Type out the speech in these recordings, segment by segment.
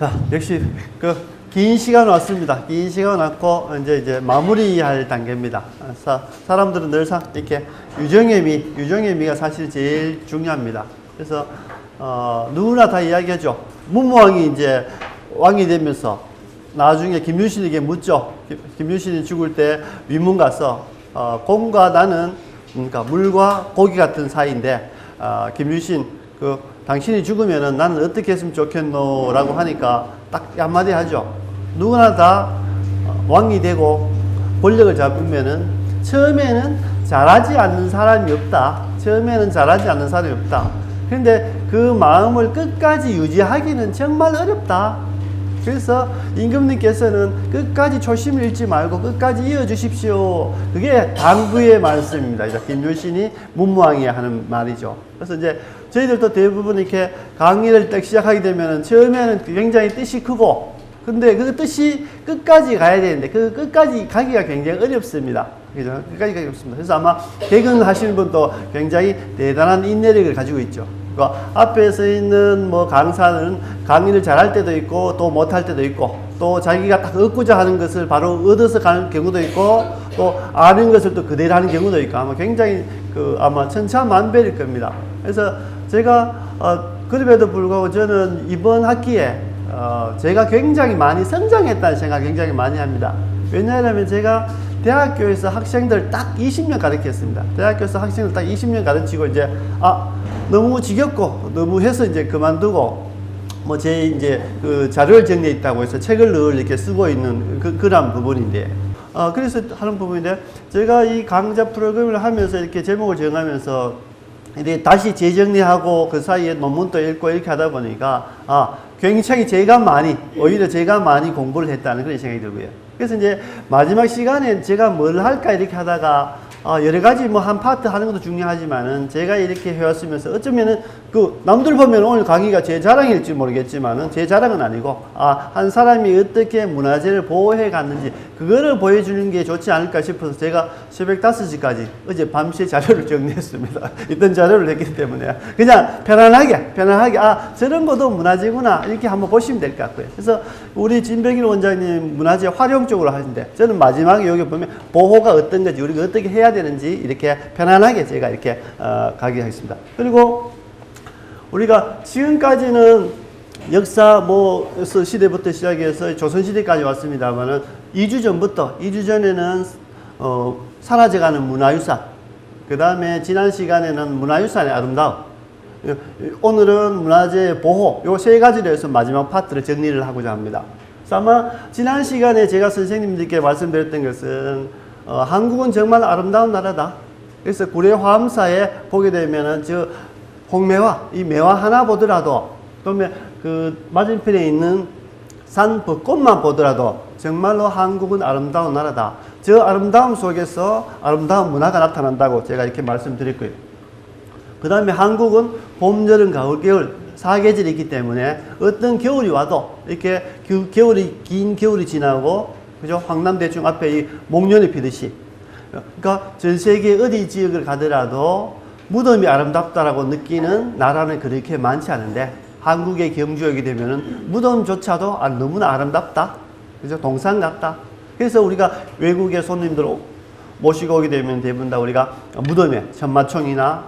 자, 역시 긴 시간 왔습니다. 긴 시간 왔고 이제 마무리할 단계입니다. 사람들은 늘상 이렇게 유정의 미가 사실 제일 중요합니다. 그래서 누구나 다 이야기하죠. 문무왕이 이제 왕이 되면서 나중에 김유신에게 묻죠. 김유신이 죽을 때 위문 가서 곰과 나는 그러니까 물과 고기 같은 사이인데 김유신 당신이 죽으면은 나는 어떻게 했으면 좋겠노? 라고 하니까 딱 한마디 하죠. 누구나 다 왕이 되고 권력을 잡으면은 처음에는 잘하지 않는 사람이 없다. 처음에는 잘하지 않는 사람이 없다. 그런데 그 마음을 끝까지 유지하기는 정말 어렵다. 그래서 임금님께서는 끝까지 초심을 잃지 말고 끝까지 이어주십시오. 그게 당부의 말씀입니다. 김유신이 문무왕이 하는 말이죠. 그래서 이제 저희들도 대부분 이렇게 강의를 딱 시작하게 되면은 처음에는 굉장히 뜻이 크고, 근데 그 뜻이 끝까지 가야 되는데 그 끝까지 가기가 굉장히 어렵습니다. 그죠? 끝까지 가기 어렵습니다. 그래서 아마 개근하시는 분도 굉장히 대단한 인내력을 가지고 있죠. 그러니까 앞에 서 있는 강사는 강의를 잘할 때도 있고 또 못할 때도 있고 또 자기가 딱 얻고자 하는 것을 바로 얻어서 가는 경우도 있고 또 아는 것을 또 그대로 하는 경우도 있고 아마 굉장히 아마 천차만별일 겁니다. 그래서 제가 그럼에도 불구하고 저는 이번 학기에 제가 굉장히 많이 성장했다는 생각을 굉장히 많이 합니다. 왜냐하면 제가 대학교에서 학생들 딱 20년 가르쳤습니다. 대학교에서 학생들 딱 20년 가르치고 이제 너무 지겹고 너무 해서 이제 그만두고 제 이제 자료를 정리했다고 해서 책을 늘 이렇게 쓰고 있는 그런 부분인데 그래서 하는 부분인데 제가 이 강좌 프로그램을 하면서 이렇게 제목을 정하면서 이렇게 다시 재정리하고 그 사이에 논문도 읽고 이렇게 하다 보니까 굉장히 오히려 제가 많이 공부를 했다는 그런 생각이 들고요. 그래서 이제 마지막 시간에 제가 뭘 할까 이렇게 하다가 여러 가지 한 파트 하는 것도 중요하지만은 제가 이렇게 해왔으면서 어쩌면은 남들 보면 오늘 강의가 제 자랑일지 모르겠지만은 제 자랑은 아니고 한 사람이 어떻게 문화재를 보호해 갔는지 그거를 보여주는 게 좋지 않을까 싶어서 제가 새벽 5시까지 어제 밤새 자료를 정리했습니다. 있던 자료를 했기 때문에 그냥 편안하게 저런 것도 문화재구나 이렇게 한번 보시면 될 것 같고요. 그래서 우리 진백일 원장님 문화재 활용 쪽으로 하시는데 저는 마지막에 여기 보면 보호가 어떤 건지 우리가 어떻게 해야 되는지 이렇게 편안하게 제가 이렇게 가게 하겠습니다. 그리고 우리가 지금까지는 역사 시대부터 시작해서 조선시대까지 왔습니다만은 2주 전에는 사라져가는 문화유산, 그 다음에 지난 시간에는 문화유산의 아름다움, 오늘은 문화재 보호, 요 세 가지로 해서 마지막 파트를 정리를 하고자 합니다. 그래서 아마 지난 시간에 제가 선생님들께 말씀드렸던 것은 한국은 정말 아름다운 나라다. 그래서 구례화엄사에 보게 되면은 홍매화, 이 매화 하나 보더라도 또 맞은편에 있는 산 벚꽃만 보더라도 정말로 한국은 아름다운 나라다. 저 아름다움 속에서 아름다운 문화가 나타난다고 제가 이렇게 말씀드렸고요. 그 다음에 한국은 봄, 여름, 가을, 겨울 4계절이 있기 때문에 어떤 겨울이 와도 이렇게 긴 겨울이 지나고 그죠? 황남대충 앞에 이 목련이 피듯이. 그러니까 전 세계 어디 지역을 가더라도 무덤이 아름답다라고 느끼는 나라는 그렇게 많지 않은데 한국의 경주에 오게 되면은 무덤조차도 너무나 아름답다. 그죠? 동상 같다. 그래서 우리가 외국의 손님들 모시고 오게 되면 대부분 다 우리가 무덤에 천마총이나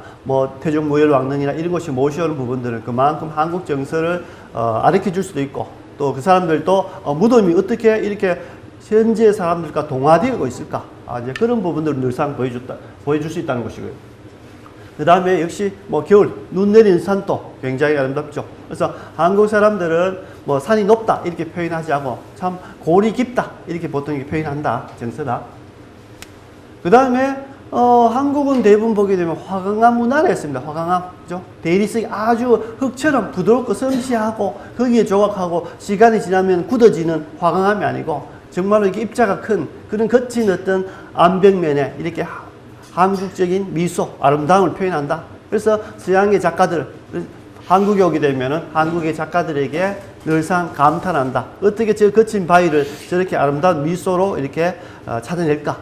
태종무열왕릉이나 이런 곳이 모셔오는 부분들은 그만큼 한국 정서를 가르쳐 줄 수도 있고 또 그 사람들도 무덤이 어떻게 이렇게 현재 사람들과 동화되고 있을까? 이제 그런 부분들을 늘상 보여줄 수 있다는 것이고요. 그 다음에 역시 겨울, 눈 내리는 산도 굉장히 아름답죠. 그래서 한국 사람들은 산이 높다 이렇게 표현하지 않고 참 골이 깊다 이렇게 보통 이렇게 표현한다. 정서다. 그 다음에 한국은 대부분 보게 되면 화강암 문화가 있습니다. 화강암. 그죠? 대리석이 아주 흙처럼 부드럽고 섬시하고 거기에 조각하고 시간이 지나면 굳어지는 화강암이 아니고 정말로 이렇게 입자가 큰 그런 거친 어떤 암벽면에 이렇게 한국적인 미소, 아름다움을 표현한다. 그래서 서양의 작가들, 한국에 오게 되면은 한국의 작가들에게 늘상 감탄한다. 어떻게 저 거친 바위를 저렇게 아름다운 미소로 이렇게 찾아낼까?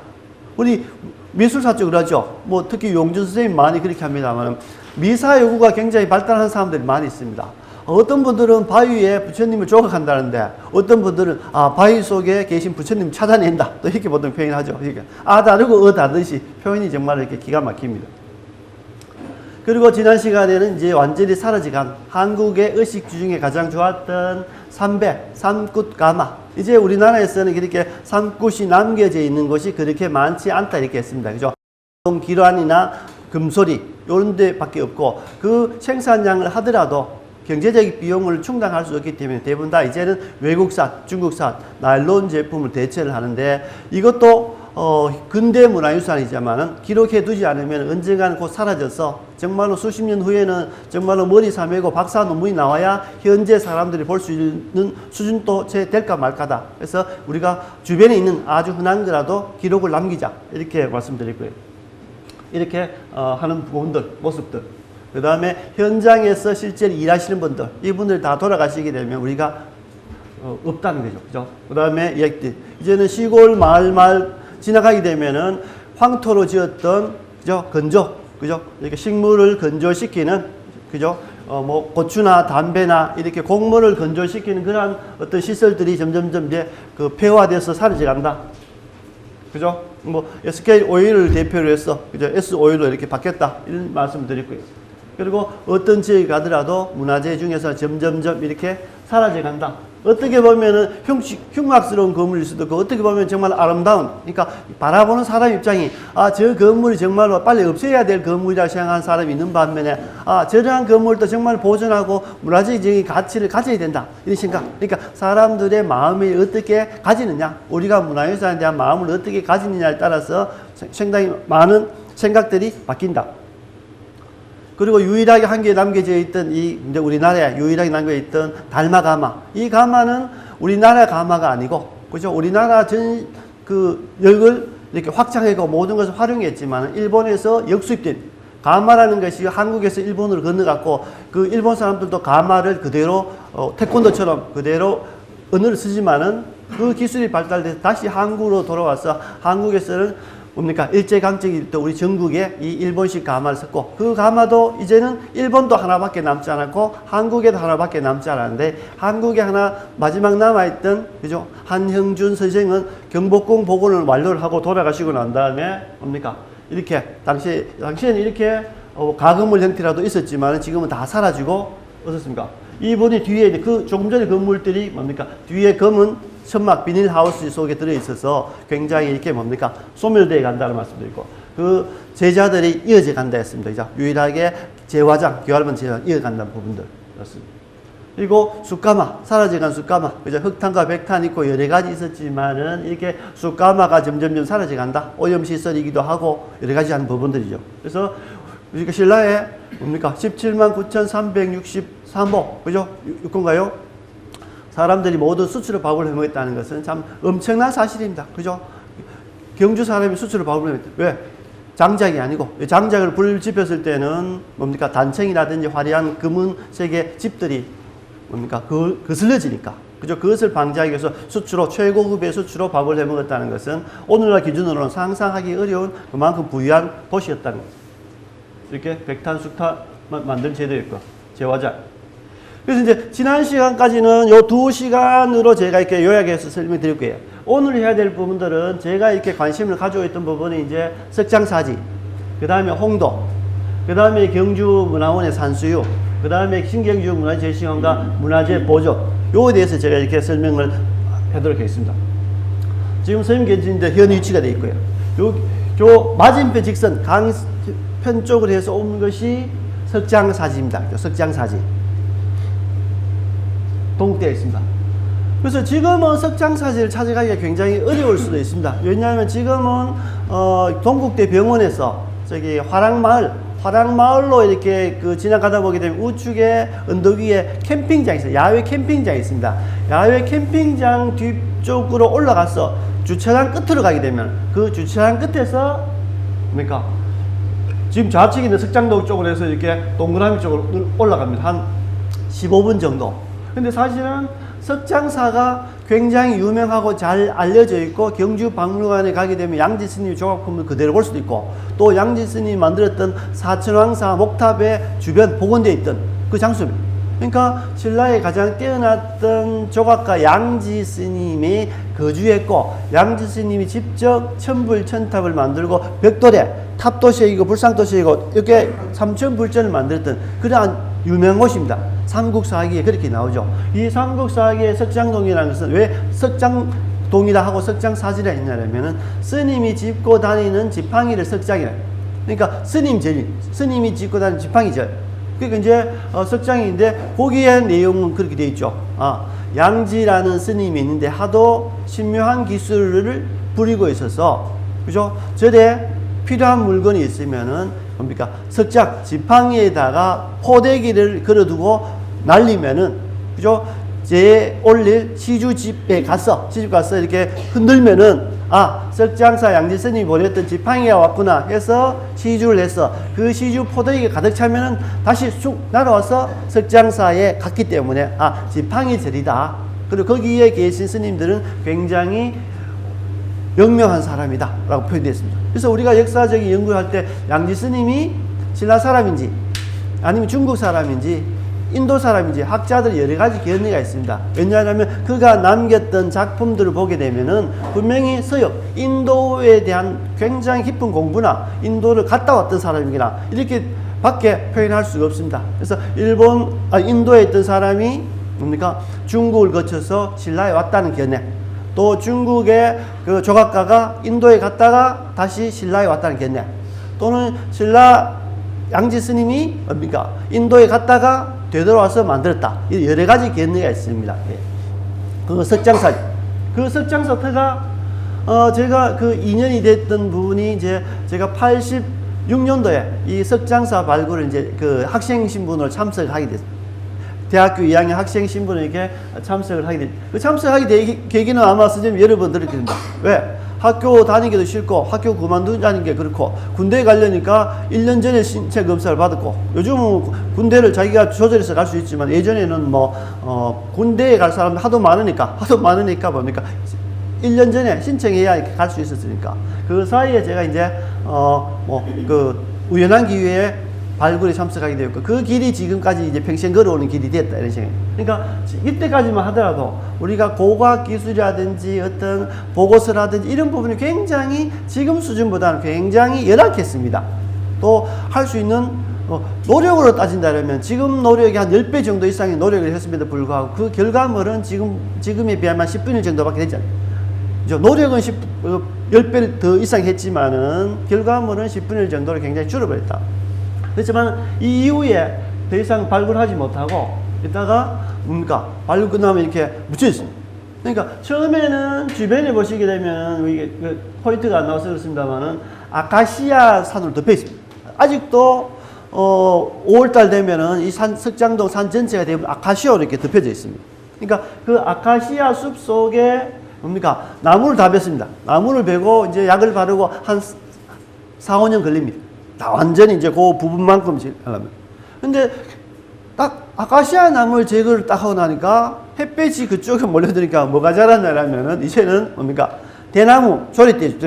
우리 미술사 쪽으로 하죠. 특히 용준 선생님 많이 그렇게 합니다만 미사 여구가 굉장히 발달한 사람들이 많이 있습니다. 어떤 분들은 바위에 부처님을 조각한다는데 어떤 분들은 바위 속에 계신 부처님을 찾아낸다. 또 이렇게 보통 표현하죠. 그러니까 다르고 다르듯이 표현이 정말 이렇게 기가 막힙니다. 그리고 지난 시간에는 이제 완전히 사라져간 한국의 의식주 중에 가장 좋았던 삼배, 삼굿가마. 이제 우리나라에서는 그렇게 삼굿이 남겨져 있는 것이 그렇게 많지 않다 이렇게 했습니다. 그죠? 기란이나 금소리 이런 데밖에 없고 그 생산량을 하더라도 경제적인 비용을 충당할 수 없기 때문에 대부분 다 이제는 외국산, 중국산 나일론 제품을 대체를 하는데 이것도 근대 문화유산이지만은 기록해 두지 않으면 언젠가는 곧 사라져서 정말로 수십 년 후에는 정말로 머리 사매고 박사 논문이 나와야 현재 사람들이 볼 수 있는 수준도 될까 말까다. 그래서 우리가 주변에 있는 아주 흔한 거라도 기록을 남기자 이렇게 말씀드릴 거예요. 이렇게 하는 부분들, 모습들. 그 다음에 현장에서 실제로 일하시는 분들, 이분들 다 돌아가시게 되면 우리가 없다는 거죠. 그죠? 그 다음에 이제는 시골 마을 지나가게 되면은 황토로 지었던, 그죠? 건조, 그죠? 이렇게 식물을 건조시키는, 그죠? 뭐 고추나 담배나 이렇게 곡물을 건조시키는 그런 어떤 시설들이 점점점 이제 그 폐화돼서 사라져 간다. 그죠? 뭐 SK 오일을 대표로 해서 그죠? S 오일로 이렇게 바뀌었다. 이런 말씀 드릴 거예요. 그리고 어떤 지역에 가더라도 문화재 중에서 점점점 이렇게 사라져 간다. 어떻게 보면은 흉악스러운 건물일 수도 있고, 어떻게 보면 정말 아름다운, 그러니까 바라보는 사람 입장이, 저 건물이 정말로 빨리 없애야 될 건물이라고 생각하는 사람이 있는 반면에, 저러한 건물도 정말 보존하고 문화재적인 가치를 가져야 된다. 이런 생각. 그러니까 사람들의 마음이 어떻게 가지느냐, 우리가 문화유산에 대한 마음을 어떻게 가지느냐에 따라서 상당히 많은 생각들이 바뀐다. 그리고 유일하게 한 개 남겨져 있던 이제 우리나라에 유일하게 남겨져 있던 달마 가마. 이 가마는 우리나라 가마가 아니고, 그죠? 우리나라 역을 이렇게 확장하고 모든 것을 활용했지만 일본에서 역수입된 가마라는 것이 한국에서 일본으로 건너갔고 그 일본 사람들도 가마를 그대로 태권도처럼 그대로 언어를 쓰지만은 그 기술이 발달돼서 다시 한국으로 돌아와서 한국에서는 뭡니까? 일제강점기 때 우리 전국에 이 일본식 가마를 썼고 그 가마도 이제는 일본도 하나밖에 남지 않았고 한국에도 하나밖에 남지 않았는데 한국에 하나 마지막 남아있던 그죠? 한형준 선생은 경복궁 복원을 완료를 하고 돌아가시고 난 다음에 뭡니까? 이렇게 당시에는 이렇게 가건물 형태라도 있었지만 지금은 다 사라지고 어떻습니까? 이분이 뒤에 그 조금 전에 건물들이 뭡니까? 뒤에 검은 천막 비닐하우스 속에 들어있어서 굉장히 이렇게 뭡니까? 소멸되어 간다는 말씀드리고 그 제자들이 이어져 간다 했습니다. 그죠? 유일하게 제화장, 교활본 제화장 이어간다는 부분들. 그렇습니다. 그리고 숯가마, 사라져간 숯가마. 그죠? 흑탄과 백탄 있고 여러 가지 있었지만은 이렇게 숯가마가 점점점 사라져 간다. 오염시설이기도 하고 여러 가지 하는 부분들이죠. 그래서 우리가 신라에 뭡니까? 179,363호. 그죠? 육건가요? 사람들이 모두 수출을 밥을 해먹었다는 것은 참 엄청난 사실입니다. 그죠? 경주 사람이 수출을 밥을 해먹었다. 왜? 장작이 아니고, 장작을 불 지폈을 때는 뭡니까? 단청이라든지 화려한 금은색의 집들이 뭡니까? 거슬려지니까. 그죠? 그것을 방지하기 위해서 최고급의 수출로 밥을 해먹었다는 것은 오늘날 기준으로는 상상하기 어려운 그만큼 부유한 도시였다는 거죠. 이렇게 백탄, 쑥탄 만든 제도였고, 제화장. 그래서 이제 지난 시간까지는 요 2시간으로 제가 이렇게 요약해서 설명드릴 거예요. 오늘 해야 될 부분들은 제가 이렇게 관심을 가지고 있던 부분이 이제 석장사지, 그 다음에 홍도, 그 다음에 경주문화원의 산수유, 그 다음에 신경주 문화재시원과 문화재 보존, 요에 대해서 제가 이렇게 설명을 하도록 하겠습니다. 지금 선생님 계신데 현 위치가 되어 있고요. 요 맞은편 직선 강편 쪽으로 해서 온 것이 석장사지입니다. 석장사지. 동국대에 있습니다. 그래서 지금은 석장사지를 찾아가기가 굉장히 어려울 수도 있습니다. 왜냐하면 지금은 동국대 병원에서 저기 화랑마을로 이렇게 지나가다 보게 되면 우측에 언덕 위에 캠핑장이 있어요. 야외 캠핑장이 있습니다. 야외 캠핑장 뒤쪽으로 올라가서 주차장 끝으로 가게 되면 그 주차장 끝에서 뭡니까? 지금 좌측에 있는 석장동 쪽으로 해서 이렇게 동그라미 쪽으로 올라갑니다. 한 15분 정도. 근데 사실은 석장사가 굉장히 유명하고 잘 알려져 있고 경주박물관에 가게 되면 양지 스님의 조각품을 그대로 볼 수도 있고 또 양지 스님이 만들었던 사천왕사 목탑의 주변 복원되어 있던 그 장소입니다. 그러니까 신라에 가장 뛰어났던 조각가 양지 스님이 거주했고, 양지 스님이 직접 천불천탑을 만들고 벽돌에 탑도시이고 불상도시이고 이렇게 삼천불전을 만들었던 그러한 유명한 곳입니다. 삼국사기에 그렇게 나오죠. 이 삼국사기의 석장동이라는 것은 왜 석장동이라 하고 석장사지라 했냐면은 스님이 짚고 다니는 지팡이를 석장이라. 그러니까 스님이 짚고 다니는 지팡이죠. 그러니까 이제 석장인데 거기에 내용은 그렇게 되어 있죠. 양지라는 스님이 있는데 하도 신묘한 기술을 부리고 있어서, 그죠? 절에 필요한 물건이 있으면은 뭡니까? 석장 지팡이에다가 포대기를 걸어두고 날리면은, 그죠? 제 올릴 시주집에 가서 이렇게 흔들면은 석장사 양지 스님이 보냈던 지팡이가 왔구나 해서 시주를 해서 그 시주 포대기가 가득 차면은 다시 쑥 날아와서 석장사에 갔기 때문에 지팡이 절이다. 그리고 거기에 계신 스님들은 굉장히 영명한 사람이다 라고 표현되었습니다. 그래서 우리가 역사적인 연구를 할 때 양지 스님이 신라 사람인지 아니면 중국 사람인지 인도 사람인지 학자들 여러 가지 견해가 있습니다. 왜냐하면 그가 남겼던 작품들을 보게 되면은 분명히 서역, 인도에 대한 굉장히 깊은 공부나 인도를 갔다 왔던 사람이거나 이렇게 밖에 표현할 수가 없습니다. 그래서 인도에 있던 사람이 뭡니까? 중국을 거쳐서 신라에 왔다는 견해. 또 중국의 그 조각가가 인도에 갔다가 다시 신라에 왔다는 견해. 또는 신라 양지 스님이 뭡니까? 인도에 갔다가 되돌아와서 만들었다. 여러 가지 견해가 있습니다. 그 석장사. 그 석장사태가, 제가 그 인연이 됐던 부분이 이제 제가 86년도에 이 석장사 발굴을 이제 그 학생 신분으로 참석하게 됐습니다. 대학교 2학년 학생 신분으로 이렇게 참석을 하게 됐습니다. 그 참석하게 계기는 아마 선생님 여러 번 들을 겁니다. 왜? 학교 다니기도 싫고 학교 그만두자는 게 그렇고 군대에 가려니까 1년 전에 신체 검사를 받았고, 요즘은 군대를 자기가 조절해서 갈 수 있지만 예전에는 군대에 갈 사람이 하도 많으니까 뭡니까 1년 전에 신청해야 갈 수 있었으니까 그 사이에 제가 이제 그 우연한 기회에 발굴에 참석하게 되었고, 그 길이 지금까지 이제 평생 걸어오는 길이 됐다, 이런 생각이. 그러니까 이때까지만 하더라도 우리가 고고학 기술이라든지 어떤 보고서라든지 이런 부분이 굉장히 지금 수준보다는 굉장히 열악했습니다. 또 할 수 있는 노력으로 따진다면 지금 노력이 한 10배 정도 이상의 노력을 했음에도 불구하고 그 결과물은 지금에 비하면 10분의 1 정도밖에 되지 않아요. 노력은 10배 더 이상 했지만은 결과물은 10분의 1 정도로 굉장히 줄어버렸다. 그렇지만 이 이후에 더 이상 발굴하지 못하고 있다가 뭡니까? 발굴 끝나면 이렇게 묻혀있습니다. 그러니까 처음에는 주변에 보시게 되면 이게 포인트가 안 나와서 그렇습니다만은 아카시아 산으로 덮여 있습니다. 아직도 5월달 되면은 이 석장동 산 전체가 대부분 아카시아로 이렇게 덮여져 있습니다. 그러니까 그 아카시아 숲 속에 뭡니까? 나무를 다 뱄습니다. 나무를 베고 이제 약을 바르고 한 4, 5년 걸립니다. 다 완전히 이제 그 부분만큼 하려면. 근데 딱 아카시아 나무를 제거를 딱 하고 나니까 햇볕이 그쪽에 몰려드니까 뭐가 자랐냐면은 이제는 뭡니까? 대나무, 조리대,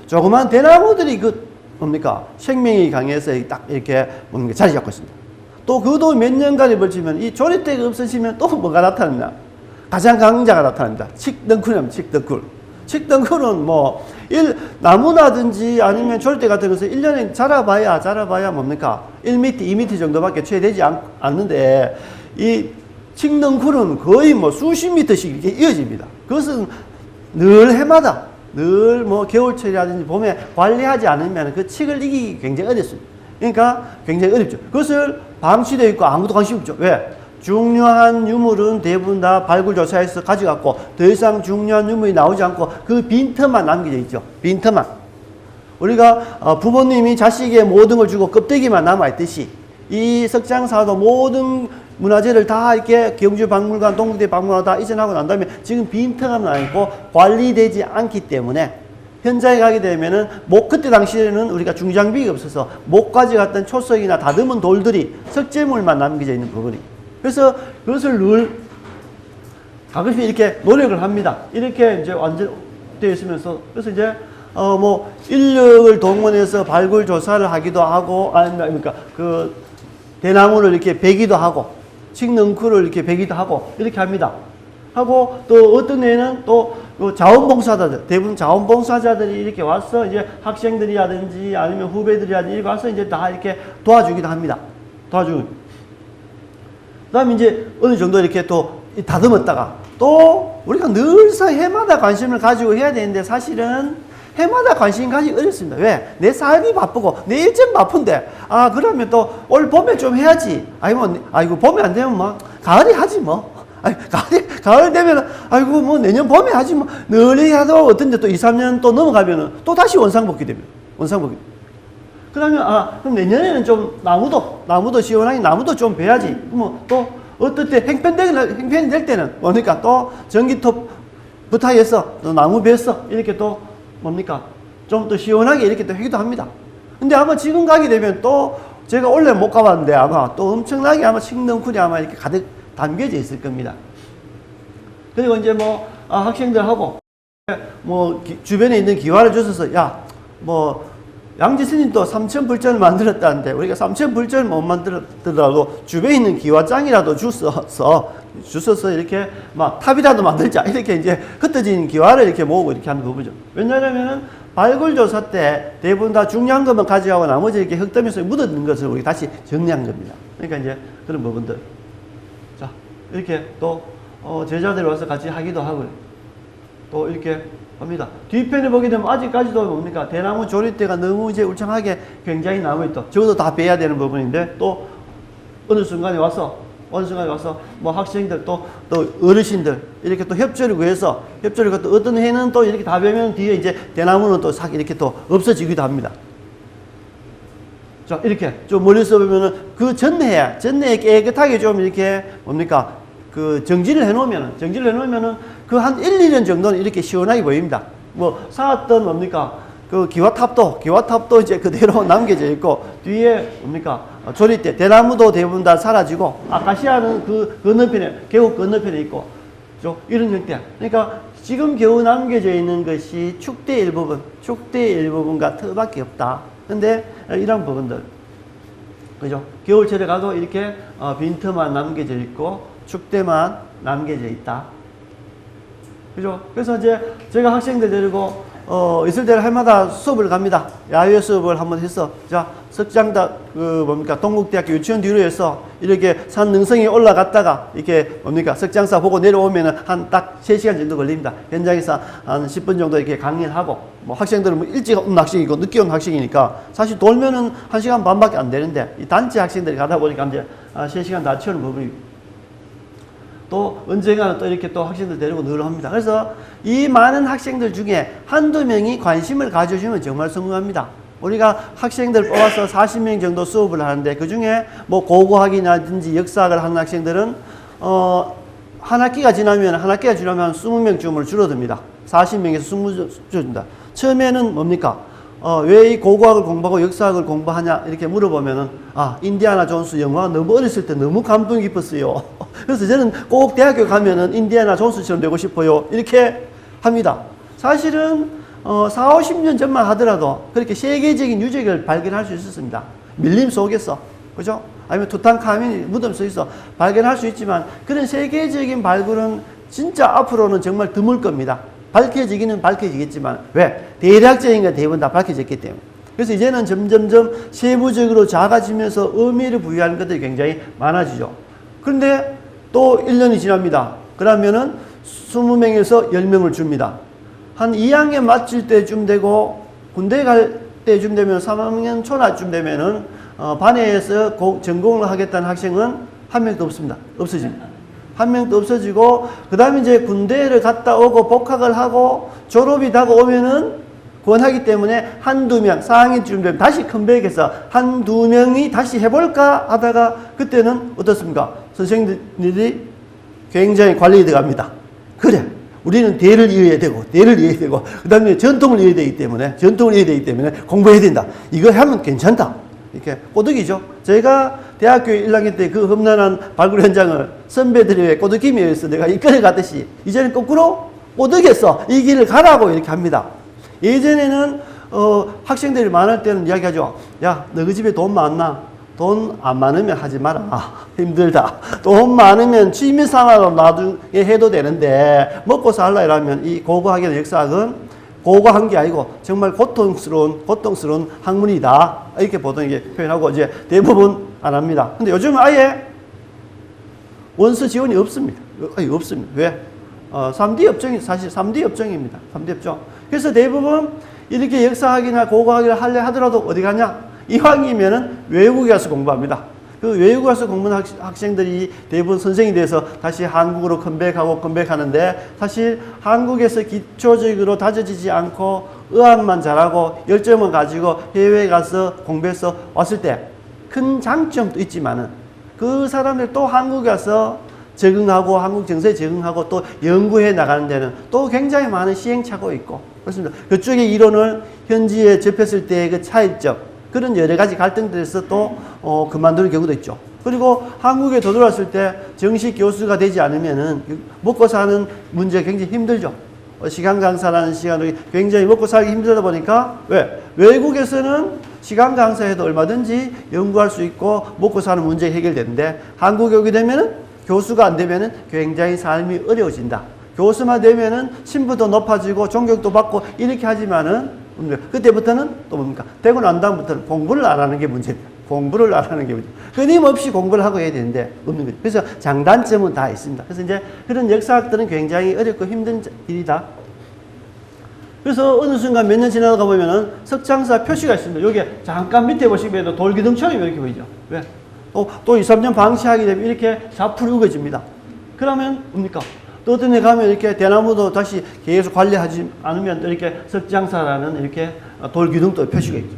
조그만 대나무들이 뭡니까? 생명이 강해서 딱 이렇게 뭡니까? 자리 잡고 있습니다. 또 그도 몇 년간에 걸치면 이 조리대가 없어지면 또 뭐가 나타납니다. 가장 강자가 나타납니다. 칡덩쿨입니다. 칡덩쿨은 나무라든지 아니면 조리대 같은 것은 1년에 자라봐야 뭡니까? 1m, 2m 정도밖에 채되지 않는데, 이 칡덩쿨은 거의 수십 미터씩 이렇게 이어집니다. 그것은 늘 해마다, 겨울철이라든지 봄에 관리하지 않으면 그 칡을 이기기 굉장히 어렵습니다. 그러니까 굉장히 어렵죠. 그것을 방치되어 있고 아무도 관심 없죠. 왜? 중요한 유물은 대부분 다 발굴조사에서 가져갔고 더 이상 중요한 유물이 나오지 않고 그 빈틈만 남겨져 있죠. 빈틈만. 우리가 부모님이 자식에게 모든 걸 주고 껍데기만 남아있듯이 이 석장사도 모든 문화재를 다 이렇게 경주박물관, 동국대 박물관 다 이전하고 난 다음에 지금 빈틈만 남아있고 관리되지 않기 때문에 현장에 가게 되면은 그때 당시에는 우리가 중장비가 없어서 목까지 갔던 초석이나 다듬은 돌들이 석재물만 남겨져 있는 부분이. 그래서 그것을 늘 가끔씩 이렇게 노력을 합니다. 이렇게 이제 완전 되어 있으면서 그래서 이제 인력을 동원해서 발굴 조사를 하기도 하고 그러니까 그 대나무를 이렇게 베기도 하고 칡넝쿨을 이렇게 베기도 하고 이렇게 합니다. 하고 또 어떤 애는 또 자원봉사자들, 대부분 자원봉사자들이 이렇게 와서 이제 학생들이라든지 아니면 후배들이라든지 이렇게 와서 이제 다 이렇게 도와주기도 합니다. 도와주고. 그 다음에 이제 어느 정도 이렇게 또 다듬었다가 또 우리가 늘상 해마다 관심을 가지고 해야 되는데 사실은 해마다 관심 가지기 어렵습니다. 왜? 내 삶이 바쁘고 내 일정 바쁜데 그러면 또 올 봄에 좀 해야지. 아이고 봄에 안 되면 뭐 가을에 하지 뭐. 가을 되면 아이고 뭐 내년 봄에 하지 뭐. 늘 얘기하다가 어떤데 또 2, 3년 또 넘어가면은 또 다시 원상복귀 됩니다. 원상복귀. 그러면 그럼 내년에는 좀 나무도 시원하게 나무도 좀 베야지. 뭐 또 어떨 때 행편이 될 때는 뭡니까? 또 전기톱 부탁해서 또 나무 베었어. 이렇게 또 뭡니까? 좀 더 시원하게 이렇게 또 하기도 합니다. 근데 아마 지금 가게 되면 또 제가 원래 못 가봤는데 아마 또 엄청나게 아마 칡넝쿨이 아마 이렇게 가득 담겨져 있을 겁니다. 그리고 이제 뭐 학생들하고 뭐 주변에 있는 기와를 주셔서 양지 스님도 삼천불전을 만들었다는데 우리가 삼천불전을 못 만들더라도 주변에 있는 기와장이라도 주셔서 이렇게 막 탑이라도 만들자 이렇게 이제 흩어진 기와를 이렇게 모으고 이렇게 하는 부분이죠. 왜냐하면은 발굴조사 때 대부분 다 중요한 것만 가져가고 나머지 이렇게 흙더미 속에 묻어있는 것을 우리 다시 정리한 겁니다. 그러니까 이제 그런 부분들. 자, 이렇게 또 제자들이 와서 같이 하기도 하고요. 또 이렇게 합니다. 뒤편에 보게 되면 아직까지도 뭡니까? 대나무 조립대가 너무 이제 울창하게 굉장히 남아있다. 적어도 다 빼야 되는 부분인데 또 어느 순간에 와서 뭐 학생들 또 어르신들 이렇게 또 협조를 구해서 또 어떤 해는 또 이렇게 다 베면 뒤에 이제 대나무는 또 싹 이렇게 또 없어지기도 합니다. 자, 이렇게 좀 멀리서 보면은 그 전해에 깨끗하게 좀 이렇게 뭡니까? 그 정지를 해놓으면은 그 한 1, 2년 정도는 이렇게 시원하게 보입니다. 뭐 쌓았던 뭡니까? 그 기와탑도 이제 그대로 남겨져 있고 뒤에 뭡니까? 조립대 대나무도 대부분 다 사라지고 아카시아는 그 건너편에 계곡 건너편에 있고 이런 형태. 그러니까 지금 겨우 남겨져 있는 것이 축대 일부분과 터밖에 없다. 근데 이런 부분들 그죠? 겨울철에 가도 이렇게 빈터만 남겨져 있고 축대만 남겨져 있다. 그죠? 그래서 이제 제가 학생들 데리고 있을 때는 해마다 수업을 갑니다. 야외 수업을 한번 해서 석장다 동국대학교 유치원 뒤로 해서 이렇게 산 능성에 올라갔다가 이렇게 석장사 보고 내려오면은 한 딱 3시간 정도 걸립니다. 현장에서 한 10분 정도 이렇게 강연을 하고 뭐 학생들은 뭐 일찍 온 학생이고 늦게 온 학생이니까 사실 돌면은 1시간 반밖에 안 되는데 이 단체 학생들이 가다 보니까 이제 3시간 다 채우는 부분이 또 언젠가는 또 이렇게 또 학생들 데리고 늘 합니다. 그래서 이 많은 학생들 중에 한두 명이 관심을 가져주면 정말 성공합니다. 우리가 학생들 뽑아서 40명 정도 수업을 하는데 그 중에 뭐 고고학이라든지 역사학을 하는 학생들은 한 학기가 지나면 한 20명쯤으로 줄어듭니다. 40명에서 20명 줄어든다. 처음에는 뭡니까? 왜 이 고고학을 공부하고 역사학을 공부하냐 이렇게 물어보면은 인디아나 존스 영화 너무 어렸을 때 너무 감동 깊었어요. 그래서 저는 꼭 대학교 가면은 인디아나 존스처럼 되고 싶어요. 이렇게 합니다. 사실은 4, 50년 전만 하더라도 그렇게 세계적인 유적을 발견할 수 있었습니다. 밀림 속에서 그죠? 아니면 투탕카멘이 무덤 속에서 발견할 수 있지만 그런 세계적인 발굴은 진짜 앞으로는 정말 드물 겁니다. 밝혀지기는 밝혀지겠지만 왜? 대략적인 건 대부분 다 밝혀졌기 때문에. 그래서 이제는 점점점 세부적으로 작아지면서 의미를 부여하는 것들이 굉장히 많아지죠. 그런데 또 1년이 지납니다. 그러면은 20명에서 10명을 줍니다. 한 2학년 마칠 때쯤 되고 군대 갈 때쯤 되면 3학년 초나쯤 되면은 반에서 전공을 하겠다는 학생은 한 명도 없습니다. 없어집니다. 한 명도 없어지고 그 다음에 이제 군대를 갔다 오고 복학을 하고 졸업이 다가오면은 권하기 때문에 한두 명 4학년쯤 되면 다시 컴백해서 한두 명이 다시 해볼까 하다가 그때는 어떻습니까? 선생님들이 굉장히 관리에 들어갑니다. 그래 우리는 대를 이어야 되고 그 다음에 전통을 이어야 되기 때문에 공부해야 된다. 이거 하면 괜찮다. 이렇게 꼬드기죠. 제가 대학교 1학년 때 그 험난한 발굴 현장을 선배들의 꼬드김에 의해서 내가 이끌어 갔듯이 이제는 거꾸로 꼬드겠어. 이 길을 가라고 이렇게 합니다. 예전에는 학생들이 많을 때는 이야기하죠. 야, 너 그 집에 돈 많나? 돈 안 많으면 하지 마라. 힘들다. 돈 많으면 취미생활로 나중에 해도 되는데 먹고 살라 이러면 이 고고학의 역사학은 고고한 게 아니고 정말 고통스러운 학문이다. 이렇게 보통 이게 표현하고 이제 대부분 안 합니다. 근데 요즘은 아예 원서 지원이 없습니다. 없습니다. 왜? 3D 업종이 사실 3D 업종입니다. 3D 업종. 그래서 대부분 이렇게 역사학이나 고고학을 하려 하더라도 어디 가냐? 이왕이면은 외국에 가서 공부합니다. 그 외국에 가서 공부하는 학생들이 대부분 선생이 돼서 다시 한국으로 컴백하는데 사실 한국에서 기초적으로 다져지지 않고 의학만 잘하고 열정을 가지고 해외에 가서 공부해서 왔을 때 큰 장점도 있지만은 그 사람들 또 한국에 가서 적응하고 한국 정서에 적응하고 또 연구해 나가는 데는 또 굉장히 많은 시행착오가 있고 그렇습니다. 그쪽의 이론을 현지에 접했을 때의 그 차이점 그런 여러 가지 갈등들에서 또 그만두는 경우도 있죠. 그리고 한국에 되돌아왔을 때 정식 교수가 되지 않으면은 먹고 사는 문제가 굉장히 힘들죠. 시간 강사라는 시간이 굉장히 먹고 살기 힘들다 보니까 왜? 외국에서는 시간 강사해도 얼마든지 연구할 수 있고 먹고 사는 문제가 해결되는데 한국에 오게 되면은 교수가 안 되면은 굉장히 삶이 어려워진다. 교수만 되면은 신분도 높아지고 존경도 받고 이렇게 하지만은 그때부터는 또 뭡니까? 되고 난 다음부터는 공부를 안 하는 게 문제입니다. 공부를 안 하는 게 문제. 끊임없이 공부를 하고 해야 되는데 없는 거죠. 그래서 장단점은 다 있습니다. 그래서 이제 그런 역사학들은 굉장히 어렵고 힘든 일이다. 그래서 어느 순간 몇 년 지나가 보면은 석장사 표시가 있습니다. 여기에 잠깐 밑에 보시면 돌기둥처럼 이렇게 보이죠. 왜? 또 2, 3년 방치하게 되면 이렇게 자풀이 우거집니다. 그러면 뭡니까? 또 어떤 데 가면 이렇게 대나무도 다시 계속 관리하지 않으면 이렇게 석장사라는 이렇게 돌기둥도 표시가 있죠.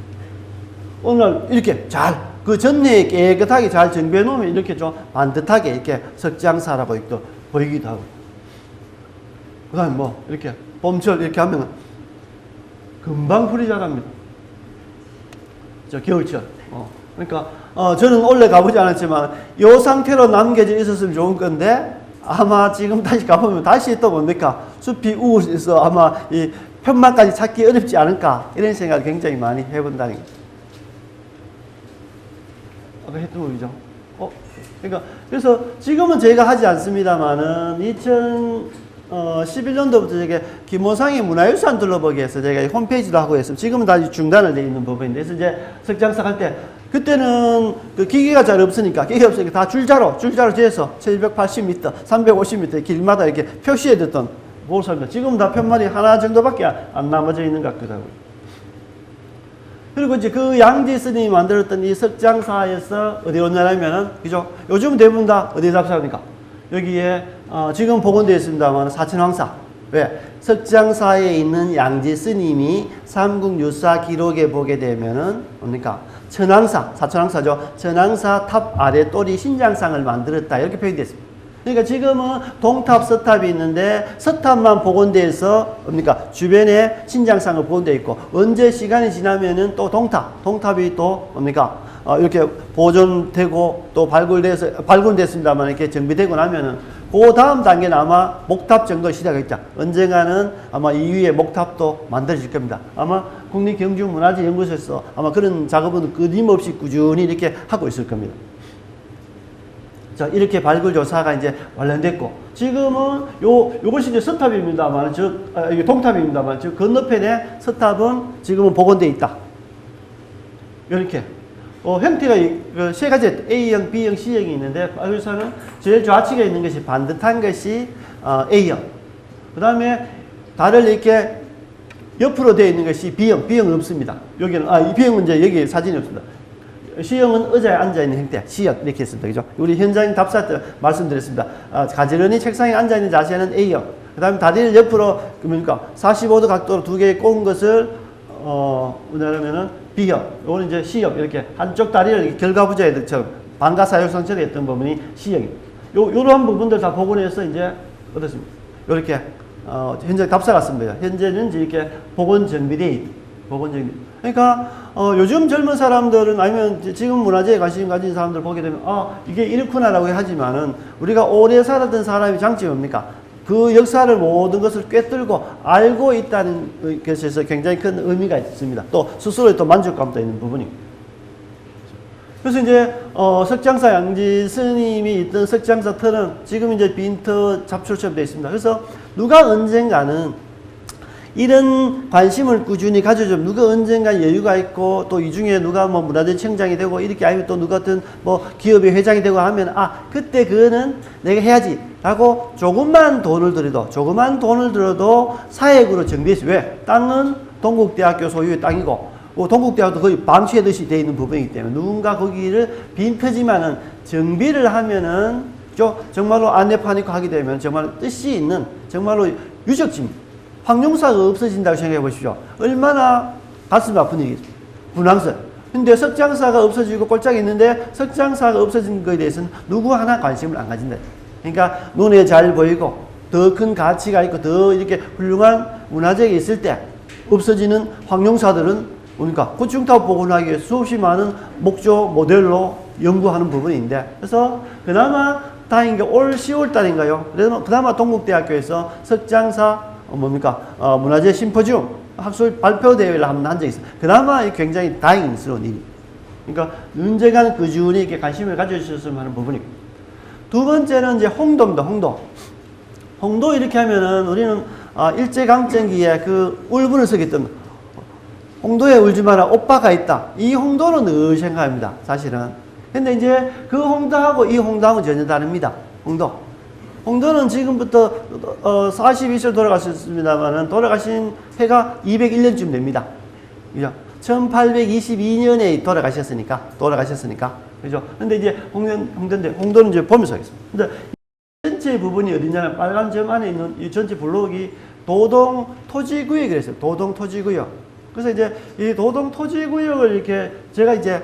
오늘 이렇게 그 전내에 깨끗하게 잘 정비해 놓으면 이렇게 좀 반듯하게 이렇게 석장사라고 또 보이기도 하고. 그 다음에 이렇게 봄철 이렇게 하면 금방 풀이 자랍니다. 겨울철. 그러니까, 저는 원래 가보지 않았지만, 이 상태로 남겨져 있었으면 좋은 건데, 아마 지금 다시 가보면 다시 또 뭡니까? 숲이 우울해서 아마 이 편만까지 찾기 어렵지 않을까? 이런 생각을 굉장히 많이 해본다는 거죠. 아까 했던 거죠. 그러니까, 그래서 지금은 저희가 하지 않습니다만은, 2011년도부터 저게 김호상의 문화유산 둘러보기 해서 저희가 홈페이지도 하고 했습니다. 지금은 다시 중단을 되어 있는 부분인데, 그래서 이제 석장사 할 때, 그때는 그 기계가 잘 없으니까, 다 줄자로 재서 780m, 350m 길마다 이렇게 표시해 뒀던 보호사입니다. 지금 다 편말이 하나 정도밖에 안 남아져 있는 것 같기도 하고요. 그리고 이제 그 양지 스님이 만들었던 이 석장사에서 어디 오냐면은, 그죠? 요즘 대부분 다 어디에 잡사합니까? 여기에, 지금 복원되어 있습니다만, 사천왕사. 왜? 석장사에 있는 양지 스님이 삼국유사 기록에 보게 되면은, 뭡니까? 천왕사, 사천왕사죠. 천왕사 탑 아래 또리 신장상을 만들었다. 이렇게 표현됐습니다. 그러니까 지금은 동탑, 서탑이 있는데 서탑만 복원돼서 뭡니까? 주변에 신장상을 복원되어 있고 언제 시간이 지나면은 또 동탑이 또 뭡니까? 이렇게 보존되고 또 발굴됐습니다만 이렇게 정비되고 나면은 그 다음 단계는 아마 목탑 정도 시작하겠죠. 언젠가는 아마 이 위에 목탑도 만들어질 겁니다. 아마 국립경주문화재연구소에서 아마 그런 작업은 끊임없이 꾸준히 이렇게 하고 있을 겁니다. 자, 이렇게 발굴 조사가 이제 완료됐고, 지금은 요것이 이제 서탑입니다만, 이게 동탑입니다만, 건너편에 서탑은 지금은 복원되어 있다. 이렇게. 형태가 세 가지, A형, B형, C형이 있는데, 발굴사는 제일 좌측에 있는 것이 반듯한 것이 A형. 그 다음에 다리를 이렇게 옆으로 되어 있는 것이 B형은 없습니다. 여기는, 이 B형은 이제 여기 사진이 없습니다. C형은 의자에 앉아있는 형태, C형, 이렇게 했습니다. 그죠? 우리 현장님 답사 때 말씀드렸습니다. 가지런히 책상에 앉아있는 자세는 A형. 그 다음에 다리를 옆으로, 그러니까 45도 각도로 두 개 꼬은 것을, 뭐냐면은 B형. 요거는 이제 C형. 이렇게 한쪽 다리를 이렇게 결과부자애들처럼 반가사역성처럼 했던 부분이 C형입니다. 요런 부분들 다 복원해서 이제, 어떻습니까? 요렇게, 현장 답사 같습니다. 현재는 이제 이렇게 복원 정비돼 그러니까 요즘 젊은 사람들은 아니면 지금 문화재에 관심 가진 사람들 보게 되면 이게 이렇구나라고 하지만은 우리가 오래 살았던 사람의 장점이 뭡니까? 그 역사를 모든 것을 꿰뚫고 알고 있다는 것에서 굉장히 큰 의미가 있습니다. 또 스스로의 또 만족감도 있는 부분입니다. 그래서 이제 석장사 양지 스님이 있던 석장사 터는 지금 이제 빈터 잡초처럼 되어 있습니다. 그래서 누가 언젠가는 이런 관심을 꾸준히 가져주면 누가 언젠가 여유가 있고 또 이 중에 누가 뭐 문화재청장이 되고 이렇게 아니면 또 누가 어떤 뭐 기업의 회장이 되고 하면 아 그때 그거는 내가 해야지 라고 조금만 돈을 들어도 사액으로 정비했어요. 왜? 땅은 동국대학교 소유의 땅이고 동국대학도 거의 방치하듯이 되어 있는 부분이기 때문에 누군가 거기를 빈터지만은 정비를 하면은 정말로 안내판 있고 하게 되면 정말 뜻이 있는 정말로 유적지입니다. 황룡사가 없어진다고 생각해 보십시오. 얼마나 가슴이 아픈 일이겠어요. 분황선. 근데 석장사가 없어지고 꼴짝이 있는데 석장사가 없어진 것에 대해서는 누구 하나 관심을 안 가진다. 그러니까 눈에 잘 보이고 더 큰 가치가 있고 더 이렇게 훌륭한 문화재가 있을 때 없어지는 황룡사들은 그러니까 구충탑 복원하기 위해 수없이 많은 목조 모델로 연구하는 부분인데 그래서 그나마 다행인 게 올 10월 달인가요? 그나마 동국대학교에서 석장사 문화재 심포지움 학술 발표 대회를 한번 한 적이 있어요. 그나마 굉장히 다행스러운 일이. 그러니까 언젠가는 꾸준히 이렇게 관심을 가져주셨으면 하는 부분이고. 두 번째는 이제 홍도입니다. 홍도 이렇게 하면은 우리는 일제강점기에 그 울분을 쓰겠던 홍도에 울지 마라 오빠가 있다. 이 홍도는 늘 생각합니다. 사실은. 근데 이제 그 홍도하고 이 홍도하고는 전혀 다릅니다. 홍도는 지금부터 42세 돌아가셨습니다만은 돌아가신 해가 201년쯤 됩니다. 그죠? 1822년에 돌아가셨으니까. 그죠? 근데 이제 홍도는 이제 보면서 하겠습니다. 근데 전체 부분이 어디냐면 빨간 점 안에 있는 이 전체 블록이 도동 토지구역이라고 했어요. 도동 토지구역. 그래서 이제 이 도동 토지구역을 이렇게 제가 이제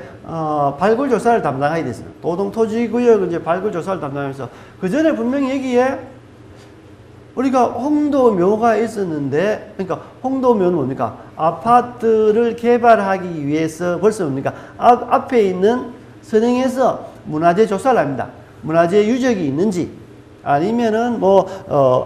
발굴 조사를 담당하게 됐습니다. 도동 토지구역을 이제 발굴 조사를 담당하면서 그 전에 분명히 여기에 우리가 홍도묘가 있었는데 그러니까 홍도묘는 뭡니까? 아파트를 개발하기 위해서 벌써 뭡니까? 앞에 있는 선행에서 문화재 조사를 합니다. 문화재 유적이 있는지 아니면은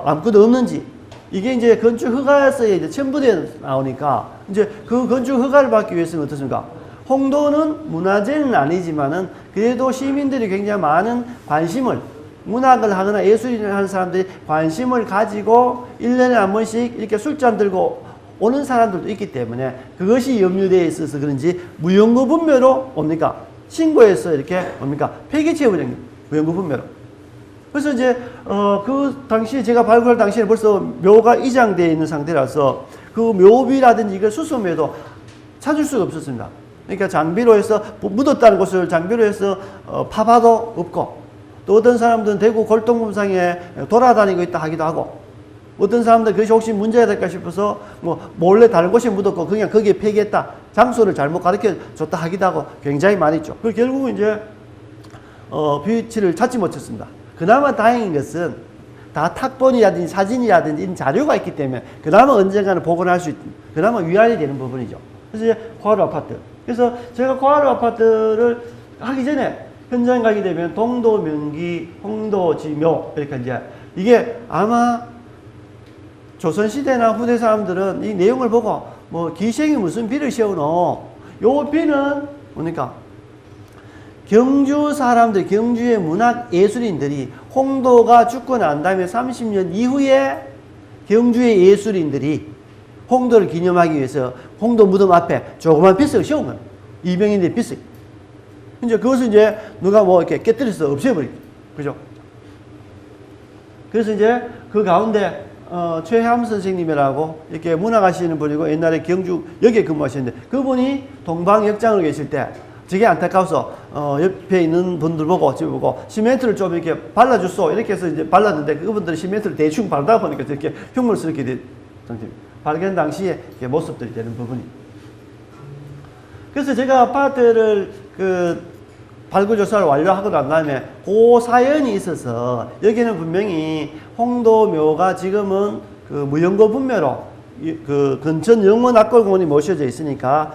아무것도 없는지 이게 이제 건축 허가서에 이제 첨부되어 나오니까 이제 그 건축 허가를 받기 위해서는 어떻습니까? 홍도는 문화재는 아니지만은 그래도 시민들이 굉장히 많은 관심을 문학을 하거나 예술을 하는 사람들이 관심을 가지고 1년에 한 번씩 이렇게 술잔 들고 오는 사람들도 있기 때문에 그것이 염려되어 있어서 그런지 무연고 분묘로 뭡니까? 신고해서 이렇게 뭡니까? 폐기체험을 합니다. 무연고 분묘로. 그래서 이제 그 당시에 제가 발굴할 당시에 벌써 묘가 이장되어 있는 상태라서 그 묘비라든지 이걸 수소묘도 찾을 수가 없었습니다. 그러니까 장비로 해서 묻었다는 곳을 장비로 해서 파봐도 없고 또 어떤 사람들은 대구 골동품상에 돌아다니고 있다 하기도 하고 어떤 사람들은 그것이 혹시 문제가 될까 싶어서 몰래 다른 곳에 묻었고 그냥 거기에 폐기했다. 장소를 잘못 가르쳐 줬다 하기도 하고 굉장히 많이 있죠. 그리고 결국은 이제 비치를 찾지 못했습니다. 그나마 다행인 것은 다 탁본이라든지 사진이라든지 이런 자료가 있기 때문에 그나마 언젠가는 복원할 수 있는 그나마 위안이 되는 부분이죠. 그래서 이제 고하루 아파트. 그래서 제가 고하루 아파트를 하기 전에 현장 가게 되면 동도 명기, 홍도 지묘 이렇게 이제 이게 아마 조선시대나 후대 사람들은 이 내용을 보고 기생이 무슨 비를 씌우노? 요 비는 뭡니까? 경주 사람들, 경주의 문학 예술인들이 홍도가 죽고 난 다음에 30년 이후에 경주의 예술인들이 홍도를 기념하기 위해서 홍도 무덤 앞에 조그만 빗을 씌운 겁니다. 이병인의 빗을. 이제 그것을 이제 누가 이렇게 깨뜨려서 없애버립니다. 그죠? 그래서 이제 그 가운데 최함 선생님이라고 이렇게 문학하시는 분이고 옛날에 경주 여기에 근무하시는데 그분이 동방역장으로 계실 때 되게 안타까워서 옆에 있는 분들 보고 지금 보고 시멘트를 좀 이렇게 발라줬어 이렇게 해서 이제 발랐는데 그분들이 시멘트를 대충 바르다 보니까 이렇게 흉물스럽게 된 상태입니다. 발견 당시에 이렇게 모습들이 되는 부분이. 그래서 제가 아파트를 발굴 조사를 완료하고 난 다음에 그 사연이 있어서 여기는 분명히 홍도묘가 지금은 무연고 분묘로 근천 영원악골공원이 모셔져 있으니까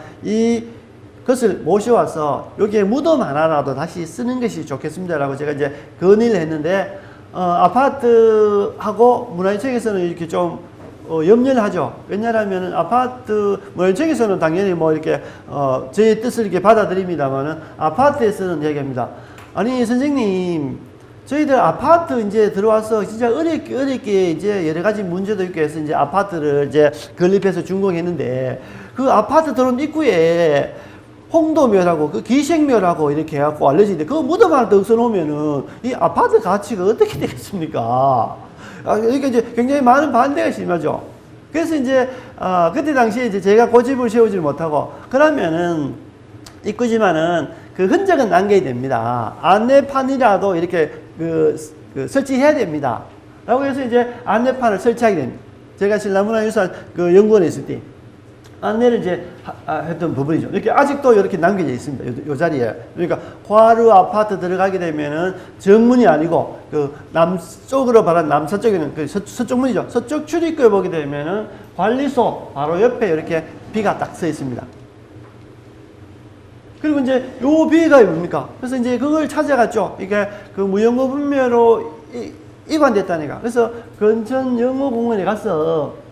그것을 모셔와서 여기에 무덤 하나라도 다시 쓰는 것이 좋겠습니다라고 제가 이제 건의를 했는데 아파트하고 문화유적에서는 이렇게 좀 염려를 하죠. 왜냐하면 아파트, 뭐 연청에서는 당연히 뭐 이렇게, 저의 뜻을 이렇게 받아들입니다만은 아파트에서는 얘기합니다. 아니, 선생님, 저희들 아파트 이제 들어와서 진짜 어렵게 이제 여러 가지 문제도 있고 해서 이제 아파트를 이제 건립해서 준공했는데 그 아파트 들어온 입구에 홍도묘라고 그 기생묘라고 이렇게 해갖고 알려지는데 그 무덤 하나 더 써놓으면은 이 아파트 가치가 어떻게 되겠습니까? 그러니까 이제 굉장히 많은 반대가 심하죠. 그래서 이제, 그때 당시에 이제 제가 고집을 세우지 못하고, 그러면은, 이쁘지만은 그 흔적은 남겨야 됩니다. 안내판이라도 이렇게 설치해야 됩니다. 라고 해서 이제 안내판을 설치하게 됩니다. 제가 신라문화유산 그 연구원에 있을 때, 안내를 이제 했던 부분이죠. 이렇게 아직도 이렇게 남겨져 있습니다. 요 자리에. 그러니까 과루 아파트 들어가게 되면은 정문이 아니고 그 남쪽으로 바란 남서쪽에는 그 서쪽 문이죠. 서쪽 출입구에 보게 되면은 관리소 바로 옆에 이렇게 비가 딱 서 있습니다. 그리고 이제 요 비가 뭡니까? 그래서 이제 그걸 찾아갔죠. 이게 그 무연고 분묘로 이관됐다니까. 그래서 근천 영어공원에 가서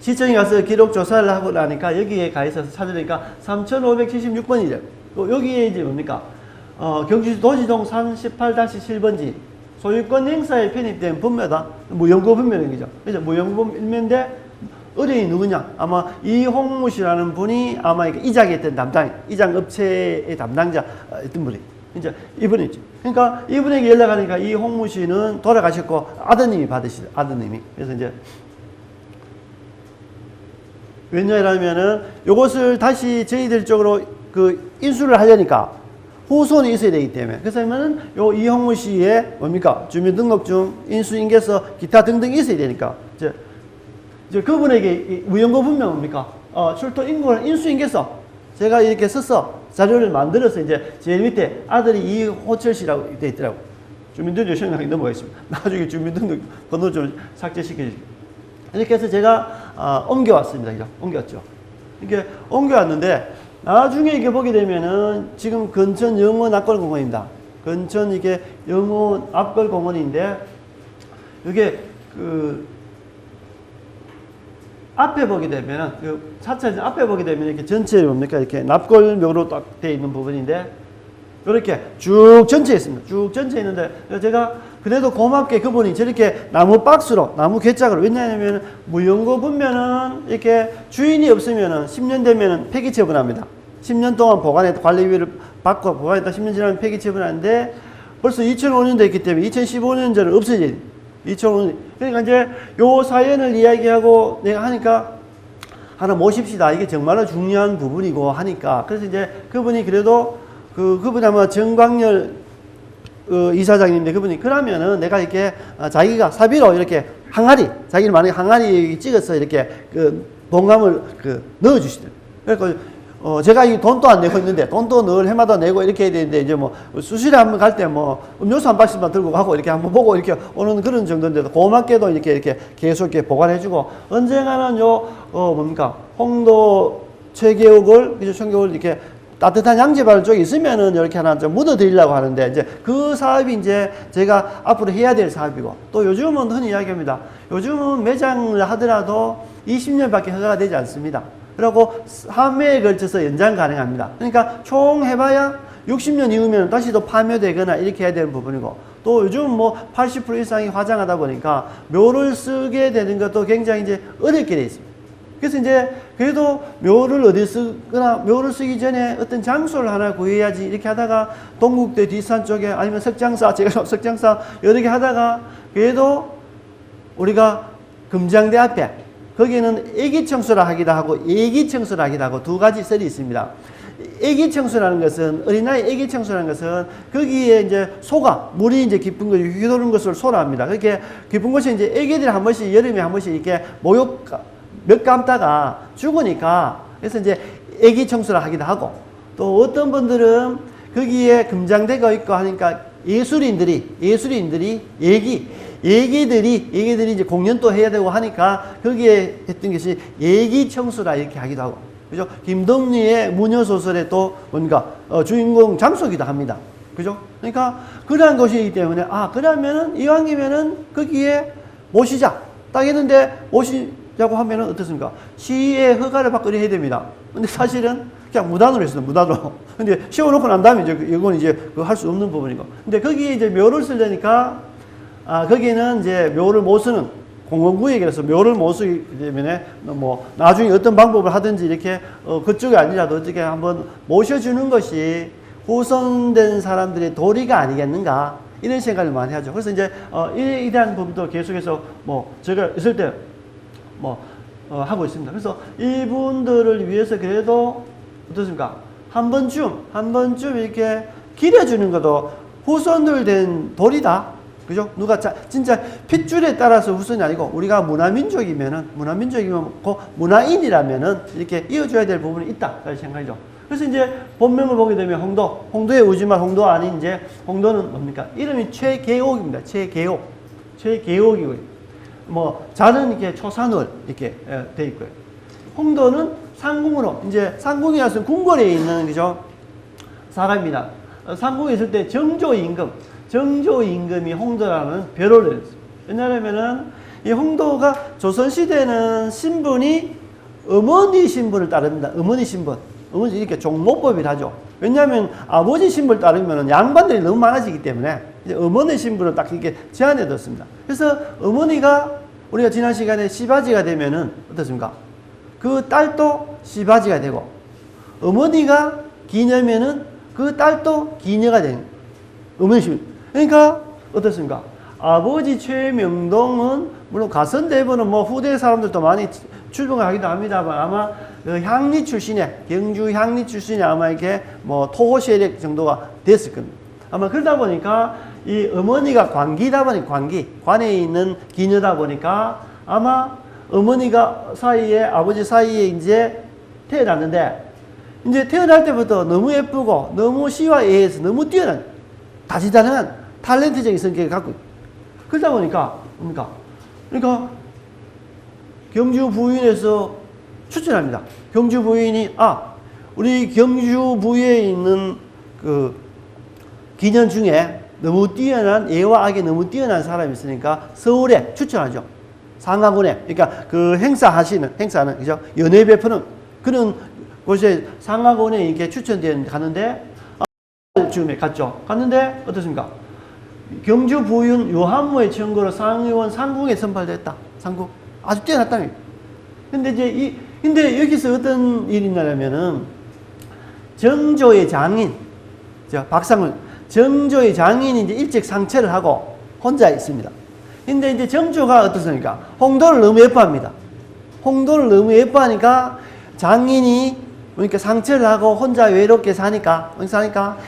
시청에 가서 기록 조사를 하고 나니까 여기에 가 있어서 찾으니까 3576번이죠. 여기에 이제 뭡니까? 경기도 도지동 38-7번지 소유권 행사에 편입된 분묘다. 무연고 분묘는 거죠. 그죠? 무연고 분묘인데 어른이 누구냐? 아마 이홍무 씨라는 분이 아마 이장했던 이장 업체의 담당자였던 분이. 이제 이분이죠. 그러니까 이분에게 연락하니까 이홍무 씨는 돌아가셨고 아드님이 받으시죠. 아드님이. 그래서 이제 왜냐하면은 요것을 다시 저희들 쪽으로 그 인수를 하려니까 후손이 있어야 되기 때문에. 그래서면은 요 이홍무 씨의 뭡니까? 주민등록증, 인수인계서, 기타 등등 있어야 되니까. 이제 그분에게 무연고 분명 뭡니까? 출토 인구를 인수인계서 제가 이렇게 써서 자료를 만들어서 이제 제일 밑에 아들이 이호철 씨라고 돼 있더라고. 주민등록 신청하기 넘어가겠습니다. 나중에 주민등록 번호 좀 삭제시켜주세요. 이렇게 해서 제가 옮겨왔습니다. 그죠? 옮겼죠. 이렇게 옮겨왔는데 나중에 이게 보게 되면은 지금 근천 영원 앞걸공원입니다. 근천 이게 영원 앞걸공원인데 이게 그 앞에 보게 되면은 그 차차 앞에 보게 되면 이렇게 전체 뭡니까? 이렇게 납골묘로 딱 되어 있는 부분인데 이렇게 쭉 전체에 있습니다. 쭉 전체에 있는데 제가 그래도 고맙게 그분이 저렇게 나무 박스로 나무 괴짝으로 왜냐하면 무연고 분면은 이렇게 주인이 없으면은 10년 되면은 폐기 처분합니다. 10년 동안 보관해 관리비를 받고 보관했다 10년 지나면 폐기 처분하는데 벌써 2005년 됐기 때문에 2015년 전에 없어져야 돼요. 2005년. 그러니까 이제 요 사연을 이야기하고 내가 하니까 하나 모십시다. 이게 정말로 중요한 부분이고 하니까 그래서 이제 그분이 그래도 그분이 아마 정광열 이사장님인데 그분이 그러면은 내가 이렇게 자기가 사비로 이렇게 항아리 자기는 만약에 항아리 찍어서 이렇게 그 봉감을 넣어주시더라고요. 그러니까 제가 이 돈도 안 내고 있는데 돈도 늘 해마다 내고 이렇게 해야 되는데 이제 뭐 수시에 한번 갈 때 뭐 음료수 한 박스만 들고 가고 이렇게 한번 보고 이렇게 오는 그런 정도인데도 고맙게도 이렇게 계속 이렇게 보관해주고 언젠가는 뭡니까 홍도 최계옥을 그죠 청계옥을 이렇게 따뜻한 양재발 쪽에 있으면은 이렇게 하나 좀 묻어 드리려고 하는데 이제 그 사업이 이제 제가 앞으로 해야 될 사업이고 또 요즘은 흔히 이야기합니다. 요즘은 매장을 하더라도 20년밖에 허가가 되지 않습니다. 그리고 3회에 걸쳐서 연장 가능합니다. 그러니까 총 해봐야 60년 이후면 다시 또 파묘되거나 이렇게 해야 되는 부분이고 또 요즘 뭐 80% 이상이 화장하다 보니까 묘를 쓰게 되는 것도 굉장히 이제 어렵게 돼 있습니다. 그래서 이제 그래도 묘를 어디 쓰거나 묘를 쓰기 전에 어떤 장소를 하나 구해야지 이렇게 하다가 동국대 뒷산 쪽에 아니면 석장사 제가 석장사 여러 개 하다가 그래도 우리가 금장대 앞에 거기에는 애기청소를 하기도 하고 애기청소를 하기도 하고 두 가지 썰이 있습니다. 애기청소라는 것은 어린아이 애기청소라는 것은 거기에 이제 소가 물이 이제 깊은 거 휘도는 것을 소라 합니다. 그렇게 깊은 곳에 이제 애기들이 한 번씩 여름에 한 번씩 이렇게 목욕 몇 감다가 죽으니까 그래서 이제 애기 청소를 하기도 하고 또 어떤 분들은 거기에 금장대가 있고 하니까 예술인들이 얘기들이 이제 공연도 해야 되고 하니까 거기에 했던 것이 얘기 청소라 이렇게 하기도 하고 그죠? 김동리의 무녀소설의 또 뭔가 주인공 장소기도 합니다. 그죠? 그러니까 그러한 것이기 때문에 그러면은 이왕이면은 거기에 모시자 딱 했는데 자고 하면은 어떻습니까? 시의 허가를 받고 해야 됩니다. 근데 사실은 그냥 무단으로 했어요, 무단으로. 근데 씌워놓고 난 다음에 이제 이건 이제 할 수 없는 부분이고. 근데 거기에 이제 묘를 쓰려니까, 거기는 이제 묘를 못 쓰는 공원구역이라서 묘를 못 쓰기 때문에 뭐 나중에 어떤 방법을 하든지 이렇게 그쪽이 아니라도 어떻게 한번 모셔주는 것이 후손된 사람들의 도리가 아니겠는가. 이런 생각을 많이 하죠. 그래서 이제, 이에 대한 부분도 계속해서 뭐 제가 있을 때 뭐, 하고 있습니다. 그래서 이분들을 위해서 그래도 어떻습니까? 한 번쯤 이렇게 기려주는 것도 후손들 된 도리다. 그죠? 누가 진짜 핏줄에 따라서 후손이 아니고 우리가 문화민족이면 문화인이라면은 이렇게 이어줘야 될 부분이 있다. 라는 생각이죠. 그래서 이제 본명을 보게 되면 홍도의 우지말 홍도 아닌 이제 홍도는 뭡니까? 이름이 최계옥입니다. 최계옥이고요. 뭐 자는 이렇게 초산월 이렇게 돼 있고요. 홍도는 상궁으로 이제 상궁이라서 궁궐에 있는 그죠? 사가입니다. 상궁에 있을 때 정조임금이 홍도라는 벼를 내렸어요. 왜냐하면은 이 홍도가 조선시대는 신분이 어머니 신분을 따릅니다. 어머니 이렇게 종목법이라 하죠. 왜냐하면 아버지 신분을 따르면 양반들이 너무 많아지기 때문에 이제 어머니 신분을 딱 이렇게 제한해 뒀습니다. 그래서 어머니가 우리가 지난 시간에 시바지가 되면은 어떻습니까? 그 딸도 시바지가 되고 어머니가 기녀면은 그 딸도 기녀가 되는 어머니 신분. 그러니까 어떻습니까? 아버지 최명동은 물론 가선대부는 뭐 후대 사람들도 많이 출범을 하기도 합니다만 아마 그 향리 출신의 경주 향리 출신이 아마 이렇게 뭐 토호 세력 정도가 됐을 겁니다. 아마 그러다 보니까 이 어머니가 관기다 보니까 관에 있는 기녀다 보니까 아마 어머니가 사이에 아버지 사이에 이제 태어났는데 이제 태어날 때부터 너무 예쁘고 너무 시와 예에서 너무 뛰어난 다재다능한 탤런트적인 성격을 갖고 있고 그러다 보니까 뭡니까? 그러니까 경주 부인에서 추천합니다. 경주 부인이 우리 경주 부에 있는 그 기년 중에 너무 뛰어난 예와 악에 너무 뛰어난 사람이 있으니까 서울에 추천하죠. 상하군에 그러니까 그 행사는 그죠? 연회 베푸는 그런 곳에 상하군에 이렇게 추천되는 가는데 즈음에 갔죠. 갔는데 어떻습니까? 경주 부윤 요한무의 청구로 상의원 상궁에 선발됐다. 상궁 아주 뛰어났다는 거예요. 근데 여기서 어떤 일이 있냐면은 정조의 장인 박상훈 정조의 장인이 이제 일찍 상처를 하고 혼자 있습니다. 근데 이제 정조가 어떻습니까? 홍도를 너무 예뻐합니다. 홍도를 너무 예뻐하니까 장인이 그러니까 상처를 하고 혼자 외롭게 사니까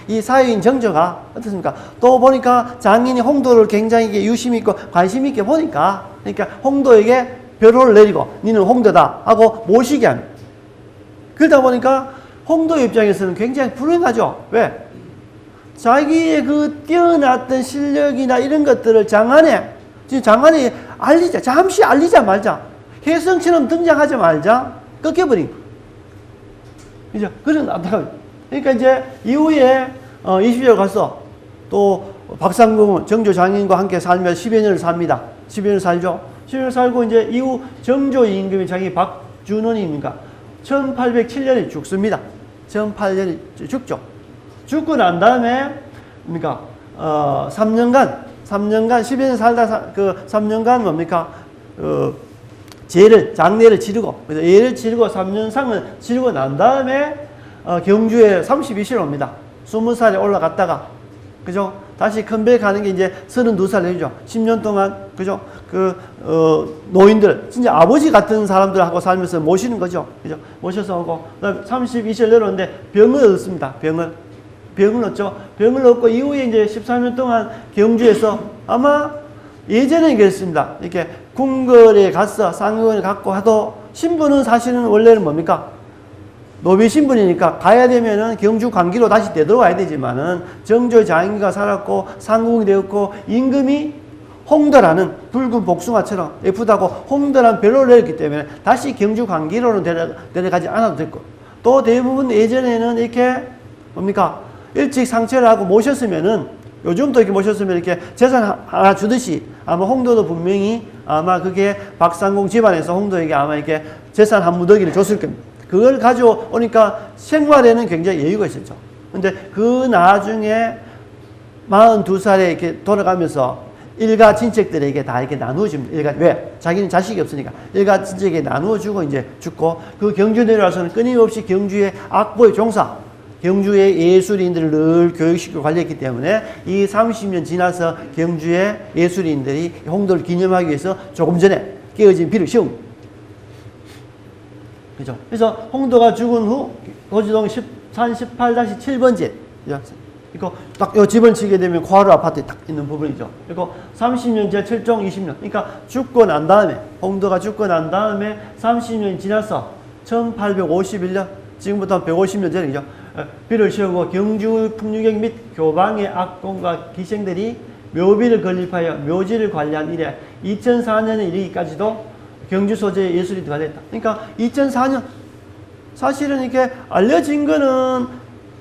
이 사유인 정조가 어떻습니까? 또 보니까 장인이 홍도를 굉장히 유심 있고 관심 있게 보니까 그러니까 홍도에게 벼로를 내리고 니는 홍도다 하고 모시게 합니다. 그러다 보니까 홍도 입장에서는 굉장히 불행하죠. 왜? 자기의 그 뛰어났던 실력이나 이런 것들을 장안에 잠시 알리자 말자. 혜성처럼 등장하지 말자. 꺾여버린 거. 그죠? 그런 안타까워요. 그러니까 이제 이후에 20여 가서 또 박상궁 정조 장인과 함께 살며 10여 년을 삽니다. 10여 년을 살죠. 10여 년을 살고 이제 이후 정조 임금이 자기 박준원입니까? 1807년에 죽습니다. 18년에 죽죠. 죽고 난 다음에 뭡니까? 3년간 10여 년 살다 그 3년간 뭡니까? 장례를 치르고, 예를 치르고 3년상을 치르고 난 다음에, 경주에 32실 옵니다. 20살에 올라갔다가, 그죠? 다시 컴백하는 게 이제 32살 되죠. 10년 동안, 그죠? 노인들, 진짜 아버지 같은 사람들하고 살면서 모시는 거죠. 그죠? 모셔서 오고, 그 다음에 32실 내려오는데 병을 얻습니다. 병을 얻죠. 병을 얻고 이후에 이제 13년 동안 경주에서 아마 예전에 그랬습니다. 이렇게 궁궐에 가서 상의원을 갖고 하도 신분은 사실은 원래는 뭡니까? 노비 신분이니까 가야 되면은 경주 관기로 다시 되돌아와야 되지만은 정조 장인가 살았고 상궁이 되었고 임금이 홍도라는 붉은 복숭아처럼 예쁘다고 홍도라는 별로를 내렸기 때문에 다시 경주 관기로는 데려가지 않아도 됐고 또 대부분 예전에는 이렇게 뭡니까? 일찍 상처를 하고 모셨으면은 요즘도 이렇게 모셨으면 이렇게 재산 하나 주듯이 아마 홍도도 분명히 아마 그게 박상공 집안에서 홍도에게 아마 이렇게 재산 한 무더기를 줬을 겁니다. 그걸 가져오니까 생활에는 굉장히 여유가 있었죠. 근데 그 나중에 42살에 이렇게 돌아가면서 일가 친척들에게 다 이렇게 나누어 줍니다. 일가, 왜? 자기는 자식이 없으니까. 일가 친척에게 나누어 주고 이제 죽고, 그 경주 내려와서는 끊임없이 경주의 악보의 종사, 경주의 예술인들을 늘 교육시키고 관리했기 때문에 이 30년 지나서 경주의 예술인들이 홍도를 기념하기 위해서 조금 전에 깨어진 비를 씌웁니다. 그죠? 그래서 홍도가 죽은 후 고지동 18-7번지 이거 딱 요 집을 치게 되면 고하루 아파트에 딱 있는 부분이죠. 그리고 30년째 7종 20년. 그러니까 죽고 난 다음에 홍도가 죽고 난 다음에 30년이 지나서 1851년 지금부터 한 150년 전이죠. 비를 씌우고 경주 풍류경 및 교방의 악공과 기생들이 묘비를 건립하여 묘지를 관리한 이래 2004년에 이르기까지도 경주 소재의 예술이 관리했다. 그러니까 2004년 사실은 이렇게 알려진 거는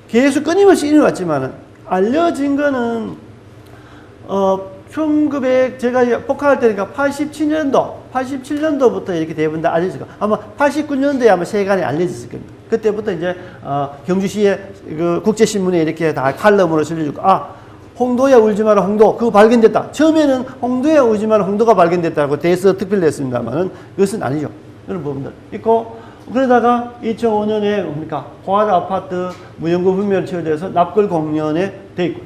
계속 끊임없이 일어났지만은 알려진 거는 1900 제가 복학할 때니까 87년도부터 이렇게 대부분 다 알려졌을 거예요. 아마 89년도에 아마 세간에 알려졌을 겁니다. 그때부터 이제 경주시의 그 국제신문에 이렇게 다 칼럼으로 실려주고 홍도야 울지 마라 홍도 그거 발견됐다. 처음에는 홍도야 울지 마라 홍도가 발견됐다고 대서 특필냈습니다만은 그것은 아니죠. 그런 부분들 있고. 그러다가 2005년에 뭡니까? 고아르 아파트 무연고 분묘를 처리해서 납골 공연에 돼 있고,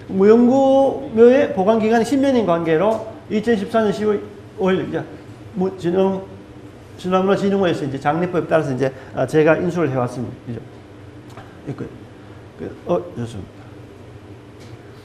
무연고묘의 보관 기간이 10년인 관계로 2014년 10월 5일 이제 신화문화진흥원에서 이제 장례법에 따라서 이제 제가 인수를 해왔습니다. 그죠? 있고요. 좋습니다.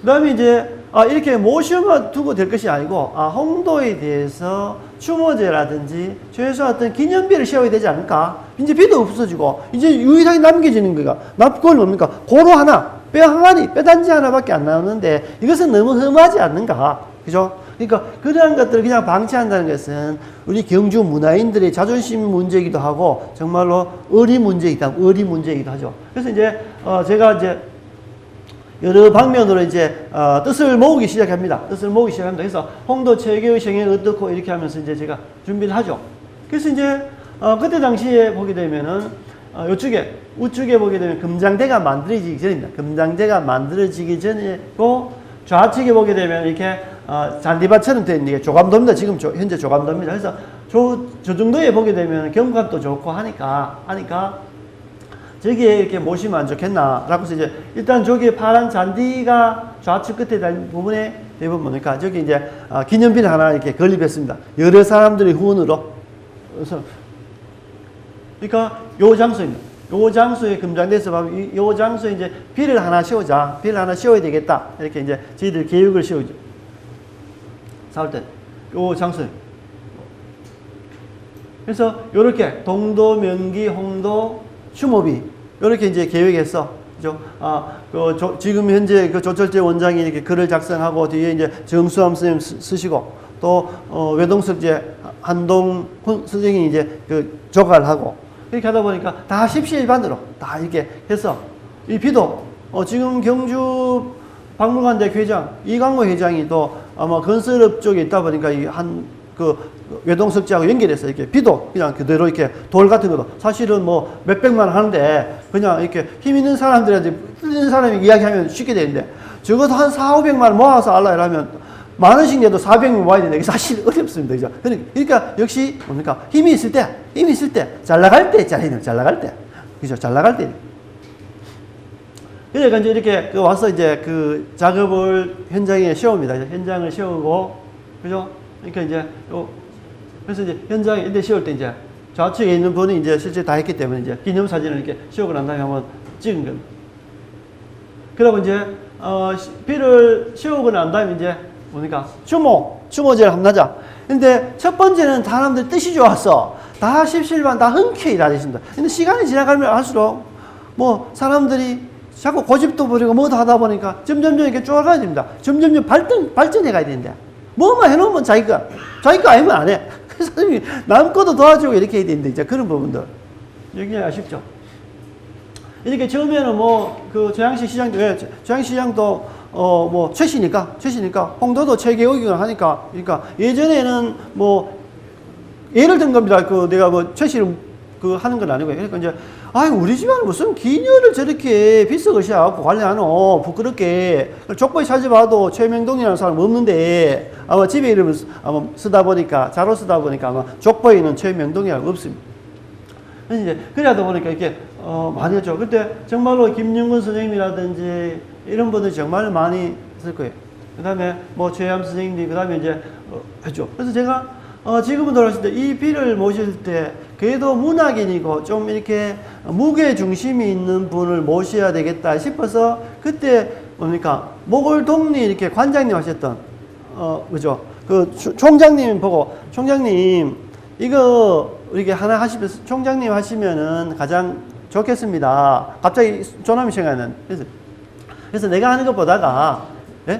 그 다음에 이제 이렇게 모셔만 두고 될 것이 아니고 홍도에 대해서 추모제라든지 최소한 어떤 기념비를 세워야 되지 않을까. 이제 비도 없어지고 이제 유일하게 남겨지는 거가 납골 뭡니까? 고로 하나, 뼈 항아리, 뼈단지 하나밖에 안 나오는데 이것은 너무 험하지 않는가. 그죠? 그러니까 그러한 것들을 그냥 방치한다는 것은 우리 경주 문화인들의 자존심 문제이기도 하고 정말로 의리 문제이기도 하죠. 그래서 이제 제가 이제 여러 방면으로 이제 뜻을 모으기 시작합니다. 그래서 홍도 체계의 생애는 어떻고 이렇게 하면서 이제 제가 준비를 하죠. 그래서 이제 그때 당시에 보게 되면은 우측에 보게 되면 금장대가 만들어지기 전입니다. 금장대가 만들어지기 전이고 좌측에 보게 되면 이렇게 잔디밭처럼 된 게 조감도입니다. 지금 현재 조감도입니다. 그래서 저 정도에 보게 되면 경관도 좋고 하니까 저기에 이렇게 모시면 안 좋겠나라고 해서 이제 일단 저기 파란 잔디가 좌측 끝에 달린 부분에 대부분 뭡니까? 저기 이제 기념비를 하나 이렇게 건립했습니다. 여러 사람들의 후원으로. 그래서 그러니까 요 장소입니다. 요 장소에 금장대에서 보면 요 장소에 이제 비를 하나 씌우자. 비를 하나 씌워야 되겠다. 이렇게 이제 저희들 계획을 씌우죠. 사올 때 요 장소에. 그래서 요렇게 동도, 명기, 홍도, 추모비 이렇게 이제 계획했어. 그죠? 지금 현재 그 조철재 원장이 이렇게 글을 작성하고 뒤에 이제 정수함 선생님 쓰시고 또 외동석재 한동 선생님이 이제 그 조가를 하고 이렇게 하다 보니까 다 십시일반으로 다 이렇게 해서 이 비도 지금 경주 박물관대 회장 이광모 회장이 또 아마 건설업 쪽에 있다 보니까 이 외동석재하고 연결해서 이렇게 비도 그냥 그대로 이렇게 돌 같은 것도 사실은 뭐 몇백만 원 하는데 그냥 이렇게 힘 있는 사람들한테 있는 사람이 이야기하면 쉽게 되는데 적어도 한 4,500만 원 모아서 알라 이러면 만 원씩 내도 400만 모아야 되는데 이게 사실 어렵습니다. 그죠? 그러니까 역시 뭡니까? 힘이 있을 때 잘 나갈 때 있잖아요. 잘 나갈 때. 그죠? 잘 나갈 때. 그러니까 이제 이렇게 와서 이제 그 작업을 현장에 세웁니다. 현장을 세우고 그죠? 그러니까 이제 그래서 이제 현장에 인데 씌울 때 이제 좌측에 있는 분이 이제 실제 다 했기 때문에 이제 기념사진을 이렇게 씌우고 난 다음에 한번 찍은 겁니다. 그러고 이제 비를 씌우고 난 다음에 이제 뭡니까? 추모제를 한번 하자. 근데 첫 번째는 사람들 뜻이 좋았어. 다 십시일반 다 흔쾌히 다 됐습니다. 근데 시간이 지나가면 할수록 뭐 사람들이 자꾸 고집도 부리고 뭐도 하다 보니까 점점 이렇게 쪼아가야 됩니다. 점점 발전해 가야 되는데 뭐만 해놓으면 자기가 아니면 안 해. 선생님이 남 것도 도와주고 이렇게 해야 되는데 이제 그런 부분들 여기 아쉽죠. 이렇게 처음에는 뭐 그 조양시 시장도 뭐, 최씨니까, 홍도도 최계옥이거나 하니까, 그러니까, 예전에는 뭐, 예를 든 겁니다. 내가 뭐, 최씨를 하는 건 아니고요. 그러니까 이제, 우리 집안은 무슨 기녀를 저렇게 비석을 관리하노, 부끄럽게. 족보에 찾아봐도 최명동이라는 사람 없는데, 아마 집에 이름을 아마 자로 쓰다 보니까 아마 족보에는 최명동이라고 없습니다. 그래서 이제, 그러다 보니까 이렇게, 많이 했죠. 그때 정말로 김영근 선생님이라든지 이런 분들이 정말 많이 했을 거예요. 그 다음에 뭐 최암 선생님이 그 다음에 이제 했죠. 그래서 제가 지금은 돌아왔을 때 이 비를 모실 때 그래도 문학인이고 좀 이렇게 무게 중심이 있는 분을 모셔야 되겠다 싶어서 그때 뭡니까 목월동리 이렇게 관장님 하셨던 그죠? 총장님 보고 총장님 이거 이렇게 하나 하시면서 총장님 하시면은 가장 좋겠습니다. 갑자기 조남이 생각나는. 그래서 내가 하는 것 보다가, 예?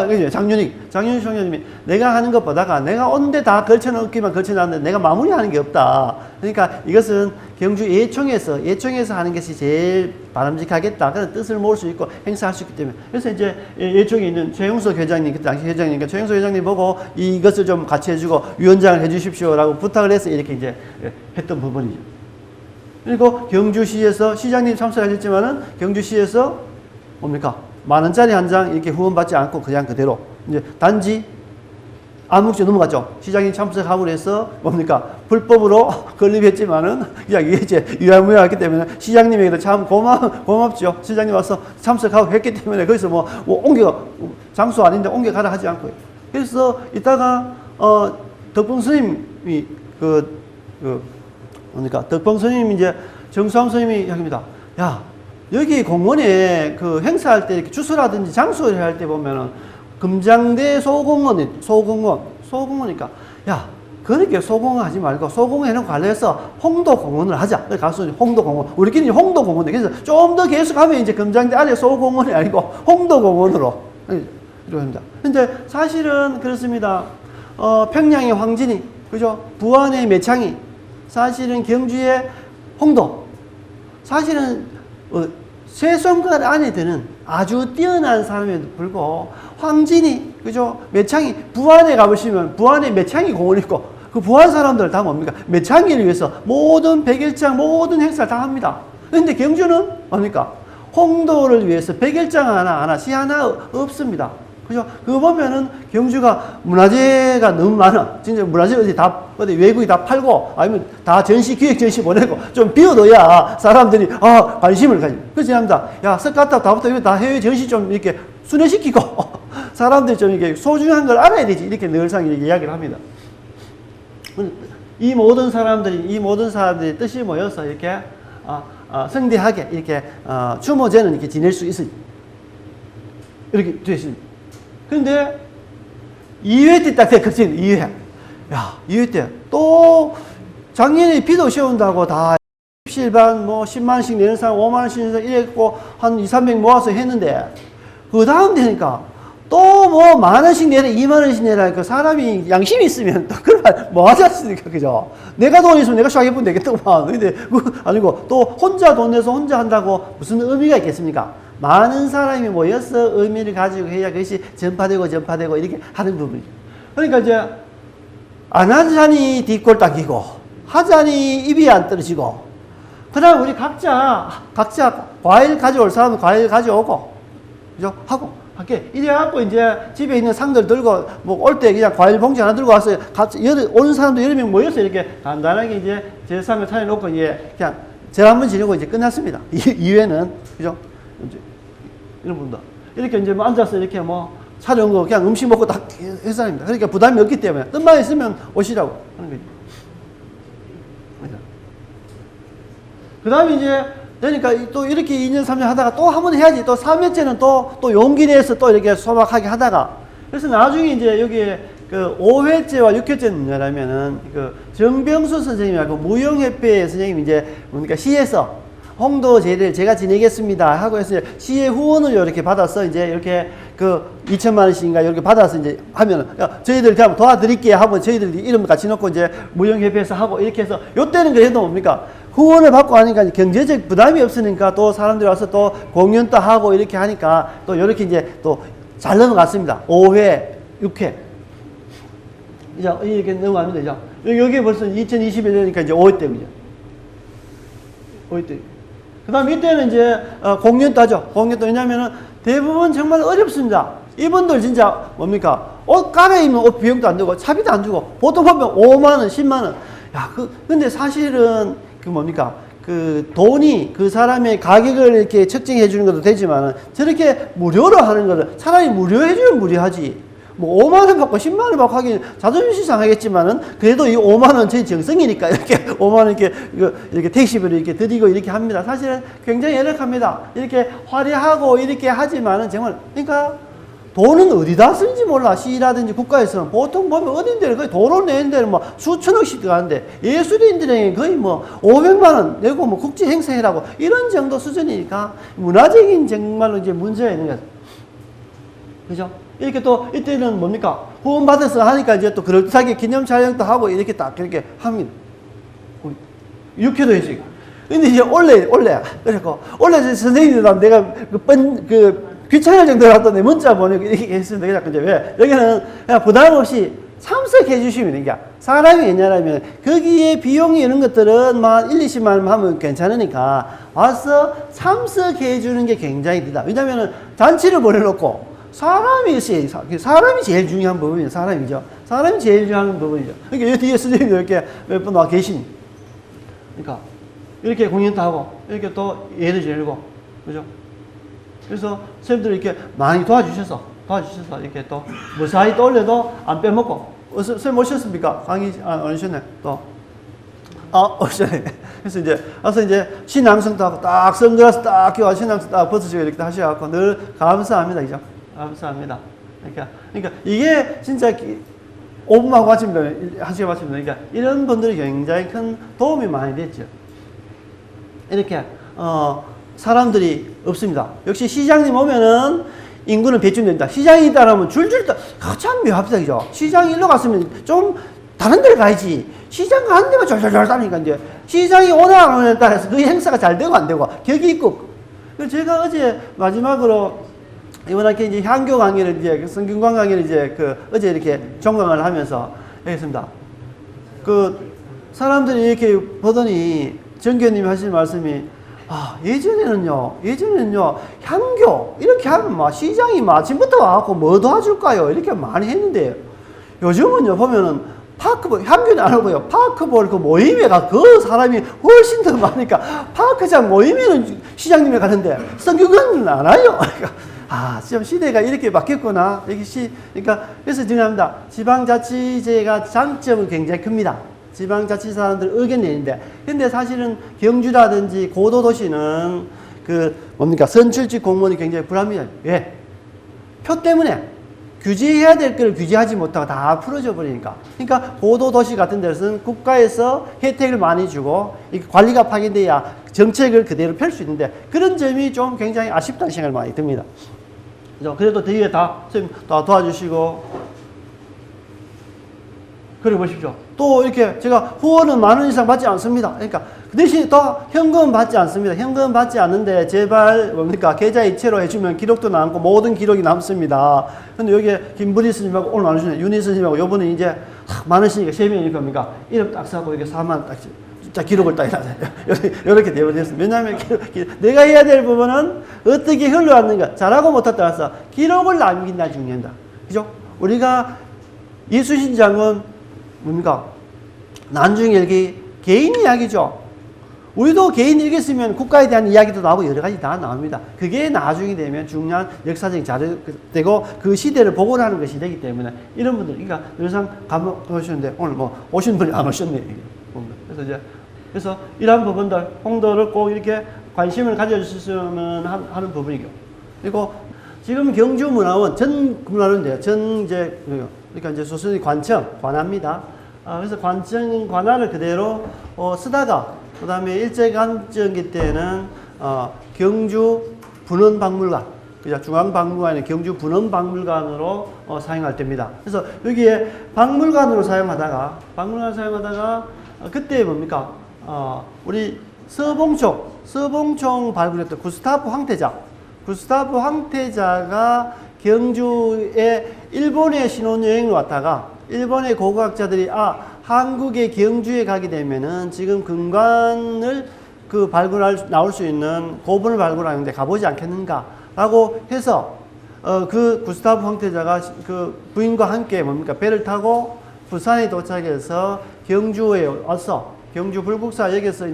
그죠. 장윤익 총장님이 내가 하는 것 보다가 내가 온데 다 걸쳐놓기만 걸쳐놨는데 내가 마무리하는 게 없다. 그러니까 이것은 경주 예총에서 하는 것이 제일 바람직하겠다. 그런 뜻을 모을 수 있고 행사할 수 있기 때문에. 그래서 이제 예총에 있는 최용석 회장님, 그때 당시 회장님, 최용석 회장님 보고 이것을 좀 같이 해주고 위원장을 해주십시오라고 부탁을 해서 이렇게 이제 했던 부분이죠. 그리고 경주시에서 시장님 참석하셨지만은 경주시에서 뭡니까? 10,000원짜리 한 장 이렇게 후원받지 않고 그냥 그대로 이제 단지 암묵지 넘어갔죠. 시장님 참석함으로 해서 뭡니까? 불법으로 건립했지만은 그냥 이게 이제 유야무야했기 때문에 시장님에게도 참 고맙죠. 시장님 와서 참석하고 했기 때문에 거기서 뭐 장소 아닌데 옮겨가라 하지 않고요. 그래서 이따가 덕봉 스님이 덕봉 스님이 이제 정수함 스님이 합니다. 야, 여기 공원에 행사할 때 이렇게 주소라든지 장소를 할 때 보면은 금장대 소공원이니까 야, 그렇게 소공원 하지 말고 소공원에는 관련해서 홍도공원을 하자. 가수 홍도공원. 우리끼리 홍도공원에 그래서 좀 더 계속하면 이제 금장대 아래 소공원이 아니고 홍도공원으로 이렇게 합니다. 근데 사실은 그렇습니다. 평양의 황진이, 그죠? 부안의 매창이, 사실은 경주의 홍도, 사실은 세 손가락 안에 드는 아주 뛰어난 사람에도 불구하고 황진이, 그죠? 매창이, 부안에 가보시면 부안에 매창이 공원이 있고 그 부안 사람들 다 뭡니까? 매창이를 위해서 모든 백일장 모든 행사를 다 합니다. 그런데 경주는 뭡니까? 홍도를 위해서 백일장 시 하나 없습니다. 그죠? 그거 보면은 경주가 문화재가 너무 많아. 진짜 문화재 어디 외국에 다 팔고 아니면 다 기획 전시 보내고 좀 비워둬야 사람들이 관심을 가지. 그래서 합니다. 야, 석가탑 다부터 이거 다 해외 전시 좀 이렇게 순회시키고 사람들이 좀 이렇게 소중한 걸 알아야 되지. 이렇게 늘상 이렇게 이야기를 합니다. 이 모든 사람들이 뜻이 모여서 이렇게 성대하게 이렇게 추모제는 이렇게 지낼 수 있으니 이렇게 되어 있습니다. 근데 2회 때 딱 됐거든. 2회. 야, 2회 때 또 작년에 비도 쉬운다고 다 실반 뭐 10만원씩 내는 사람 5만원씩 내는 사람 이랬고 한 2, 300 모아서 했는데 그 다음 되니까 또 뭐 만원씩 내라 2만원씩 내라 그 사람이 양심이 있으면 또 그걸 뭐 하자으니까 그죠? 내가 돈 있으면 내가 샥 해보면 되겠더만. 근데 아니고 또 혼자 돈 내서 혼자 한다고 무슨 의미가 있겠습니까? 많은 사람이 모여서 의미를 가지고 해야 그것이 전파되고 이렇게 하는 부분이죠. 그러니까 이제 안 하자니 뒷골 당기고 하자니 입이 안 떨어지고 그 다음에 우리 각자 과일 가져올 사람은 과일 가져오고 그죠? 하고 할게 이래갖고 이제 집에 있는 상들 들고 뭐 올 때 그냥 과일 봉지 하나 들고 와서 같이 오는 사람도 여러 명 모여서 이렇게 간단하게 이제 제사를 차려놓고 이제 그냥 절 한번 지내고 이제 끝났습니다. 이외에는 그죠? 이제 이런 분들 이렇게 이제 뭐 앉아서 이렇게 뭐 차려온 거 그냥 음식 먹고 딱 회사입니다. 그러니까 부담이 없기 때문에 뜻만 있으면 오시라고 하는 거죠. 그 다음에 이제 그러니까 또 이렇게 2년 3년 하다가 또 한 번 해야지. 또 3회째는 또 용기 내서 또 이렇게 소박하게 하다가 그래서 나중에 이제 여기에 그 5회째와 6회째는 뭐냐면은 그 정병수 선생님하고 무용협회 선생님이 이제 뭡니까 시에서 홍도 제를 제가 지내겠습니다 하고 해서 시의 후원을 이렇게 받아서 이제 이렇게 그 2천만 원씩인가 이렇게 받아서 이제 하면은 저희들 그냥 도와드릴게요 하고 저희들 이름 같이 넣고 이제 무용협회에서 하고 이렇게 해서 요때는 그래도 뭡니까 후원을 받고 하니까 경제적 부담이 없으니까 또 사람들이 와서 또 공연도 하고 이렇게 하니까 또 이렇게 이제 또 잘 넘어갔습니다. 5회, 6회. 이제 이렇게 넘어가면 되죠. 여기 벌써 2021년이니까 이제 5회 때문이죠. 5회 때. 그 다음에 이때는 이제 공연도 하죠. 공연도 왜냐면은 대부분 정말 어렵습니다. 이분들 진짜 뭡니까? 옷 갈아입는 옷 비용도 안 되고 차비도 안 주고 보통 보면 5만원, 10만원. 야, 근데 사실은 그 뭡니까? 그 돈이 그 사람의 가격을 이렇게 측정해 주는 것도 되지만은 저렇게 무료로 하는 거를 차라리 무료해 주면 무료하지. 뭐 5만원 받고 10만원 받고 하긴 자존심 상하겠지만은 그래도 이 5만원 제 정성이니까 이렇게 5만원 이렇게 택시비를 이렇게 드리고 이렇게 합니다. 사실은 굉장히 열악합니다. 이렇게 화려하고 이렇게 하지만은 정말 그러니까 돈은 어디다 쓰는지 몰라. 시라든지 국가에서는 보통 보면 어딘데 거의 돈을 내는 데는 뭐 수천억씩 들어가는데 예술인들에게 거의 뭐 500만원 내고 뭐 국제 행사해라고 이런 정도 수준이니까 문화적인 정말로 이제 문제가 있는 거죠. 그죠? 이렇게 또 이때는 뭡니까? 후원받아서 하니까 이제 또 그럴듯하게 기념 촬영도 하고 이렇게 딱 이렇게 합니다. 육회도 해주고. 근데 이제 원래 그래갖고 원래 선생님들 내가 귀찮을 정도로 왔더니 문자 보내고 이렇게 했습니다. 그래서 이제 왜? 여기는 그냥 부담 없이 참석해 주시면 되는 게 사람이 왜냐하면 거기에 비용이 이런 것들은 막 1, 20만 원 하면 괜찮으니까 와서 참석해 주는 게 굉장히 크다. 왜냐면은 잔치를 보내놓고 사람이 제일 중요한 부분이죠. 사람이죠. 사람이 제일 중요한 부분이죠. 그러니까 여기 뒤에 선생님이 이렇게 몇 분 와 계신. 그러니까 이렇게 공연도 하고 이렇게 또 예를 지내고 그죠? 그래서 선생님들이 이렇게 많이 도와주셔서 이렇게 또 무사히 떠올려도 안 빼먹고 선생님 오셨습니까? 강의 안 오셨네 또 오셨네. 그래서 이제 와서 이제 신앙성도 하고 딱 선글라스 딱 끼고 신앙성 딱 벗으시고 이렇게 하셔갖고 늘 감사합니다. 그죠? 감사합니다. 그러니까 이게 진짜 5분하고 마칩니다. 1시간 마칩니다. 그러니까 이런 분들이 굉장히 큰 도움이 많이 됐죠. 이렇게 사람들이 없습니다. 역시 시장님 오면은 인구는 배출된다. 시장이 있다라면 줄줄 참 묘합니다. 그죠? 시장이 일로 갔으면 좀 다른 데를 가야지. 시장 가는 데만 졸졸졸 다니니까 이제 시장이 오나 안 오냐에 따라서 그 행사가 잘 되고 안 되고 격이 있고. 그래서 제가 어제 마지막으로 이번에 이제 향교 강의를 이제 성균관 강의를 이제 어제 이렇게 종강을 하면서 했습니다. 사람들이 이렇게 보더니 정교님이 하신 말씀이 예전에는요, 향교, 이렇게 하면 막 시장이 아침부터 와갖고 뭐 도와줄까요? 이렇게 많이 했는데, 요즘은요, 보면은 향교는 안 하고요, 파크볼 모임에가 사람이 훨씬 더 많으니까, 파크장 모임에는 시장님이 가는데, 성균관은 안 와요. 좀 시대가 이렇게 바뀌었구나. 그러니까, 그래서 중요합니다. 지방자치제가 장점은 굉장히 큽니다. 지방자치 사람들 의견 내는데, 근데 사실은 경주라든지 고도도시는 선출직 공무원이 굉장히 불합니다. 왜? 표 때문에 규제해야 될 걸 규제하지 못하고 다 풀어져 버리니까. 그러니까 고도도시 같은 데서는 국가에서 혜택을 많이 주고 관리가 파괴돼야 정책을 그대로 펼 수 있는데 그런 점이 좀 굉장히 아쉽다는 생각이 많이 듭니다. 그래도 뒤에 선생님 다 도와주시고. 그래 보십시오. 또 이렇게 제가 후원은 10,000원 이상 받지 않습니다. 그러니까 그 대신 또 현금 받지 않습니다. 현금 받지 않는데 제발 계좌 이체로 해주면 기록도 남고 모든 기록이 남습니다. 근데 여기에 김부리 스님하고 오늘 나누시네 윤희 스님하고 요번에 이제 많으시니까 3명일 겁니까? 이름 딱 써고 이렇게 4만 딱 기록을 딱 해놨어요. 이렇게 되어버렸습니다. 왜냐하면 내가 해야 될 부분은 어떻게 흘러왔는가 잘하고 못했다 따라서 기록을 남긴다 중요합니다. 그죠? 우리가 예수신장은 난중일기 개인 이야기죠. 우리도 개인 일기 쓰면 국가에 대한 이야기도 나오고 여러 가지 다 나옵니다. 그게 나중에 되면 중요한 역사적인 자료 되고 그 시대를 보고하는 것이 되기 때문에 이런 분들, 그러니까 늘상 감옥하시는데 오늘 오신 분이 안 오셨네. 그래서 이러한 부분들, 홍도를 꼭 이렇게 관심을 가져주셨으면 하는 부분이고. 그리고 지금 경주문화원 전 문화원인데요. 그러니까 이제 소수의 관합니다. 그래서 관할을 그대로 쓰다가 그 다음에 일제강점기 때는 경주 분원박물관, 그죠? 중앙박물관의 경주 분원박물관으로 사용할 때입니다. 그래서 여기에 박물관으로 사용하다가 그때 우리 서봉총 발굴했던 구스타프 황태자가 경주에 일본에 신혼여행을 왔다가 일본의 고고학자들이 한국의 경주에 가게 되면은 지금 금관을 나올 수 있는 고분을 발굴하는데 가보지 않겠는가라고 해서 그 구스타프 황태자가 그 부인과 함께 배를 타고 부산에 도착해서 경주에 와서 경주 불국사역에서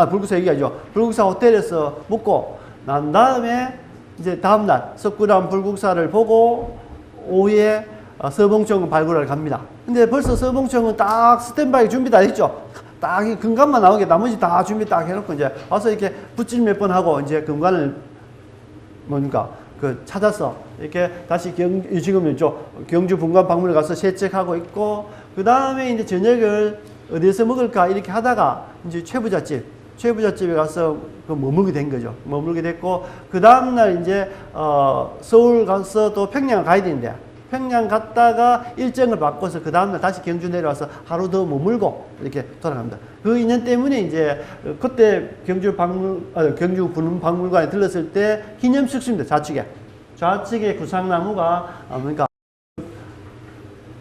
불국사역이 아니죠. 불국사 호텔에서 묵고 난 다음에 이제 다음날 석굴암 불국사를 보고 오후에 서봉청 발굴을 갑니다. 근데 벌써 서봉청은 딱 스탠바이 준비 다 했죠. 딱 금관만 나오게 나머지 다 준비 딱 해놓고 이제 와서 이렇게 붓질 몇 번 하고 이제 금관을 찾아서 이렇게 다시 지금 경주 분관박물관 가서 세척하고 있고 그 다음에 이제 저녁을 어디서 먹을까 이렇게 하다가 이제 최부잣집에 가서 머물게 된 거죠. 머물게 됐고 그 다음날 이제 서울 가서 또 평양 가야 되는데 평양 갔다가 일정을 바꿔서 그 다음날 다시 경주 내려와서 하루 더 머물고 이렇게 돌아갑니다. 그 인연 때문에 이제 그때 경주 분박물관에 들렀을 때 기념식 습니다. 좌측에 구상나무가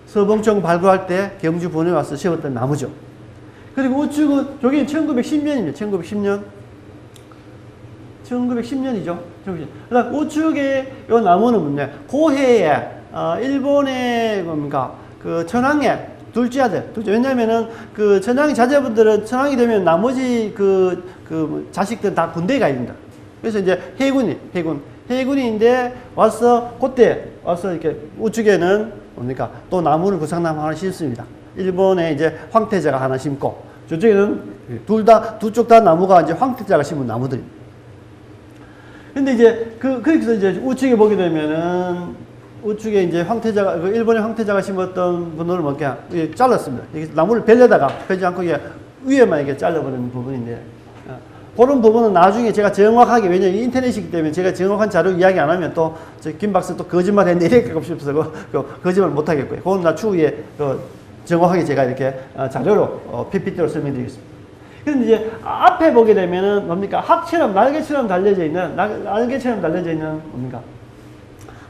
서봉청 발굴할 때 경주 분에 와서 세웠던 나무죠. 그리고 우측은 저기 1910년입니다. 1910년이죠. 그다음 우측에 이 나무는 뭐냐? 고해에 일본의 그 천황의 둘째 아들. 왜냐면은 그 천황의 자제분들은 천황이 되면 나머지 자식들은 다 군대에 가 있습니다. 그래서 이제 해군인데 그때 와서 이렇게 우측에는 또 나무를 구상나무 하나 심습니다. 일본에 이제 황태자가 하나 심고 저쪽에는 두 쪽 다 나무가 이제 황태자가 심은 나무들입니다. 근데 이제 그래서 이제 우측에 보게 되면은 우측에 이제 일본의 황태자가 심었던 분들을 잘랐습니다. 나무를 베려다가 베지 않고 위에만 이렇게 잘라버리는 부분인데 그런 부분은 나중에 제가 정확하게, 왜냐면 인터넷이기 때문에 제가 정확한 자료 이야기 안 하면 또 김 박사 또 거짓말 했는데 이렇게 싶어서 거짓말 못 하겠고요. 그건 나 추후에 정확하게 제가 이렇게 자료로 PPT로 설명드리겠습니다. 그런데 이제 앞에 보게 되면은 날개처럼 달려져 있는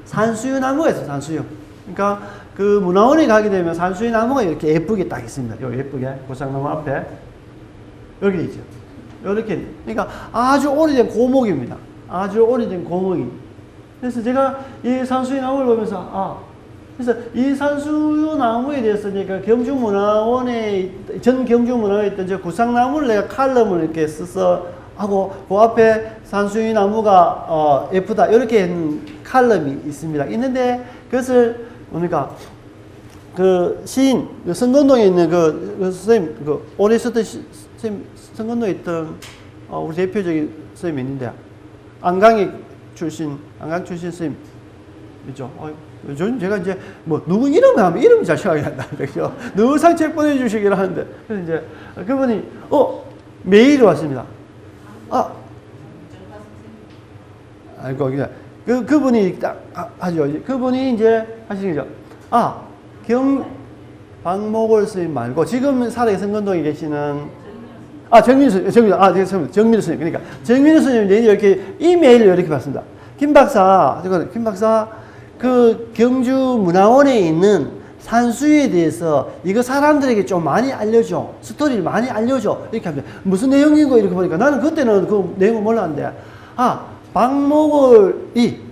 산수유 나무가 있어요. 산수유. 그러니까 그 문화원에 가게 되면 산수유 나무가 이렇게 예쁘게 딱 있습니다. 예쁘게 구상나무 앞에 여기 있죠. 이렇게, 그러니까 아주 오래된 고목입니다. 그래서 제가 이 산수유 나무를 보면서 그래서 이 산수유 나무에 대해서 전 경주문화원에 있던 구상나무를 내가 칼럼을 이렇게 써서 하고 그 앞에 산수유 나무가 예쁘다 이렇게 한 칼럼이 있습니다. 있는데 그것을 그 시인 성건동에 있는 선생님 오래 썼던 선생님 성건동에 있던 우리 대표적인 선생님이 있는데 안강 출신 선생님 있죠. 요즘 제가 이제 누구 이름을 하면 이름이 잘 생각이 안 나는데 늘상 책 보내주시기를 하는데 그래서 이제 그분이 메일이 왔습니다. 그분이 딱 하죠. 그분이 이제 하시는 거죠. 박목월 스님 말고 지금 살아계 성건동에 계시는 정민우 스님. 그러니까 정민우 스님이 이렇게 이메일을 이렇게 받습니다. 김 박사 그 경주 문화원에 있는 산수유에 대해서 이거 사람들에게 좀 많이 알려줘. 스토리를 많이 알려줘. 이렇게 합니다. 무슨 내용이고 이렇게 보니까 나는 그때는 그 내용을 몰랐는데 박목월이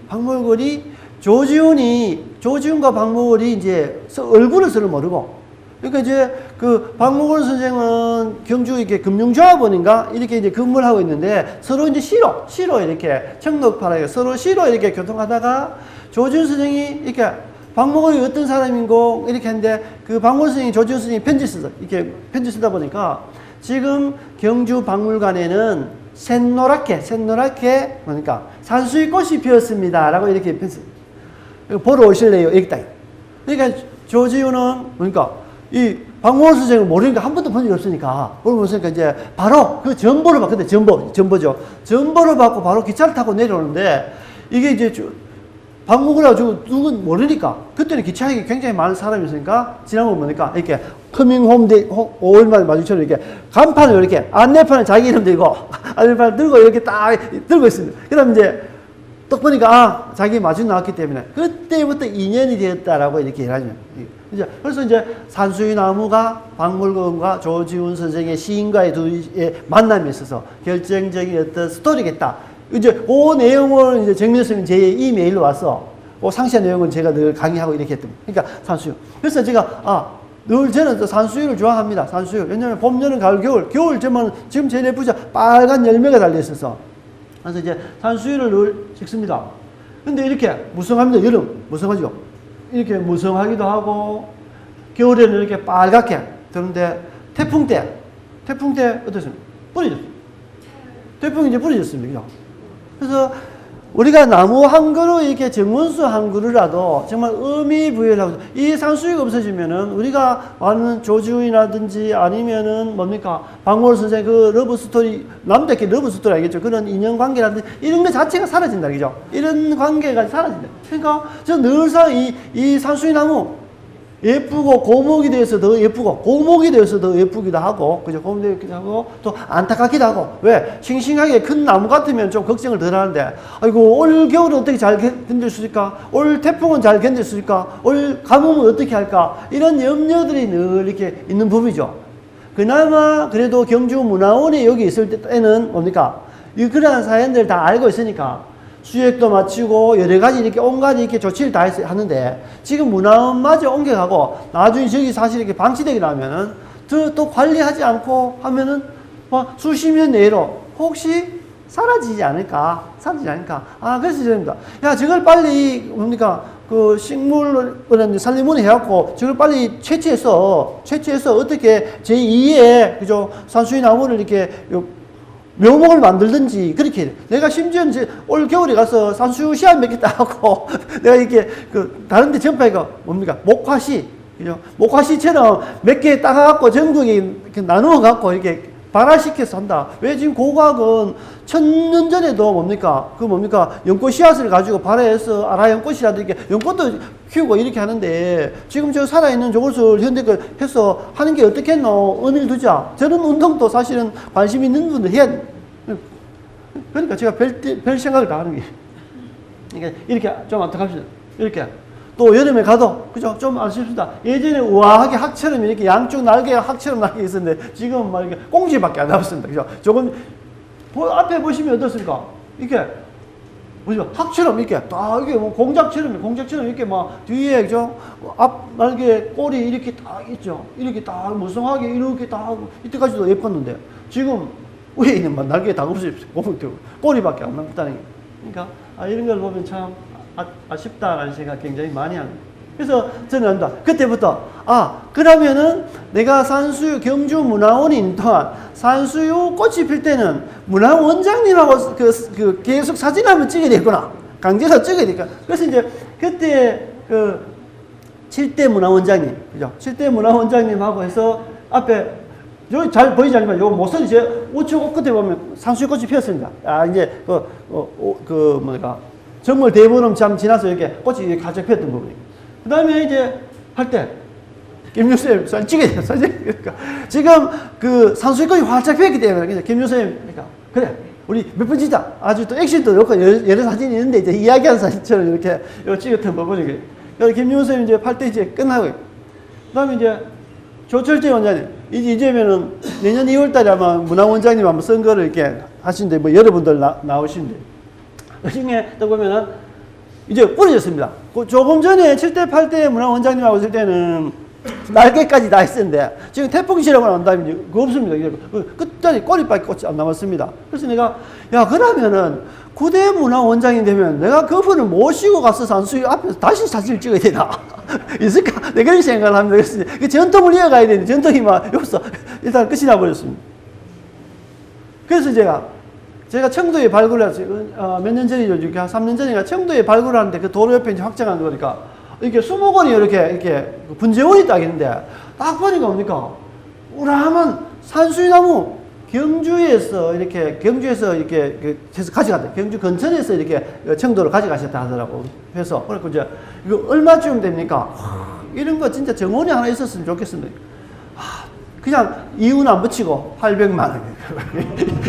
조지훈과 박목월이 이제 얼굴을 서로 모르고 그러니까 이제 그 박목월 선생은 경주 이렇게 금융조합원인가 이렇게 이제 근무를 하고 있는데 서로 이제 시로 이렇게 청록파라게 서로 시로 이렇게 교통하다가 조지훈 선생이 이렇게 박목월이 어떤 사람인고 이렇게 했는데 그 박목월 선생이 조지훈 선생이 편지 쓰다 보니까 지금 경주 박물관에는 샛노랗게 산수유 꽃이 피었습니다라고 이렇게 보러 오실래요? 이렇게 딱. 그러니까 조지훈은 이 박목월 선생을 모르니까 한 번도 본 적이 없으니까 모르니까 이제 바로 그 전보를 받 근데 전보죠. 전보를 받고 바로 기차를 타고 내려오는데 이게 이제 방목을 해가지고 누군 모르니까. 그때는 기차역이 굉장히 많은 사람이 있으니까, 지나면 뭡니까? 이렇게, 커밍홈 5일만에 마주처럼 이렇게, 간판을 이렇게, 안내판을 자기 이름 들고, 안내판을 들고 이렇게 딱 들고 있습니다. 그 다음 이제, 딱 보니까, 아, 자기 마중 나왔기 때문에, 그때부터 인연이 되었다라고 이렇게 얘기하죠. 그래서 이제 산수유나무가 박물관과 조지훈 선생의 시인과의 둘의 만남에 있어서 결정적인 어떤 스토리겠다. 이제 그 내용을 이제 정민호 선생님이 제 이메일로 와서 그 상세한 내용은 제가 늘 강의하고 이렇게 했던. 그러니까 산수유. 그래서 제가 늘 저는 산수유를 좋아합니다. 산수유. 왜냐하면 봄, 여름, 가을, 겨울 저만 지금 제일 예쁘죠. 빨간 열매가 달려 있어서. 그래서 이제 산수유를 늘 찍습니다. 근데 이렇게 무성합니다. 여름 무성하죠. 이렇게 무성하기도 하고 겨울에는 이렇게 빨갛게 그런데 태풍 때 어떻습니까? 뿌려졌어요. 태풍이 이제 뿌려졌습니다. 그래서 우리가 나무 한 그루 이렇게 정원수 한 그루라도 정말 의미 부여를 하고 이 산수유가 없어지면은 우리가 아는 조지훈이라든지 아니면은 뭡니까 박모월 선생 그 러브 스토리 남자끼리 러브 스토리 알겠죠? 그런 인연 관계라든지 이런 것 자체가 사라진다 그죠? 이런 관계가 사라진다. 그러니까 저 늘상 이 산수유 나무 예쁘고 고목이 되어서 더 예쁘고 고목이 되어서 더 예쁘기도 하고 그죠? 고목이 되기도 하고 또 안타깝기도 하고 왜? 싱싱하게 큰 나무 같으면 좀 걱정을 덜 하는데 아이고 올 겨울은 어떻게 잘 견딜 수 있을까? 올 태풍은 잘 견딜 수 있을까? 올 가뭄은 어떻게 할까? 이런 염려들이 늘 이렇게 있는 법이죠. 그나마 그래도 경주문화원이 여기 있을 때는 뭡니까? 그러한 사연들을 다 알고 있으니까 수액도 마치고 여러 가지 이렇게 온갖 이렇게 조치를 다 하는데 지금 문화원마저 옮겨가고 나중에 저기 사실 이렇게 방치되게 나면은 또 관리하지 않고 하면은 수십 년 내로 혹시 사라지지 않을까? 그래서 저입니다. 야, 저걸 빨리 뭡니까? 그 식물을 살림원에 해갖고 저걸 빨리 채취해서 어떻게 제2의 그죠? 산수유 나무를 이렇게 묘목을 만들든지 그렇게 해야 돼. 내가 심지어는 이제 올 겨울에 가서 산수유 씨앗 몇 개 따고 내가 이렇게 다른 데 전파가 뭡니까? 목화씨. 그죠? 목화씨처럼 몇 개 따가갖고 전국에 나누어 갖고 이렇게 발화시켜서 한다. 왜 지금 고각은 1000년 전에도 뭡니까? 연꽃 씨앗을 가지고 발화해서 아라연꽃이라도 이렇게 연꽃도 키우고 이렇게 하는데 지금 저 살아있는 저것을 현대가 해서 하는 게 어떻겠노? 의미를 두자. 저런 운동도 사실은 관심 있는 분들 해야 돼. 그러니까 제가 별 생각을 다 하는 게. 그러니까 이렇게 좀 안타깝습니다. 이렇게. 또 여름에 가도 그죠? 좀 아쉽습니다. 예전에 우아하게 학처럼 이렇게 양쪽 날개가 학처럼 날개 있었는데 지금 막 이렇게 꽁지밖에 안 남았습니다. 그죠? 조금 앞에 보시면 어떻습니까? 이렇게 보시면 학처럼 이렇게 딱 이게 뭐 공작처럼 이렇게 막 뒤에 그죠? 앞 날개 꼬리 이렇게 딱 있죠. 이렇게 딱 무성하게 이렇게 딱 하고 이때까지도 예뻤는데 지금 위에 있는 막 날개 다 없어졌어요. 꼬리밖에 안 남았다는 게. 그러니까 이런 걸 보면 참 아쉽다라는 생각 굉장히 많이 합니다. 그래서 저는 안다. 그때부터 그러면은 내가 산수유 경주문화원이 있는 동안 산수유 꽃이 필 때는 문화원장님하고 계속 사진 한번 찍어야 되겠구나. 강제로 찍어야 되니까. 그래서 이제 그때 7대 문화원장님, 그죠? 7대 문화원장님하고 해서 앞에 여기 잘 보이지 않지만 요 모서리 제 우측 옷 끝에 보면 산수유 꽃이 피었습니다. 이제 정말 대보름 잠 지나서 이렇게 꽃이 이렇게 가득 피었던 부분이에요. 그 다음에 이제 할 때, 김유쌤 사진 찍어야 돼요, 사진. 그러니까 지금 산수유 꽃이 활짝 피었기 때문에, 김유쌤, 그래, 우리 몇 번 찍자. 아주 또 액션도 넣고 여러 사진이 있는데, 이제 이야기하는 사진처럼 이렇게 찍었던 부분이에요. 그래서 김유쌤 이제 팔 때 이제 끝나고, 그 다음에 이제 조철재 원장님, 이제면은 내년 2월 달에 아마 문화원장님 한번 선거를 이렇게 하시는데, 뭐 여러분들 나오시는데, 그 중에 또 보면은 이제 뿌려졌습니다. 조금 전에 7대, 8대 문화원장님하고 있을 때는 날개까지 다 했었는데 지금 태풍 시라고 난 다음에 그거 없습니다. 끝까지 꼬리밖에 꽃이 안 남았습니다. 그래서 내가 그러면은 9대 문화원장이 되면 내가 그분을 모시고 가서 산수유 앞에서 다시 사진을 찍어야 되나? 있을까? 내가 그런 생각을 합니다. 그래서 그 전통을 이어가야 되는데 전통이 막 여기서 일단 끝이 나버렸습니다. 그래서 제가 청도에 발굴을 했어요. 몇 년 전이죠. 이렇게 한 3년 전인가 청도에 발굴을 하는데 그 도로 옆에 이제 확장한 거니까 이렇게 수목원이 이렇게 분재원이 딱 있는데 딱 보니까 뭡니까? 우람한 산수유나무 경주에서 이렇게 해서 가져갔다. 경주 근천에서 이렇게 청도로 가져가셨다 하더라고. 그래서 그러니까 이제 이거 얼마쯤 됩니까? 이런 거 진짜 정원이 하나 있었으면 좋겠습니다. 그냥 이윤 안 붙이고 800만 원.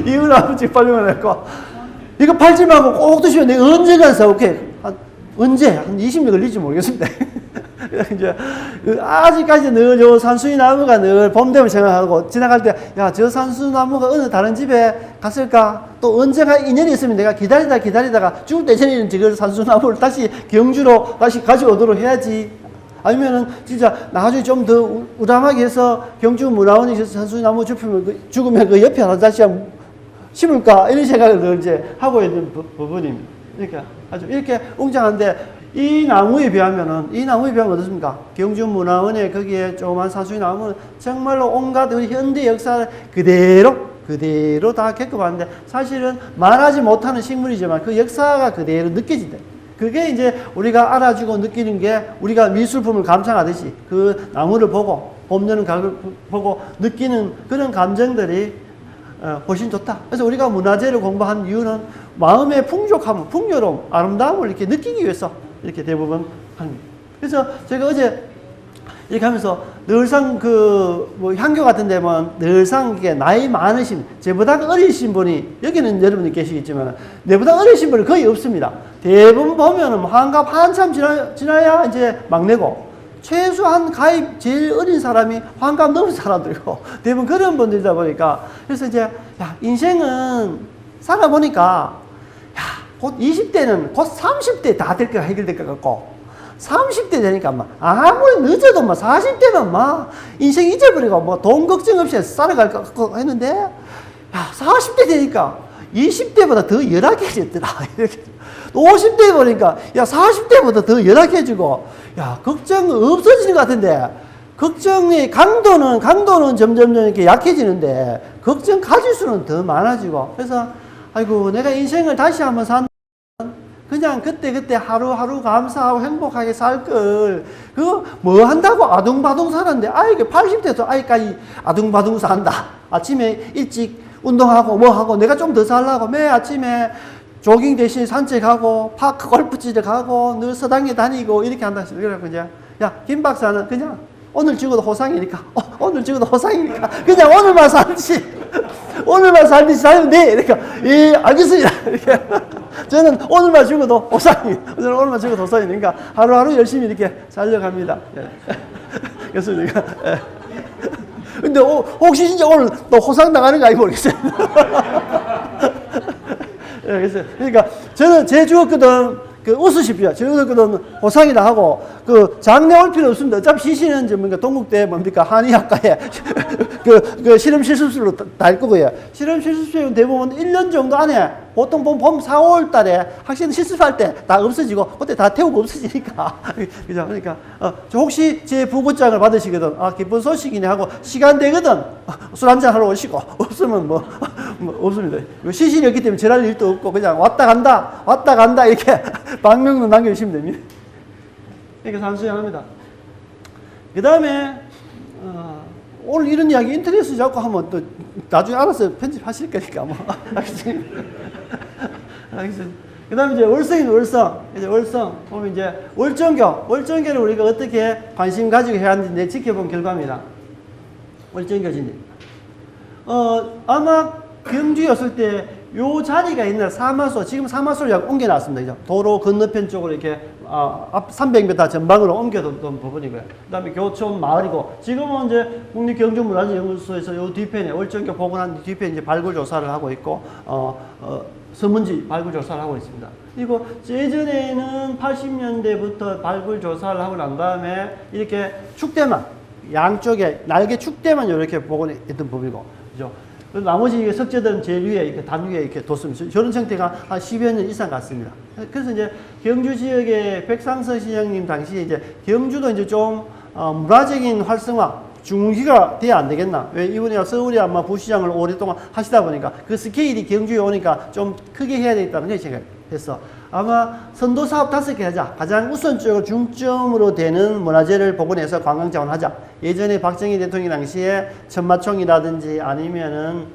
이윤 안 붙이고 800만 원 했고 이거 팔지 말고 꼭 드시면 내가 언젠가 사올게. 언제? 한 20년 걸릴지 모르겠습니다. 이제 아직까지 늘 요 산수유 나무가 늘 봄 되면 생각하고 지나갈 때 야, 저 산수유 나무가 어느 다른 집에 갔을까? 또 언제가 인연이 있으면 내가 기다리다가 죽을 때 전에는 저 산수유 나무를 다시 경주로 다시 가져오도록 해야지. 아니면은 진짜 나중에 좀 더 우람하게 해서 경주 문화원이 산수유 나무 죽으면 그 옆에 하나 다시 심을까? 이런 생각을 늘 이제 하고 있는 부분입니다. 그러니까 아주 이렇게 웅장한데 이 나무에 비하면 어떻습니까? 경주문화원에 거기에 조그만 산수유 나무는 정말로 온갖 우리 현대 역사를 그대로 다 겪어봤는데 사실은 말하지 못하는 식물이지만 그 역사가 그대로 느껴진다. 그게 이제 우리가 알아주고 느끼는 게 우리가 미술품을 감상하듯이 그 나무를 보고 봄, 여름, 가을 보고 느끼는 그런 감정들이 훨씬 좋다. 그래서 우리가 문화재를 공부한 이유는 마음의 풍족함, 풍요로움, 아름다움을 이렇게 느끼기 위해서 이렇게 대부분 합니다. 그래서 제가 어제 이렇게 하면서 늘상 향교 같은 데면 늘상 이게 나이 많으신, 저보다 어리신 분이, 여기는 여러분이 계시겠지만, 내보다 어리신 분이 거의 없습니다. 대부분 보면은 환갑 한참 지나야 이제 막내고, 최소한 가입 제일 어린 사람이 환갑 넘은 사람들이고, 대부분 그런 분들이다 보니까, 그래서 이제, 야, 인생은 살아보니까, 곧 20대는 곧 30대 다 될 거가 해결될 것 같고 30대 되니까 아무리 늦어도 40대는 인생 잊어버리고 돈 걱정 없이 살아갈 것 같고 했는데 야 40대 되니까 20대보다 더 열악해졌더라. 50대 보니까 야 40대보다 더 열악해지고 야 걱정 없어지는 것 같은데 걱정의 강도는 점점 이렇게 약해지는데 걱정 가질 수는 더 많아지고 그래서 아이고 내가 인생을 다시 한번 그냥 그때 하루하루 감사하고 행복하게 살 걸 그거 뭐 한다고 아둥바둥 살았는데 아이게 80대도 아이까지 아둥바둥 산다. 아침에 일찍 운동하고 뭐하고 내가 좀 더 살라고 매일 아침에 조깅 대신 산책하고 파크 골프치를 가고 늘 서당에 다니고 이렇게 한다. 그래갖고 이제 야 김 박사는 그냥 오늘 죽어도 호상이니까 그냥 오늘만 살듯이 살면 돼. 그러니까 예 알겠습니다. 이렇게 저는 오늘만 죽어도 호상이니까 하루하루 열심히 이렇게 살려갑니다. 예. 그래서 우리가 근데 혹시 진짜 오늘 또 호상 나가는 거 아닌지 모르겠어요. 예, 그래서 그러니까 저는 제 죽었거든. 웃으십시오. 저거는 호상이다 하고, 장래 올 필요 없습니다. 어차피 시신은 동국대 한의학과에, 실험 실습실로 달 거고요. 실험 실습실은 대부분 1년 정도 안에, 보통 봄 4, 5월 달에 학생 실습할 때 다 없어지고, 그때 다 태우고 없어지니까. 그죠? 그러니까, 혹시 제 부고장을 받으시거든. 기쁜 소식이네 하고, 시간 되거든. 술 한잔 하러 오시고, 없으면 없습니다. 시신이 없기 때문에 절할 일도 없고, 그냥 왔다 간다, 이렇게. 방명도 남겨주시면 됩니다. 이렇게 산수양합니다. 그 다음에 오늘 이런 이야기 인터넷에 자꾸 하면 또 나중에 알아서 편집하실 거니까 알겠습니다. 그 다음에 이제 월성 보면 이제 월정교를 우리가 어떻게 관심 가지고 해야 하는지 지켜본 결과입니다. 월정교 진입. 아마 경주였을 때 요 자리가 옛날 사마소, 지금 사마소를 약 옮겨놨습니다. 도로 건너편 쪽으로 이렇게, 앞 300m 전방으로 옮겨뒀던 부분이고요. 그 다음에 교촌 마을이고, 지금은 이제 국립경주문화재연구소에서 요 뒤편에, 월정교 복원한 뒤편에 이제 발굴조사를 하고 있고, 서문지 발굴조사를 하고 있습니다. 그리고 예전에는 80년대부터 발굴조사를 하고 난 다음에 이렇게 축대만, 양쪽에 날개 축대만 이렇게 복원했던 부분이고, 그죠? 나머지 석재들은 제일 위에 이렇게 단 위에 이렇게 뒀습니다. 저런 형태가 한 10여 년 이상 갔습니다. 그래서 이제 경주 지역의 백상서 시장님 당시에 이제 경주도 이제 좀 문화적인 활성화 중기가 돼야 안 되겠나? 왜 이번에 서울이 아마 부시장을 오랫동안 하시다 보니까 그 스케일이 경주에 오니까 좀 크게 해야 되겠다는 생각해서 아마 선도 사업 5개 하자. 가장 우선적으로 중점으로 되는 문화재를 복원해서 관광 자원하자. 예전에 박정희 대통령 당시에 천마총이라든지 아니면은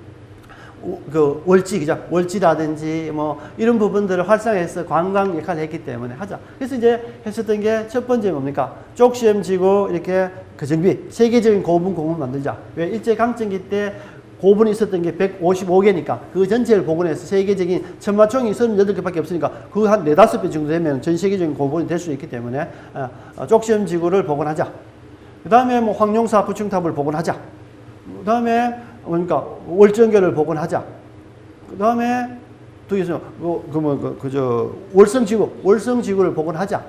그 월지, 그죠? 월지라든지 뭐 이런 부분들을 활성화해서 관광 역할을 했기 때문에 하자. 그래서 이제 했었던 게 첫 번째 뭡니까? 쪽시험 지구 이렇게 그 정비, 세계적인 고분 공원 만들자. 왜? 일제 강점기 때 고분이 있었던 게 155개니까 그 전체를 복원해서 세계적인 천마총이 38개밖에 없으니까 그 한 4, 5배 정도 되면 전 세계적인 고분이 될 수 있기 때문에 쪽시험 지구를 복원하자. 그 다음에 뭐 황룡사 부층탑을 복원하자. 그 다음에 그러니까 월정교를 복원하자. 그 다음에 또 있어요. 월성지구를 복원하자.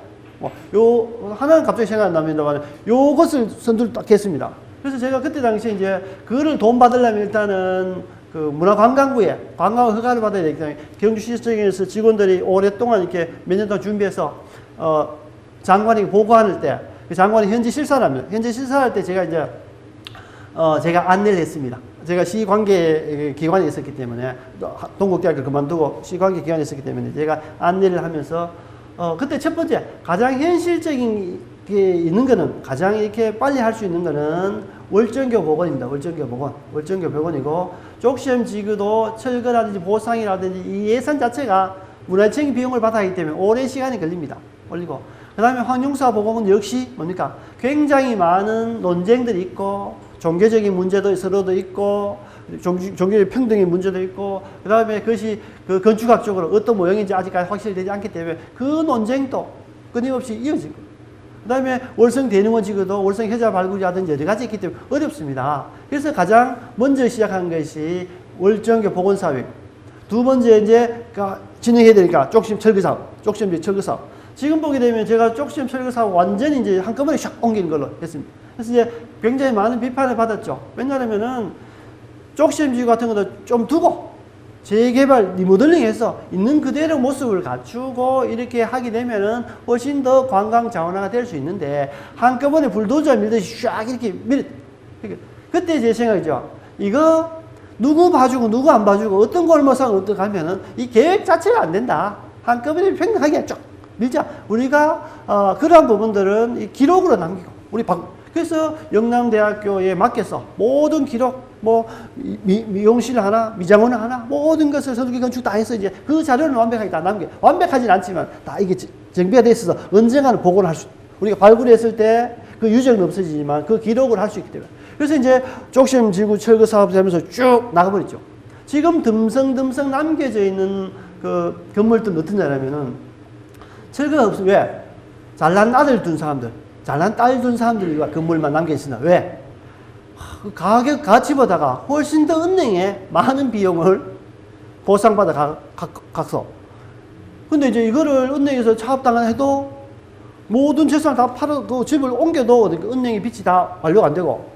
요 하나는 갑자기 생각 안 납니다만 요것을 선두를 딱 했습니다. 그래서 제가 그때 당시에 이제 그거를 돈 받으려면 일단은 그 문화관광부에 관광 허가를 받아야 되기 때문에 경주시청에서 직원들이 오랫동안 이렇게 몇 년 동안 준비해서 장관이 보고할 때 그 장관이 현지 실사를 합니다. 현지 실사할 때 제가 이제 제가 안내를 했습니다. 제가 시관계 기관에 있었기 때문에 동국대학교 그만두고 시관계 기관에 있었기 때문에 제가 안내를 하면서 그때 첫 번째 가장 현실적인 게 있는 거는 가장 이렇게 빨리 할 수 있는 거는 월정교 복원입니다. 월정교 복원이고 쪽시험 지구도 철거라든지 보상이라든지 이 예산 자체가 문화청이 비용을 받아야 하기 때문에 오랜 시간이 걸립니다. 걸리고 그 다음에 황룡사 복원은 역시 뭡니까? 굉장히 많은 논쟁들이 있고 종교적인 문제도 서로도 있고 종교적 평등의 문제도 있고 그 다음에 그것이 그 건축학적으로 어떤 모형인지 아직까지 확실히 되지 않기 때문에 그 논쟁도 끊임없이 이어지고 그 다음에 월성대능원 지구도 월성해자 발굴이라든지 여러 가지 있기 때문에 어렵습니다. 그래서 가장 먼저 시작한 것이 월정교 복원사업. 두 번째 이제 진행해야 되니까 쪽시험 철거사업, 쪽시험 철거사업. 지금 보게 되면 제가 쪽시험 철거사업 완전히 이제 한꺼번에 샥 옮기는 걸로 했습니다. 그래서 이제 굉장히 많은 비판을 받았죠. 왜냐하면은 쪽시험 지구 같은 것도 좀 두고 재개발, 리모델링해서 있는 그대로 모습을 갖추고 이렇게 하게 되면은 훨씬 더 관광 자원화가 될 수 있는데 한꺼번에 불도저 밀듯이 샥 이렇게 그때 제 생각이죠. 이거 누구 봐주고 누구 안 봐주고 어떤 골목상 어떻게 하면은 이 계획 자체가 안 된다. 한꺼번에 평등하게 쫙 밀자. 우리가 그러한 부분들은 이 기록으로 남기고 그래서 영남대학교에 맡겨서 모든 기록 뭐 미용실 하나, 미장원 하나 모든 것을 서두기 건축 다 해서 이제 그 자료는 완벽하게 다 남겨. 완벽하진 않지만 다 이게 정비가 돼 있어서 언젠가는 복원을 할 수. 우리가 발굴했을 때 그 유적은 없어지지만 그 기록을 할 수 있기 때문에. 그래서 이제 쪽시험 지구 철거 사업 되면서 쭉 나가버렸죠. 지금 듬성듬성 남겨져 있는 그 건물들은 어떤 데냐면은 철거가 없어. 왜? 잘난 아들 둔 사람들, 잘난 딸 둔 사람들이 건물만 남겨있으나 왜? 가격 가치보다가 훨씬 더 은행에 많은 비용을 보상받아 갔어. 근데 이제 이거를 은행에서 차업당을 해도 모든 재산을 다 팔아, 그 집을 옮겨도 은행의 빚이 다 완료가 안 되고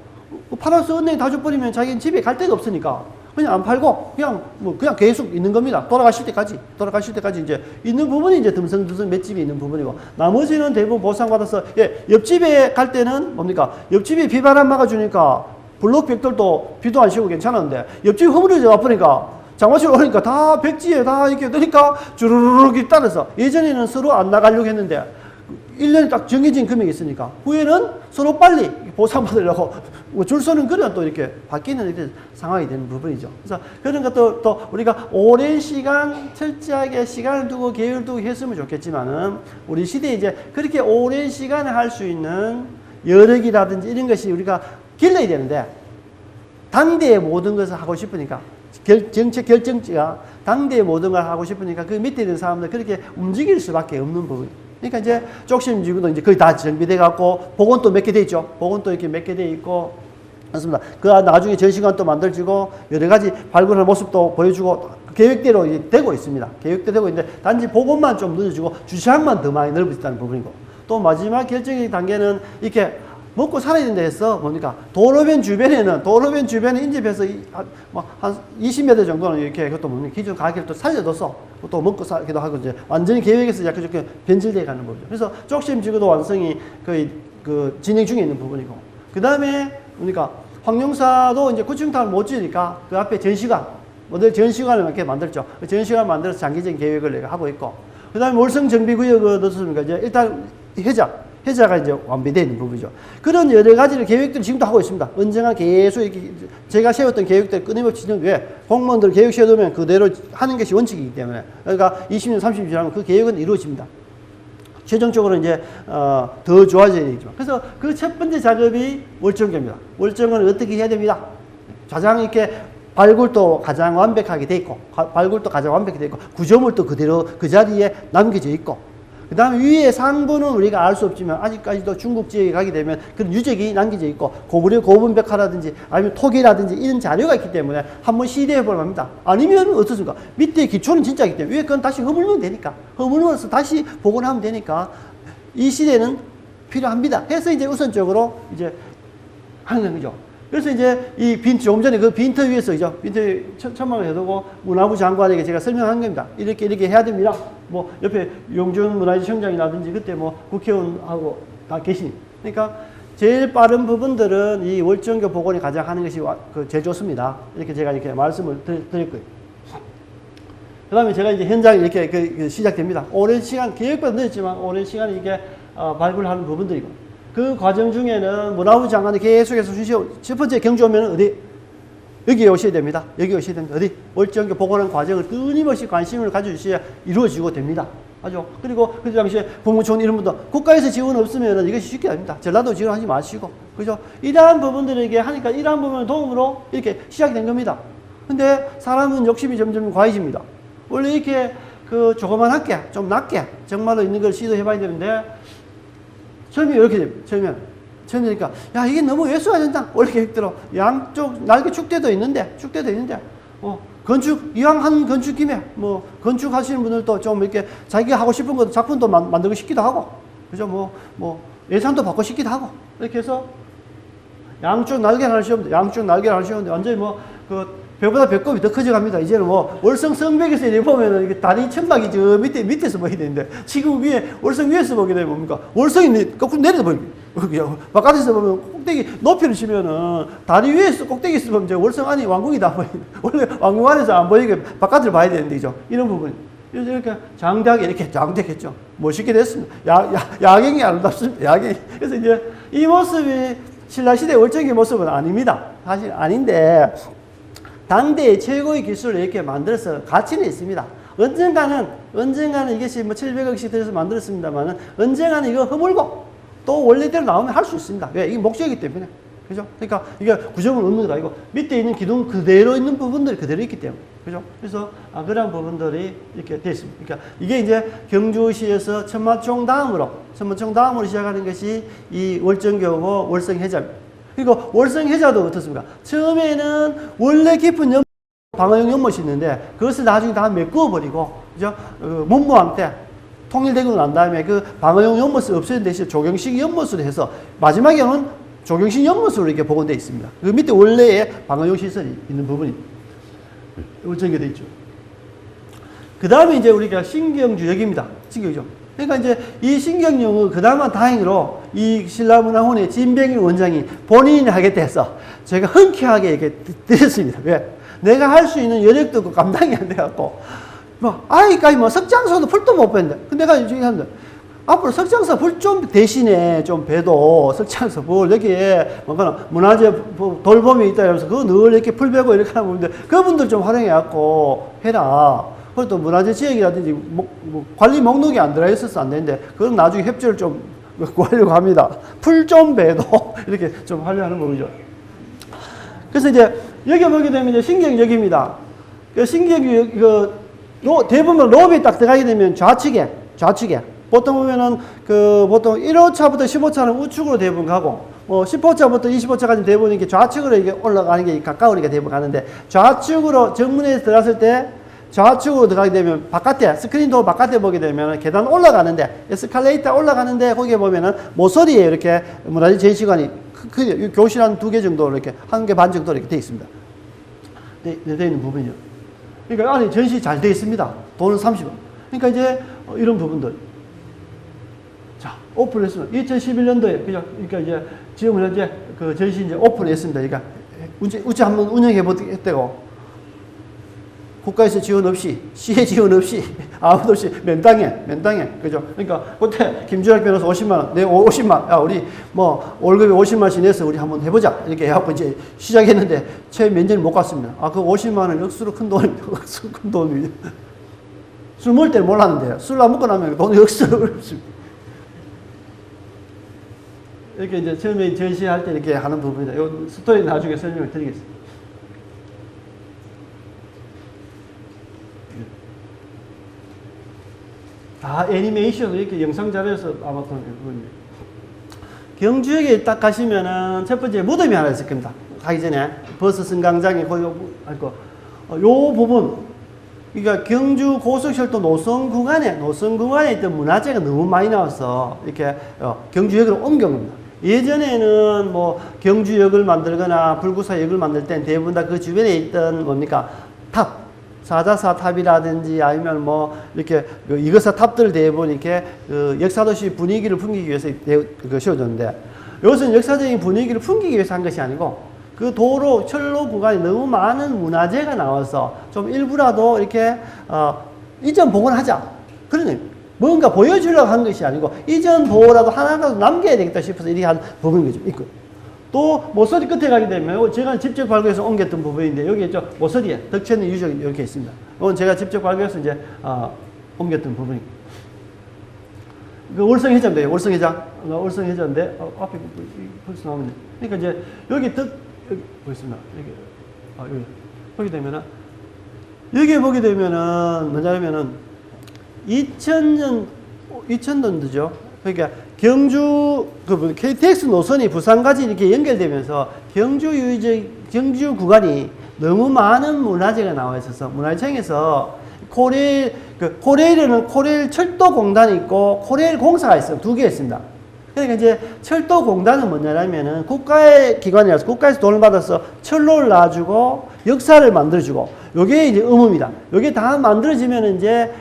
팔아서 은행이 다 줘버리면 자기는 집에 갈 데가 없으니까 그냥 안 팔고 그냥 계속 있는 겁니다. 돌아가실 때까지 이제 있는 부분이 이제 듬성듬성 몇 집이 있는 부분이고 나머지는 대부분 보상받아서 옆집에 갈 때는 뭡니까? 옆집이 비바람 막아주니까 블록 벽돌도 비도 안 쉬고 괜찮았는데 옆집이 허물어져 가보니까 장마철 오니까 다 백지에 다 이렇게 뜨니까 주르륵 따라서 예전에는 서로 안 나가려고 했는데 1년에 딱 정해진 금액이 있으니까 후에는 서로 빨리 보상받으려고 줄 서는 그런 또 이렇게 바뀌는 이렇게 상황이 되는 부분이죠. 그래서 그런 것도 또 우리가 오랜 시간 철저하게 시간을 두고 계획을 두고 했으면 좋겠지만은 우리 시대에 이제 그렇게 오랜 시간을 할 수 있는 여력이라든지 이런 것이 우리가 길러야 되는데 당대의 모든 것을 하고 싶으니까 정책 결정지가 당대의 모든 걸 하고 싶으니까 그 밑에 있는 사람들 그렇게 움직일 수밖에 없는 부분. 그러니까 이제 쪽시험 지구도 이제 거의 다 정비돼 갖고 복원도 몇 개 돼 있죠. 복원도 이렇게 몇 개 돼 있고 그렇습니다. 그 나중에 전시관도 만들어지고 여러 가지 발굴하는 모습도 보여주고 계획대로 이제 되고 있습니다. 계획대로 되고 있는데 단지 복원만 좀 늦어지고 주차장만 더 많이 넓어졌다는 부분이고 또 마지막 결정의 단계는 이렇게 먹고 살아야 된다 해서 뭡니까? 도로변 주변에 인접해서 한 20m 정도는 이렇게 그것도 뭡니까? 기존 가격을 또 살려둬서 또 먹고 살기도 하고 이제 완전히 계획에서 약간 좀 변질되어 가는 부분이죠. 그래서 쪽시험 지구도 완성이 거의 그 진행 중에 있는 부분이고 그 다음에 뭡니까? 황룡사도 이제 구층탑을 못 지으니까 그 앞에 모델 전시관을 이렇게 만들었죠. 그 전시관을 만들어서 장기적인 계획을 내가 하고 있고 그 다음에 월성 정비구역을 넣었습니까? 이제 일단 해자가 이제 완비되어 있는 부분이죠. 그런 여러 가지를 계획들을 지금도 하고 있습니다. 언젠가 계속 이렇게 제가 세웠던 계획들 끊임없이 진행. 왜? 공무원들 계획 세워두면 그대로 하는 것이 원칙이기 때문에. 그러니까 20년, 30년 지나면 그 계획은 이루어집니다. 최종적으로 이제 더 좋아져야 되겠지만. 그래서 그 첫 번째 작업이 월정교입니다. 월정은 어떻게 해야 됩니다. 가장 이렇게 발굴도 가장 완벽하게 돼 있고, 발굴도 가장 완벽하게 돼 있고, 구조물도 그대로 그 자리에 남겨져 있고, 그 다음에 위에 상부는 우리가 알 수 없지만 아직까지도 중국 지역에 가게 되면 그런 유적이 남겨져 있고, 고구려 고분벽화라든지 아니면 토기라든지 이런 자료가 있기 때문에 한번 시대해 볼 만합니다. 아니면 어떻습니까? 밑에 기초는 진짜이기 때문에 위에 건 다시 허물면 되니까, 허물면서 다시 복원하면 되니까 이 시대는 필요합니다. 해서 이제 우선적으로 이제 하는 거죠. 그래서 이제 조금 전에 그 빈터 위에서 빈터 천막을 해두고 문화부 장관에게 제가 설명한 겁니다. 이렇게 해야 됩니다. 뭐 옆에 용준 문화재청장이라든지 그때 뭐 국회의원하고 다 계시니. 그러니까 제일 빠른 부분들은 이 월정교 복원이 가장 하는 것이 제일 좋습니다. 이렇게 제가 이렇게 말씀을 드릴 거예요. 그 다음에 제가 이제 현장에 이렇게 시작됩니다. 오랜 시간, 계획보다 늦었지만 오랜 시간 이게 발굴하는 부분들이고. 그 과정 중에는 문화부 장관이 계속해서 첫 번째 경주 오면 어디? 여기에 오셔야 됩니다. 여기 오셔야 됩니다. 어디? 월정교 복원하는 과정을 끊임없이 관심을 가져주셔야 이루어지고 됩니다. 아죠? 그리고 그 당시에 국무총리 이런 분도 국가에서 지원 없으면 이것이 쉽게 됩니다. 전라도 지원하지 마시고. 그죠? 이러한 부분들에게 하니까 이러한 부분을 도움으로 이렇게 시작이 된 겁니다. 근데 사람은 욕심이 점점 과해집니다. 원래 이렇게 조그만하게, 좀 낮게 정말로 있는 걸 시도해 봐야 되는데 처음에 이렇게 됩니다. 처음이니까, 야, 이게 너무 외소화 된다. 원래 계획대로. 양쪽, 날개 축대도 있는데, 이왕 한 건축 김에, 건축하시는 분들도 좀 이렇게 자기가 하고 싶은 것도 작품도 만들고 싶기도 하고, 그죠? 예산도 받고 싶기도 하고, 이렇게 해서 양쪽 날개를 하나 씌우는데, 완전히 배보다 배꼽이 더 커져갑니다. 이제는 월성 성벽에서 이렇게 보면은 이게 다리 천막이 저 밑에서 보이게 되는데, 지금 월성 위에서 보게 되면 뭡니까? 월성이 거꾸로 내려다 보입니다. 바깥에서 보면 꼭대기 높이를 치면은 다리 위에서 꼭대기에서 보면 이제 월성 안이 왕궁이 다 보이는데, 원래 왕궁 안에서 안 보이게 바깥을 봐야 되는데, 그죠? 이런 부분. 그래서 이렇게 장대하게 이렇게 장대했죠. 멋있게 됐습니다. 야경이 아름답습니다. 야경이. 그래서 이제 이 모습이 신라시대 월정의 모습은 아닙니다. 사실 아닌데, 당대의 최고의 기술을 이렇게 만들어서 가치는 있습니다. 언젠가는 이것이 700억씩 들여서 만들었습니다만은 언젠가는 이거 허물고 또 원래대로 나오면 할 수 있습니다. 왜? 이게 목적이기 때문에. 그죠? 그러니까 이게 구조물 없는 것 아니고 밑에 있는 기둥 그대로 있는 부분들이 그대로 있기 때문에. 그죠? 그래서 그런 부분들이 이렇게 되어 있습니다. 그러니까 이게 이제 경주시에서 천마총 다음으로 시작하는 것이 이 월정교고 월성해자입니다. 그리고 월성해자도 어떻습니까? 처음에는 원래 깊은 방어용 연못이 있는데 그것을 나중에 다 메꾸어버리고, 그죠? 문무왕 때 통일되고 난 다음에 그 방어용 연못을 없애는 대신 조경식 연못으로 해서 마지막에는 조경식 연못으로 이렇게 복원되어 있습니다. 그 밑에 원래의 방어용 시설이 있는 부분이 월정교되어 있죠. 그 다음에 이제 우리가 신경주역입니다. 신경주. 그러니까 이제 이 신경영은 그나마 다행으로 이 신라문화원의 진병일 원장이 본인이 하겠다 해서 제가 흔쾌하게 이렇게 드렸습니다. 왜? 내가 할 수 있는 여력도 없고 감당이 안 돼갖고 아이까지 석장서도 풀도 못 뺐는데, 근데 내가 이제 하는데 앞으로 석장서 풀 좀 대신에 좀 배도 석장서 풀 여기에 문화재 돌봄이 있다 해서 그거 늘 이렇게 풀 베고 이렇게 하는 분인데 그분들 좀 활용해갖고 해라. 그리고 또 문화재 지역이라든지 관리 목록이 안 들어 있어서 안 되는데 그건 나중에 협조를 좀 구하려고 합니다. 풀 좀 배도 이렇게 좀 하려는 거죠. 그래서 이제 여기 보게 되면 이제 신경역입니다. 그 신경역 대부분 로비에 딱 들어가게 되면 좌측에 보통 보면은 보통 1호차부터 15차는 우측으로 대부분 가고 10호차부터 25차까지 대부분 이렇게 좌측으로 이게 올라가는 게 가까우니까 대부분 가는데, 좌측으로 정문에 들어갔을 때 좌측으로 들어가게 되면 바깥에 스크린도어 바깥에 보게 되면 계단 올라가는데 에스컬레이터 올라가는데 거기에 보면은 모서리에 이렇게 문화재 전시관이 교실 한 2개 정도 이렇게 1개 반 정도 이렇게 되어 있습니다. 되어 있는 부분이요. 그러니까 안에 전시 잘 되어 있습니다. 돈은 30원. 그러니까 이제 이런 부분들. 자, 오픈했습니다. 2011년도에 그러니까 이제 지금 현재 그 전시 이제 오픈했습니다. 그러니까 우체 한번 운영해 보겠다고. 국가에서 지원 없이, 시의 지원 없이, 아무도 없이 맨땅에. 그죠? 그러니까, 그때 김주혁 변호사 50만원, 내 50만, 야, 우리 뭐, 월급에 50만원씩 내서 우리 한번 해보자. 이렇게 해갖고 이제 시작했는데, 채 몇 년을 못 갔습니다. 아, 그 50만원 억수로 큰 돈입니다. 술 먹을 때는 몰랐는데, 술 안 먹고 나면 돈이 억수로 어렵습니다. 이렇게 이제 처음에 전시할 때 이렇게 하는 부분이다. 이 스토리 나중에 설명을 드리겠습니다. 애니메이션 이렇게 영상 자료에서 아마도 경주역에 딱 가시면은 첫 번째 무덤이 하나 있을 겁니다. 가기 전에 버스 승강장에 거기 요 부분, 그러니까 경주 고속철도 노선 구간에 있던 문화재가 너무 많이 나와서 이렇게 경주역으로 옮겨온 겁니다. 예전에는 뭐 경주역을 만들거나 불구사역을 만들 땐 대부분 다 그 주변에 있던 뭡니까 탑, 사자사 탑이라든지 아니면 뭐 이렇게 이거사 탑들 대부분 이렇게 그 역사도시 분위기를 풍기기 위해서 씌워졌는데, 이것은 역사적인 분위기를 풍기기 위해서 한 것이 아니고 그 도로 철로 구간에 너무 많은 문화재가 나와서 좀 일부라도 이렇게 이전 복원하자, 그러네, 뭔가 보여주려고 한 것이 아니고 이전 보호라도 하나라도 남겨야 되겠다 싶어서 이렇게 한 부분이 좀 있고, 또 모서리 끝에 가게 되면 제가 직접 발굴해서 옮겼던 부분인데, 여기 있죠, 모서리에 덕천의 유적이 이렇게 있습니다. 이건 제가 직접 발굴해서 이제 옮겼던 부분입니다. 그 월성해전인데요, 월성해전인데 앞에 벌써 나오네. 그러니까 이제 여기 여기 보겠습니다. 여기 보게 되면은, 여기 보게 되면은 뭐냐면은 2000년도죠. 그러니까 경주 KTX 노선이 부산까지 이렇게 연결되면서 경주 구간이 너무 많은 문화재가 나와 있어서 문화청에서 코레일에는 코레일 철도공단이 있고 코레일 공사가 있어요. 두 개 있습니다. 그러니까 이제 철도공단은 뭐냐면은 국가의 기관이라서 국가에서 돈을 받아서 철로를 놔주고 역사를 만들어주고, 요게 이제 의무입니다. 요게 다 만들어지면 이제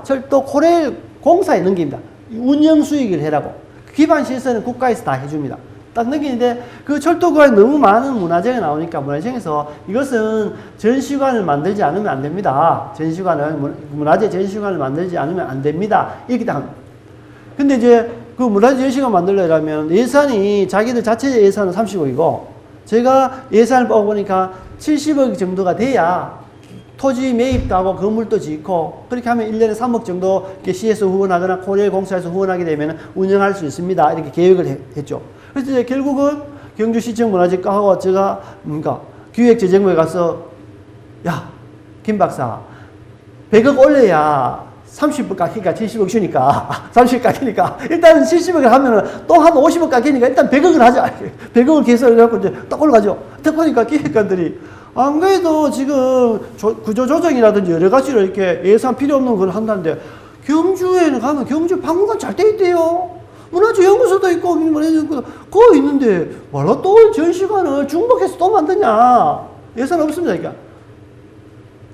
철도 코레일 공사에 넘깁니다. 운영 수익을 해라고. 기반 시설은 국가에서 다 해줍니다. 딱 넘기는데, 그 철도구간에 너무 많은 문화재가 나오니까 문화청에서 이것은 전시관을 만들지 않으면 안 됩니다. 문화재 전시관을 만들지 않으면 안 됩니다. 이렇게 딱 합니다. 근데 이제 그 문화재 전시관 만들려면 예산이, 자기들 자체 예산은 30억이고, 제가 예산을 뽑아보니까 70억 정도가 돼야 토지 매입도 하고 건물도 짓고, 그렇게 하면 1년에 3억 정도 시에서 후원하거나 코레일 공사에서 후원하게 되면 운영할 수 있습니다. 이렇게 계획을 했죠. 그래서 이제 결국은 경주시청 문화재과하고 제가 기획재정부에 가서, 야, 김 박사, 100억 올려야 30억 깎이니까 70억 주니까 30억 깎이니까 일단 70억을 하면은 또 한 50억 깎이니까 일단 100억을 하자. 100억을 계산을 해갖고 이제 딱 올라가죠. 딱 보니까 기획관들이 안 그래도 지금 구조조정이라든지 여러 가지로 이렇게 예산 필요 없는 걸 한다는데, 경주에는 가면 경주 박물관 잘 돼 있대요. 문화재연구소도 있고, 그거 있는데, 말로 또 전시관을 중복해서 또 만드냐. 예산 없습니다. 그러니까.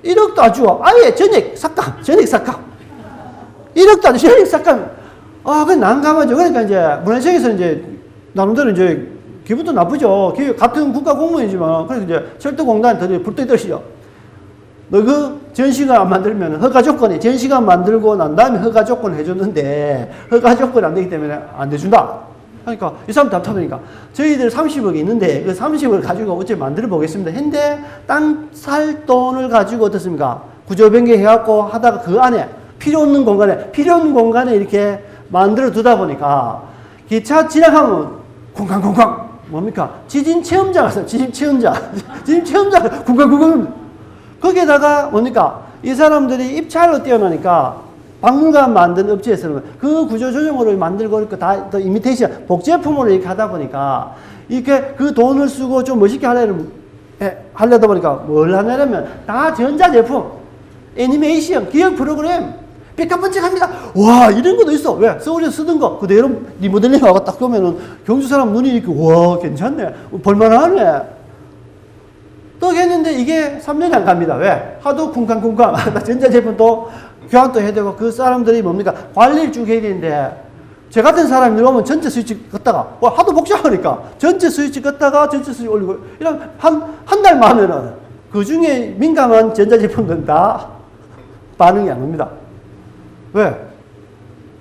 1억도 안 주어. 아예 전액 삭감. 1억도 안 줘. 전액 삭감. 그건 난감하죠. 그러니까 이제 문화청에서 이제 나름대로 이제 기분도 나쁘죠. 같은 국가 공무원이지만, 그래서 이제 철도공단에 불똥이 떨어지죠. 너 그 전시관 안 만들면 허가 조건이, 전시관 만들고 난 다음에 허가 조건을 해줬는데, 허가 조건이 안 되기 때문에 안 내준다. 그러니까 이 사람 답답하니까 저희들 30억이 있는데 그 30억을 가지고 어째 만들어 보겠습니다 했는데, 땅 살 돈을 가지고 어떻습니까? 구조 변경해갖고 하다가 그 안에 필요 없는 공간에 이렇게 만들어 두다 보니까 기차 지나가면 쿵쾅쿵쾅 뭡니까? 지진 체험장 갔어요. 지진 체험장 쿵쾅쿵쾅. 거기에다가 뭡니까? 이 사람들이 입찰로 뛰어나니까 박물관 만든 업체에서는 그 구조조정으로 만들고 이렇게 다 이미테이션 복제품으로 이렇게 하다 보니까 이렇게 그 돈을 쓰고 좀 멋있게 하려다 보니까 뭘 하냐면 다 전자제품, 애니메이션, 기획 프로그램 삐까뻔쩍합니다. 와, 이런 것도 있어. 왜? 서울에서 쓰던 거 그대로 리모델링하고 딱 보면은 경주 사람 눈이 이렇게, 와, 괜찮네, 볼만하네. 또 했는데 이게 3년이 안 갑니다. 왜? 하도 쿵쾅쿵쾅 전자제품도 교환도 해야 되고, 그 사람들이 뭡니까? 관리를 쭉 해야 되는데, 제 같은 사람이 들어오면 전체 스위치 껐다가, 하도 복잡하니까 전체 스위치 껐다가 전체 스위치 올리고, 이런 한 달만 하면은 그 중에 민감한 전자제품들은 다 반응이 안 옵니다. 왜?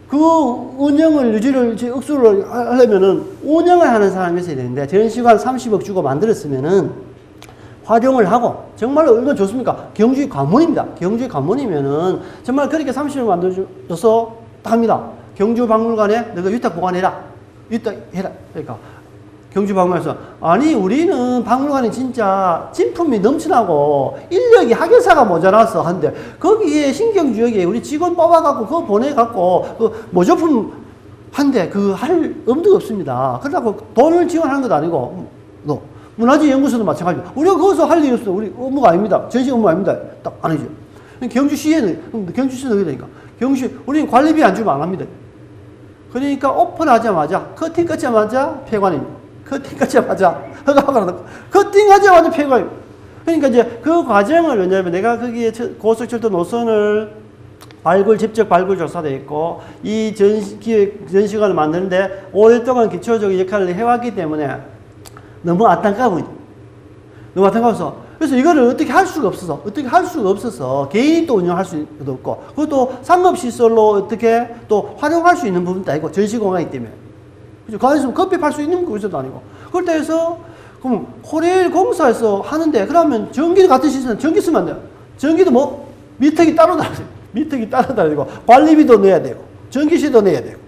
그 운영을, 유지를, 억수를 하려면은 운영을 하는 사람이 있어야 되는데, 전시관 30억 주고 만들었으면은 활용을 하고, 정말로 얼마나 좋습니까? 경주의 관문입니다. 경주의 관문이면은 정말 그렇게 30억 만들어서 딱 합니다. 경주 박물관에 너가 위탁 보관해라. 위탁해라. 그러니까. 경주 박물관에서 아니 우리는 박물관이 진짜 진품이 넘쳐나고 인력이 학예사가 모자라서 한데 거기에 신경주역에 우리 직원 뽑아갖고 그거 보내갖고 그 모조품 한데 그 할 엄두가 없습니다. 그러다고 돈을 지원하는 것도 아니고 너 문화재연구소도 마찬가지입니다. 우리가 거기서 할 일이 없어. 우리 업무가 아닙니다. 전시 업무 아닙니다. 딱 아니죠. 경주시에는 경주시는 어떻게 되니까 경주시 우리는 관리비 안 주면 안 합니다. 그러니까 오픈하자마자 커팅 끄자마자 폐관입니다. 커팅하자마자 커팅하자마자 폐관. 그러니까 이제 그 과정을 왜냐하면 내가 거기에 고속철도 노선을 직접 발굴 조사돼 있고 이 전시관을 만드는데 오랫동안 기초적인 역할을 해왔기 때문에 너무 안타까워. 너무 안타까워서 그래서 이거를 어떻게 할 수가 없어서 개인이 또 운영할 수도 없고 그것도 상업시설로 어떻게 또 활용할 수 있는 부분도 아니고 전시공간이기 때문에 가만있으면 커피 팔 수 있는 곳도 아니고. 그럴 때 해서, 그럼, 호레일 공사에서 하는데, 그러면 전기도 같은 시스템, 전기 쓰면 안 돼요. 전기도 뭐, 미터기 따로 다르죠. 미터기 따로 다르고, 관리비도 내야 되고, 전기세도 내야 되고,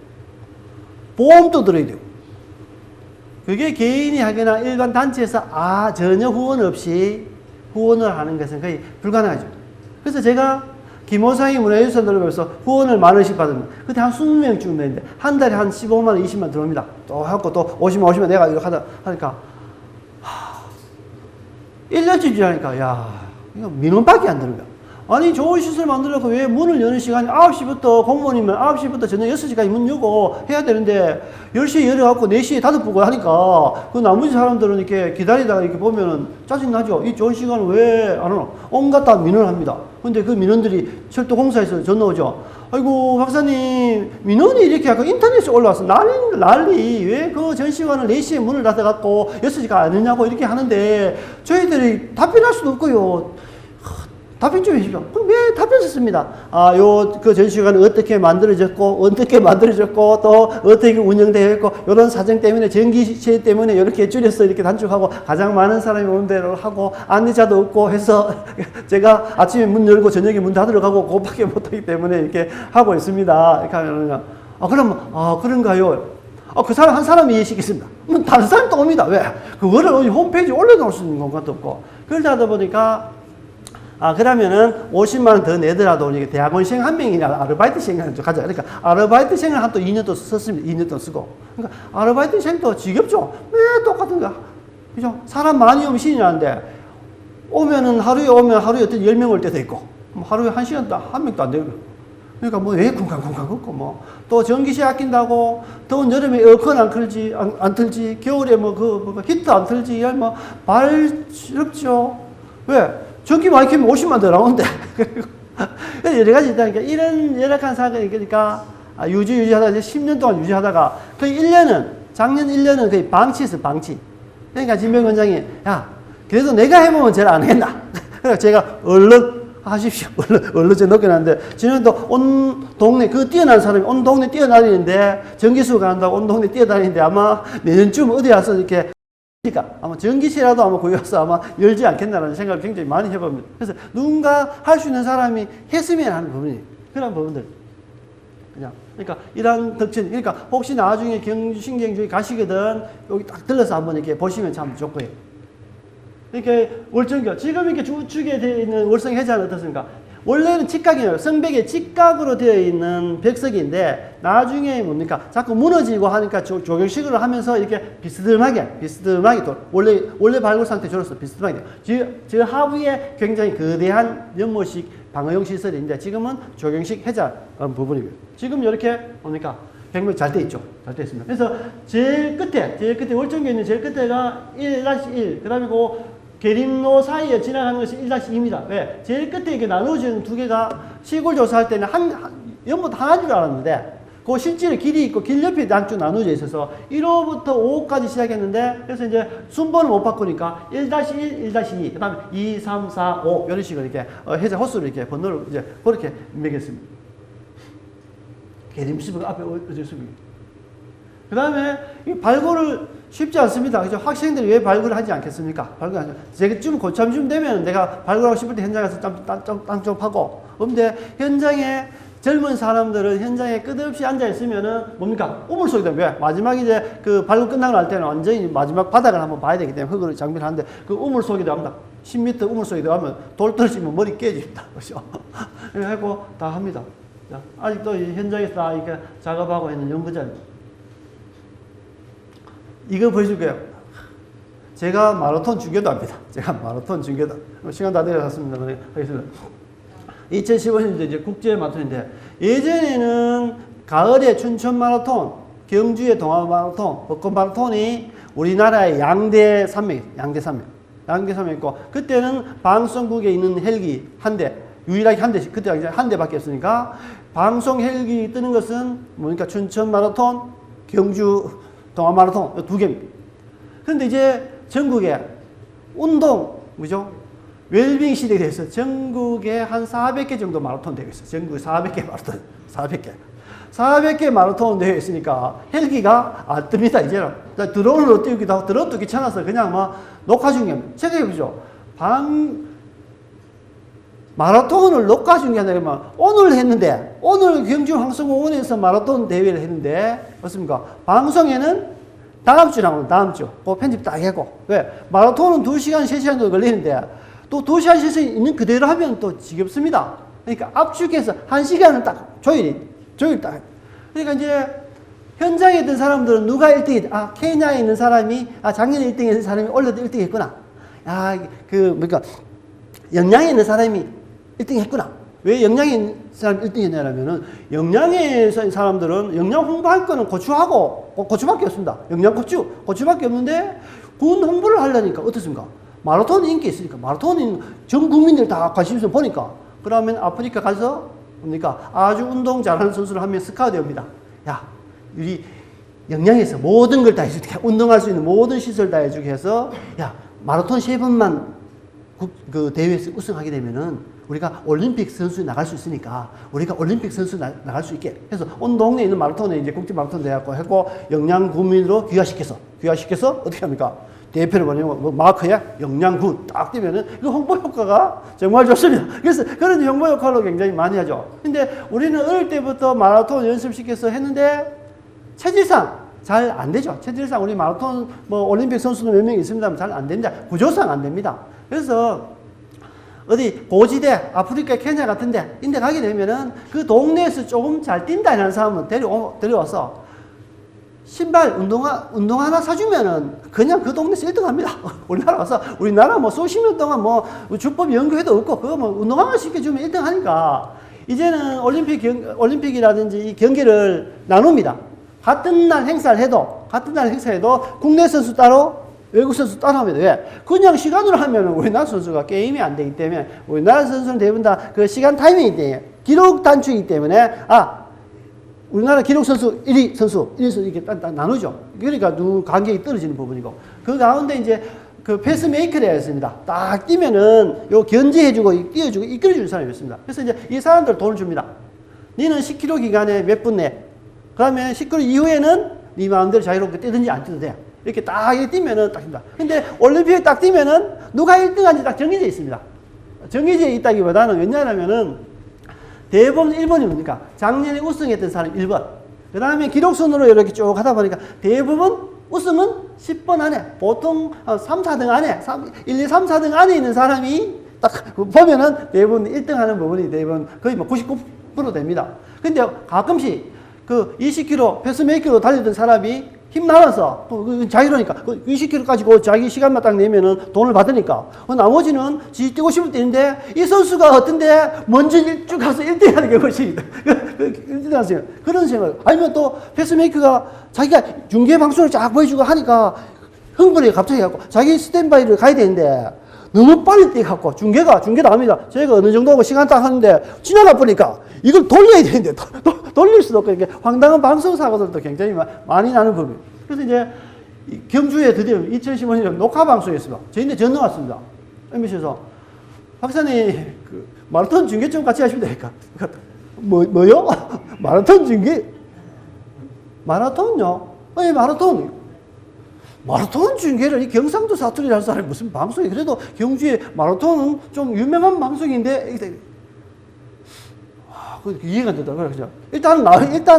보험도 들어야 되고. 그게 개인이 하거나 일반 단체에서, 전혀 후원 없이 후원을 하는 것은 거의 불가능하죠. 그래서 제가 김호상이 문화유산들을 위해서 후원을 10,000원씩 받으면 그때 한 20명쯤 되는데 한 달에 한 15만 원, 20만 원 들어옵니다. 또 하고 또 50만 내가 이거 하니까 1년쯤 지나니까 야 이거 민원밖에 안 되는 거야. 아니 좋은 시설 만들려고 왜 문을 여는 시간이 9시부터 공무원이면 9시부터 저녁 6시까지 문 열고 해야 되는데 10시에 열어갖고 4시에 닫아보고 하니까 그 나머지 사람들은 이렇게 기다리다가 이렇게 보면은 짜증나죠. 이 좋은 시간을 왜 안 하나? 온갖 다 민원을 합니다. 근데 그 민원들이 철도공사에서 전화 오죠. 아이고 박사님 민원이 이렇게 하고 인터넷에 올라와서 난리 왜 그 전시관을 4시에 문을 닫아갖고 6시까지 안 했냐고 이렇게 하는데 저희들이 답변할 수도 없고요. 답변 좀 해주십시오. 그럼 왜 답변 썼습니다. 그 전시관은 어떻게 만들어졌고, 또 어떻게 운영되어 있고, 이런 사정 때문에, 전기세 때문에 이렇게 줄여서 이렇게 단축하고, 가장 많은 사람이 오는 대로 하고, 안내자도 없고 해서, 제가 아침에 문 열고 저녁에 문 닫으러 가고, 그거밖에 못하기 때문에 이렇게 하고 있습니다. 이렇게 하면, 그런가요? 그 사람, 한 사람이 이해시켰습니다. 다른 사람이 또 옵니다. 왜? 그거를 홈페이지에 올려놓을 수 있는 것도 없고. 그러다 보니까, 그러면은 50만 원 더 내더라도 이게 대학원생 한 명이나 아르바이트생을 가자. 그러니까 아르바이트생을 한 또 2년 또 썼습니다. 2년 또 쓰고. 그러니까 아르바이트생도 지겹죠? 왜 똑같은 거야? 그죠? 사람 많이 오면 신이 나는데 하루에 어떤 10명 올 때도 있고 하루에 1시간 한 명도 안 되고. 그러니까 왜 쿵쾅쿵쾅 걷고 또 전기세 아낀다고 더운 여름에 에어컨 안 틀지 겨울에 히터 안 틀지 발스럽죠. 왜? 전기 많이 켜면 50만 더 나오는데. 여러 가지 있다니까. 이런 열악한 사건이 그러니까 유지하다가 이제 10년 동안 유지하다가 거의 1년은, 작년 1년은 거의 방치했어, 방치. 그러니까 진병 원장이, 야, 그래도 내가 해보면 잘 안 했나. 그래서 제가 얼른 하십시오. 얼른 제 넣겨놨는데, 지난해도 온 동네, 뛰어난 사람이 온 동네 뛰어다니는데, 전기수가 간다고 온 동네 뛰어다니는데 아마 내년쯤 어디 와서 이렇게 그러니까 아마 전기세라도 아마 구해서 아마 열지 않겠나라는 생각을 굉장히 많이 해봅니다. 그래서 누군가 할 수 있는 사람이 했으면 하는 부분이 그런 부분들. 그러니까 이런 특징. 그러니까 혹시 나중에 신경주의 가시거든 여기 딱 들러서 한번 이렇게 보시면 참 좋고요. 이렇게 월정교 지금 이렇게 우측에 되어 있는 월성해자는 어떻습니까? 원래는 직각이에요. 성벽에 직각으로 되어 있는 벽석인데 나중에 뭡니까? 자꾸 무너지고 하니까 조경식으로 하면서 이렇게 비스듬하게 원래 발굴 상태 저로서 비스듬하게 저 하부에 굉장히 거대한 연못식 방어용 시설인데 지금은 조경식 해자 부분이고요. 지금 이렇게 뭡니까? 백면 잘 돼 있죠. 잘 돼 있습니다. 그래서 제일 끝에 월정교에 있는 제일 끝에가 1-1 그다음에 계림로 사이에 지나가는 것이 1-2입니다. 왜? 제일 끝에 이렇게 나누어지는 두 개가 시골 조사할 때는 연못 하나인 줄 알았는데, 그 실질의 길이 있고 길 옆에 양쪽 나누어져 있어서 1호부터 5호까지 시작했는데 그래서 이제 순번을 못 바꾸니까 1-1, 1-2, 그 다음에 2, 3, 4, 5 이런 식으로 이렇게 해제 호수를 이렇게 번호를 이제 그렇게 매겼습니다. 계림수가 앞에 어쩔 수 없습니다. 그 다음에 이 발굴을 쉽지 않습니다. 그죠? 학생들이 왜 발굴을 하지 않겠습니까? 발굴 하죠. 제가 좀 고참쯤 되면 내가 발굴하고 싶을 때 현장에서 땅 좀 파고. 그런데 현장에 젊은 사람들은 현장에 끝없이 앉아 있으면은 뭡니까? 우물 속에 왜? 마지막에 이제 그 발굴 끝나고 날 때는 완전히 마지막 바닥을 한번 봐야 되기 때문에 흙을 장비를 하는데 그 우물 속에 들어갑니다. 10m 우물 속에 들어가면 돌 떨어지면 머리 깨집니다. 그죠? 이렇게 다 합니다. 자, 아직도 이 현장에서 다 이렇게 작업하고 있는 연구자입니다. 이거 보여줄게요. 제가 마라톤 중계도 합니다. 제가 마라톤 중계도. 시간 다 되어갔습니다. 하겠습니다. 2015년 이제 국제 마라톤인데, 예전에는 가을에 춘천 마라톤, 경주의 동아 마라톤, 벚꽃 마라톤이 우리나라의 양대 산맥 있고, 그때는 방송국에 있는 헬기 한 대, 유일하게 한 대씩, 그때 한 대밖에 없으니까, 방송 헬기 뜨는 것은 뭡니까? 춘천 마라톤, 경주 동아 마라톤, 두 개입니다. 그런데 이제 전국에 운동, 그죠? 웰빙 시대가 돼서 전국에 한 400개 정도 마라톤 되어 있어요. 전국에 400개 마라톤, 400개 마라톤 되어 있으니까 헬기가 안 뜹니다, 이제는. 드론으로 띄우기도 하고, 드론도 귀찮아서 그냥 막 녹화 중에, 생각해보죠. 마라톤을 녹화 중에 하냐면, 오늘 했는데, 오늘 경주 황성공원에서 마라톤 대회를 했는데, 어떻습니까? 방송에는 다음 주에 나오는 다음 주, 그 편집 딱 하고. 왜? 마라톤은 2시간, 3시간 정도 걸리는데, 또 2시간, 3시간 있는 그대로 하면 또 지겹습니다. 그러니까 압축해서 1시간을 딱 조율 딱. 그러니까 이제 현장에 있던 사람들은 누가 1등이, 케냐에 있는 사람이, 작년에 1등 했던 사람이 올해도 1등 했구나. 영양에 있는 사람이 1등 했구나. 왜 영양에 있는 사람이 1등 했냐면은, 영양에 있는 사람들은 영양 홍보할 거는 고추밖에 없습니다. 고추밖에 없는데, 군 홍보를 하려니까 어떻습니까? 마라톤 인기 있으니까, 마라톤은 전 국민들 다 관심 있어 보니까, 그러면 아프리카 가서, 뭡니까? 아주 운동 잘하는 선수를 하면 스카우트 됩니다. 야, 우리 영양에서 모든 걸 다 해줄게. 운동할 수 있는 모든 시설 다 해주게 해서, 야, 마라톤 3번만 그 대회에서 우승하게 되면은, 우리가 올림픽 선수에 나갈 수 있으니까, 우리가 올림픽 선수 나갈 수 있게 해서, 온 동네에 있는 마라톤에 이제 국제 마라톤 대회하고 했고, 영양 구민으로 귀화시켜서 어떻게 합니까? 대표를 뭐냐면, 마크에 영양군 딱 뜨면은, 그 홍보 효과가 정말 좋습니다. 그래서 그런 홍보 효과로 굉장히 많이 하죠. 근데 우리는 어릴 때부터 마라톤 연습시켜서 했는데, 체질상 잘 안 되죠. 체질상 우리 마라톤, 올림픽 선수도 몇 명 있습니다만 잘 안 됩니다. 구조상 안 됩니다. 그래서, 어디 고지대, 아프리카, 케냐 같은데, 인데 가게 되면은, 그 동네에서 조금 잘 뛴다 하는 사람은 데려와서, 신발, 운동 하나 사주면은 그냥 그 동네에서 1등 합니다. 우리나라 수십 년 동안 주법 연구회도 없고, 그거 운동 하나 시켜주면 1등 하니까, 이제는 올림픽이라든지 이 경기를 나눕니다. 같은 날 행사를 해도 국내 선수 따로, 외국 선수 따로 합니다. 왜? 그냥 시간으로 하면은 우리나라 선수가 게임이 안 되기 때문에, 우리나라 선수는 대부분 다 그 시간 타이밍이기 때문에, 기록 단축이기 때문에, 우리나라 기록 선수 1위 선수 이렇게 딱 나누죠. 그러니까 간격이 떨어지는 부분이고, 그 가운데 이제 그 페이스메이커를 했습니다. 딱 뛰면은 요 견제해주고 띄워주고 이끌어주는 사람이 있습니다. 그래서 이제 이 사람들 돈을 줍니다. 니는 10km 기간에 몇 분 내. 그러면 10km 이후에는 네 마음대로 자유롭게 뛰든지 안 뛰도 돼. 이렇게 딱 뛰면은 딱 줍니다. 근데 올림픽에 딱 뛰면은 누가 1등한지 딱 정해져 있습니다. 정해져 있다기보다는 왜냐하면은 대부분 1번이 뭡니까? 작년에 우승했던 사람이 1번. 그 다음에 기록순으로 이렇게 쭉 하다 보니까 대부분 우승은 10번 안에, 보통 3, 4등 안에, 1, 2, 3, 4등 안에 있는 사람이 딱 보면은 대부분 1등 하는 부분이 대부분 거의 99% 됩니다. 근데 가끔씩 그 20km 패스메이커로 달리던 사람이 힘 나와서 자유로니까 20km 가지고 자기 시간만 딱 내면은 돈을 받으니까 나머지는 지 뛰고 싶을 때인데 이 선수가 어떤데 먼저 쭉 가서 1등 하는 경우가 있습니다. 1등 하세요. 그런 생각. 아니면 또 패스메이커가 자기가 중계 방송을 쫙 보여주고 하니까 흥분해 갑자기 하고 자기 스탠바이를 가야 되는데 너무 빨리 뛰어갖고 중계도 합니다. 저희가 어느 정도 시간 딱 하는데 지나가 보니까 이걸 돌려야 되는데 돌릴 수도 없고 이렇게 황당한 방송 사고들도 굉장히 많이 나는 법이에요. 그래서 이제 경주에 드디어 2015년 녹화 방송이었습니다. 저희한테 전화 왔습니다. MBC에서 박사님 그 마라톤 중계 좀 같이 하시면 되니까 뭐요? 마라톤 중계? 마라톤요? 네, 마라톤 중계를 이 경상도 사투리 할 사람이 무슨 방송이 그래도 경주에 마라톤은 좀 유명한 방송인데 이해가 안 되더라고요. 그죠? 일단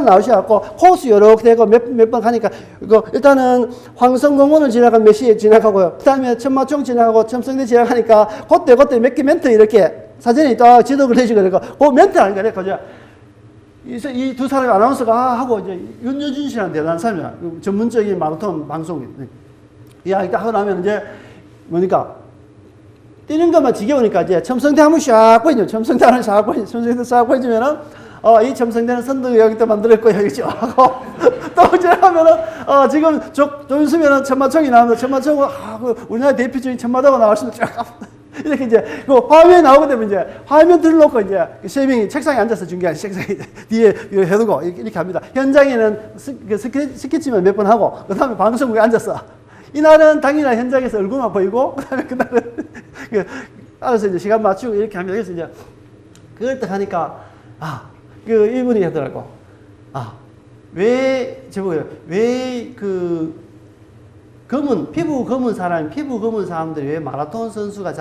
나오셔갖고 코스 여러 개 되고 몇 번 가니까 이거 일단은 황성공원을 지나가면 몇 시에 지나가고요. 그 다음에 천마총 지나가고 첨성대 지나가니까 그때 몇 개 멘트 이렇게 사전에 또 지도를 해주고 그러니까 그 멘트 하는 거래. 그죠? 이 두 사람이 아나운서가 하고 이제 윤여준 씨라는 대단한 사람이야. 전문적인 마라톤 방송. 야, 이따 하고 나면 이제 뭐니까 뛰는 것만 지겨우니까 이제 첨성대 한번 샥 보이죠. 첨성대 샥 보여주면은 이 첨성대는 선덕이 여기다 만들었고 여기 하고 또 이제 하면은 지금 좀 있으면은 천마총이 나옵니다. 천마총은 우리나라 대표적인 천마다가 나올 수 있는 쫙 이렇게 이제 그 화면에 나오게 되면 이제 화면 들어놓고 이제 세 명이 책상에 앉아서 중계하는 책상에 뒤에 해두고 이렇게 합니다. 현장에는 스케치만 몇 번 하고 그 다음에 방송국에 앉았어. 이날은 당일날 현장에서 얼굴만 보이고 그다음에 그날은 알아서 이제 시간 맞추고 이렇게 합니다. 그래서 이제 그걸 딱 하니까 그 이분이 하더라고. 왜 그 피부 검은 사람들이 왜 마라톤 선수가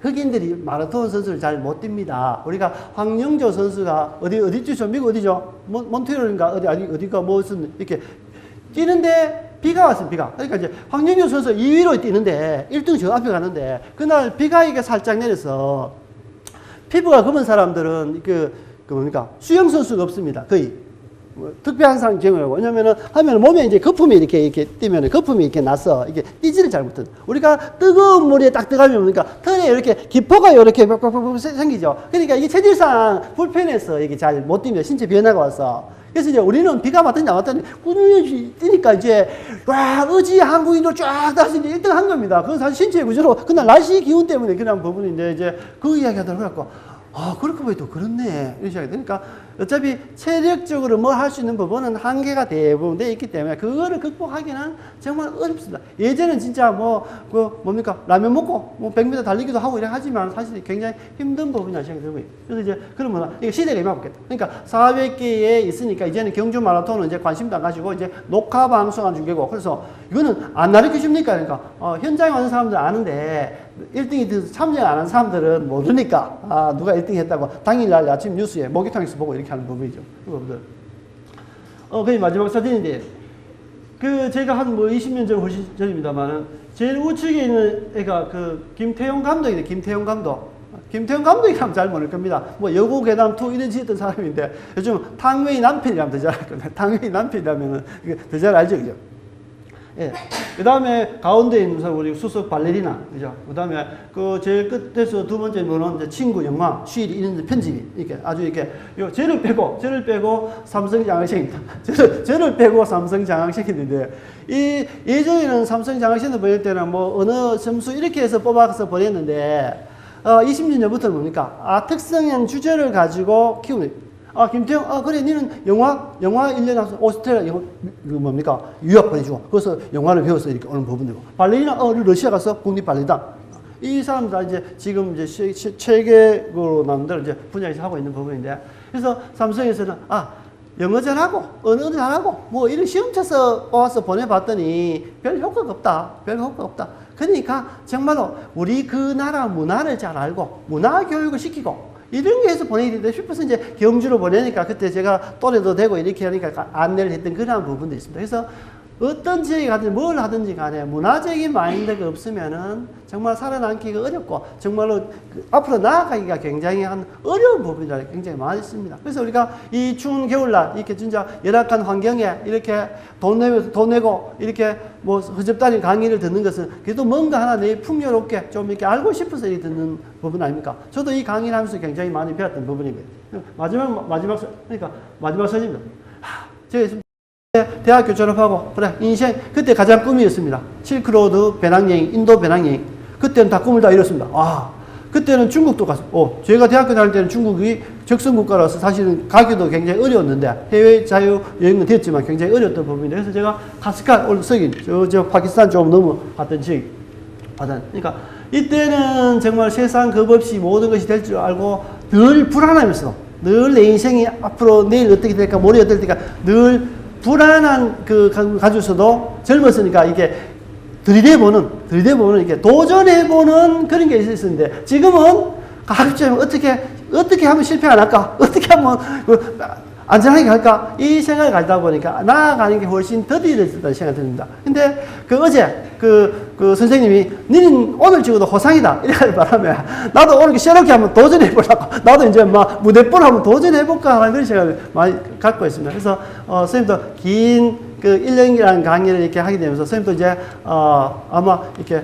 흑인들이 마라톤 선수를 잘 못 뜁니다. 우리가 황영조 선수가 어디죠? 미국 어디죠? 몬트리올인가 어디가 무슨 이렇게 뛰는데 비가 왔습니다. 그러니까 이제 황영조 선수 2위로 뛰는데 1등 저 앞에 가는데 그날 비가 이게 살짝 내려서 피부가 검은 사람들은 뭡니까 수영 선수가 없습니다. 거의 특별한 상황 경우에요. 왜냐면은 몸에 이제 거품이 이렇게 뛰면 거품이 이렇게 나서 이게 뛰지를 잘 못해요. 우리가 뜨거운 물에 딱 들어가면 뭡니까 털에 이렇게 기포가 이렇게 생기죠. 그러니까 이게 체질상 불편해서 이게 잘 못 뛰면 신체 변화가 와서. 그래서 이제 우리는 비가 왔더니 안 왔더니 꾸준히 뛰니까 이제 의지 한국인들 쫙 다시 이제 1등 한 겁니다. 그건 사실 신체 구조로 그날 날씨 기운 때문에 그런 부분인데 이제 그 이야기 하더라고요. 그렇게 보니 또 그렇네. 이런 생각이 드니까 어차피 체력적으로 뭐 할 수 있는 부분은 한계가 대부분 돼 있기 때문에 그거를 극복하기는 정말 어렵습니다. 예전엔 진짜 뭡니까 라면 먹고 100m 달리기도 하고 이렇게 하지만 사실 굉장히 힘든 부분이라는 생각이 들고요. 그래서 이제 그러면 이게 시대가 임하겠다. 그러니까 400개에 있으니까 이제는 경주 마라톤은 이제 관심도 안 가지고 이제 녹화 방송한 중계고 그래서 이거는 안 가르쳐 줍니까? 그러니까 현장에 와는 사람들 아는데 1등이 참여 안 한 사람들은 모르니까 누가 1등 했다고 당일날 아침 뉴스에 목욕탕에서 보고 이렇게 하는 부분이죠. 그 부분들. 그게 마지막 사진인데 제가 한 20년 전 훨씬 전입니다만은 제일 우측에 있는 애가 김태용 감독인데 김태용 감독이 하면 잘 모를 겁니다. 여고 괴담 2 이런 짓던 사람인데 요즘 탕웨이 남편이라면 더 잘 알 겁니다. 탕웨이 남편이라면 더 잘 알죠, 그죠? 예. 그 다음에 가운데 있는 사람, 우리 수석 발레리나, 그죠? 그 다음에 제일 끝에서 두 번째 분은 친구 영화, 쉬리 이런 편집이, 이렇게 아주 이렇게, 저를 빼고 삼성 장학생입니다. 저를 빼고 삼성 장학생인데, 예전에는 삼성 장학생을 보낼 때는 어느 점수 이렇게 해서 뽑아서 보냈는데, 20년 전부터는 뭡니까? 특성형 주제를 가지고 키우는, 김태형, 그래, 니는 영화 1년 나서 오스트레일리아 뭡니까? 유학 보내주고, 거기서 영화를 배워서 이렇게 오는 부분이고. 발레리나, 러시아 가서 국립 발레단. 이 사람 다 이제 지금 이제 체계로 남들 이제 분야에서 하고 있는 부분인데. 그래서 삼성에서는, 영어 잘하고, 언어 잘하고, 이런 시험 쳐서 와서 보내봤더니 별 효과가 없다. 그러니까 정말로 우리 그 나라 문화를 잘 알고, 문화 교육을 시키고, 이런 게 해서 보내야 되는데 싶어서 이제 경주로 보내니까 그때 제가 또래도 되고 이렇게 하니까 안내를 했던 그런 부분도 있습니다. 그래서 어떤 지역에 가든지 뭘 하든지 간에 문화적인 마인드가 없으면은 정말 살아남기가 어렵고 정말로 앞으로 나아가기가 굉장히 어려운 부분이 굉장히 많이 있습니다. 그래서 우리가 이 추운 겨울날 이렇게 진짜 열악한 환경에 이렇게 돈 내고 이렇게 허접다리 강의를 듣는 것은 그래도 뭔가 하나 내 풍요롭게 좀 이렇게 알고 싶어서 이렇게 듣는 부분 아닙니까? 저도 이 강의를 하면서 굉장히 많이 배웠던 부분입니다. 마지막 사진입니다. 제가 대학교 졸업하고, 인생, 그때 가장 꿈이었습니다. 실크로드 배낭여행, 인도 배낭여행. 그때는 다 꿈을 다 이뤘습니다. 그때는 중국도 갔어. 제가 대학교 다닐 때는 중국이 적성 국가라서 사실은 가기도 굉장히 어려웠는데 해외 자유 여행은 됐지만 굉장히 어려웠던 부분인데 그래서 제가 카스카 올석인 저 파키스탄 좀 넘어갔던 지역 그러니까 이때는 정말 세상 겁 없이 모든 것이 될 줄 알고 늘 불안하면서 늘 내 인생이 앞으로 내일 어떻게 될까 모레 어떻게 될까 늘 불안한 가지고서도 젊었으니까 이게 들이대보는 이렇게 도전해보는 그런 게 있었는데 지금은 가급적 어떻게 하면 실패 안 할까? 어떻게 하면 안전하게 갈까? 이 생각을 가지다 보니까 나아가는 게 훨씬 더디해졌다는 생각이 듭니다. 근데 어제 그 선생님이 니는 오늘 찍어도 호상이다 이렇게 말하면 나도 오늘 쉐로키 한번 도전해보려고 나도 이제 막 무대볼 한번 도전해볼까 하는 그런 생각을 많이 갖고 있습니다. 그래서 선생님도 긴 1년이라는 강의를 이렇게 하게 되면서 선생님도 이제 아마 이렇게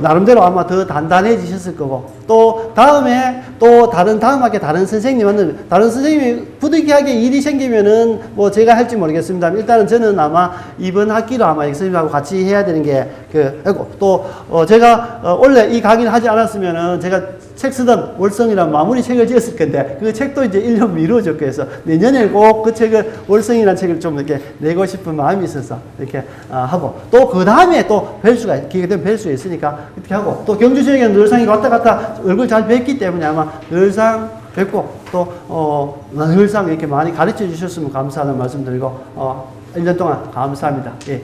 나름대로 아마 더 단단해지셨을 거고 또 다음에 또 다른 학기 다른 선생님은 다른 선생님이 부득이하게 일이 생기면은 뭐 제가 할지 모르겠습니다. 일단은 저는 아마 이번 학기로 아마 선생님하고 같이 해야 되는 게 또 제가 원래 이 강의를 하지 않았으면은 제가 책 쓰던 월성이라는 마무리 책을 지었을 건데 그 책도 이제 1년 미뤄졌고 해서 내년에 꼭 그 책을 월성이라는 책을 좀 이렇게 내고 싶은 마음이 있어서 이렇게 하고 또 그 다음에 또 기회가 되면 뵐 수 있으니까 이렇게 하고 또 경주 지역에는 늘상 왔다 갔다 얼굴 잘 뵙기 때문에 아마 늘상 뵙고 또 늘상 이렇게 많이 가르쳐 주셨으면 감사하는 말씀 드리고 1년 동안 감사합니다. 예.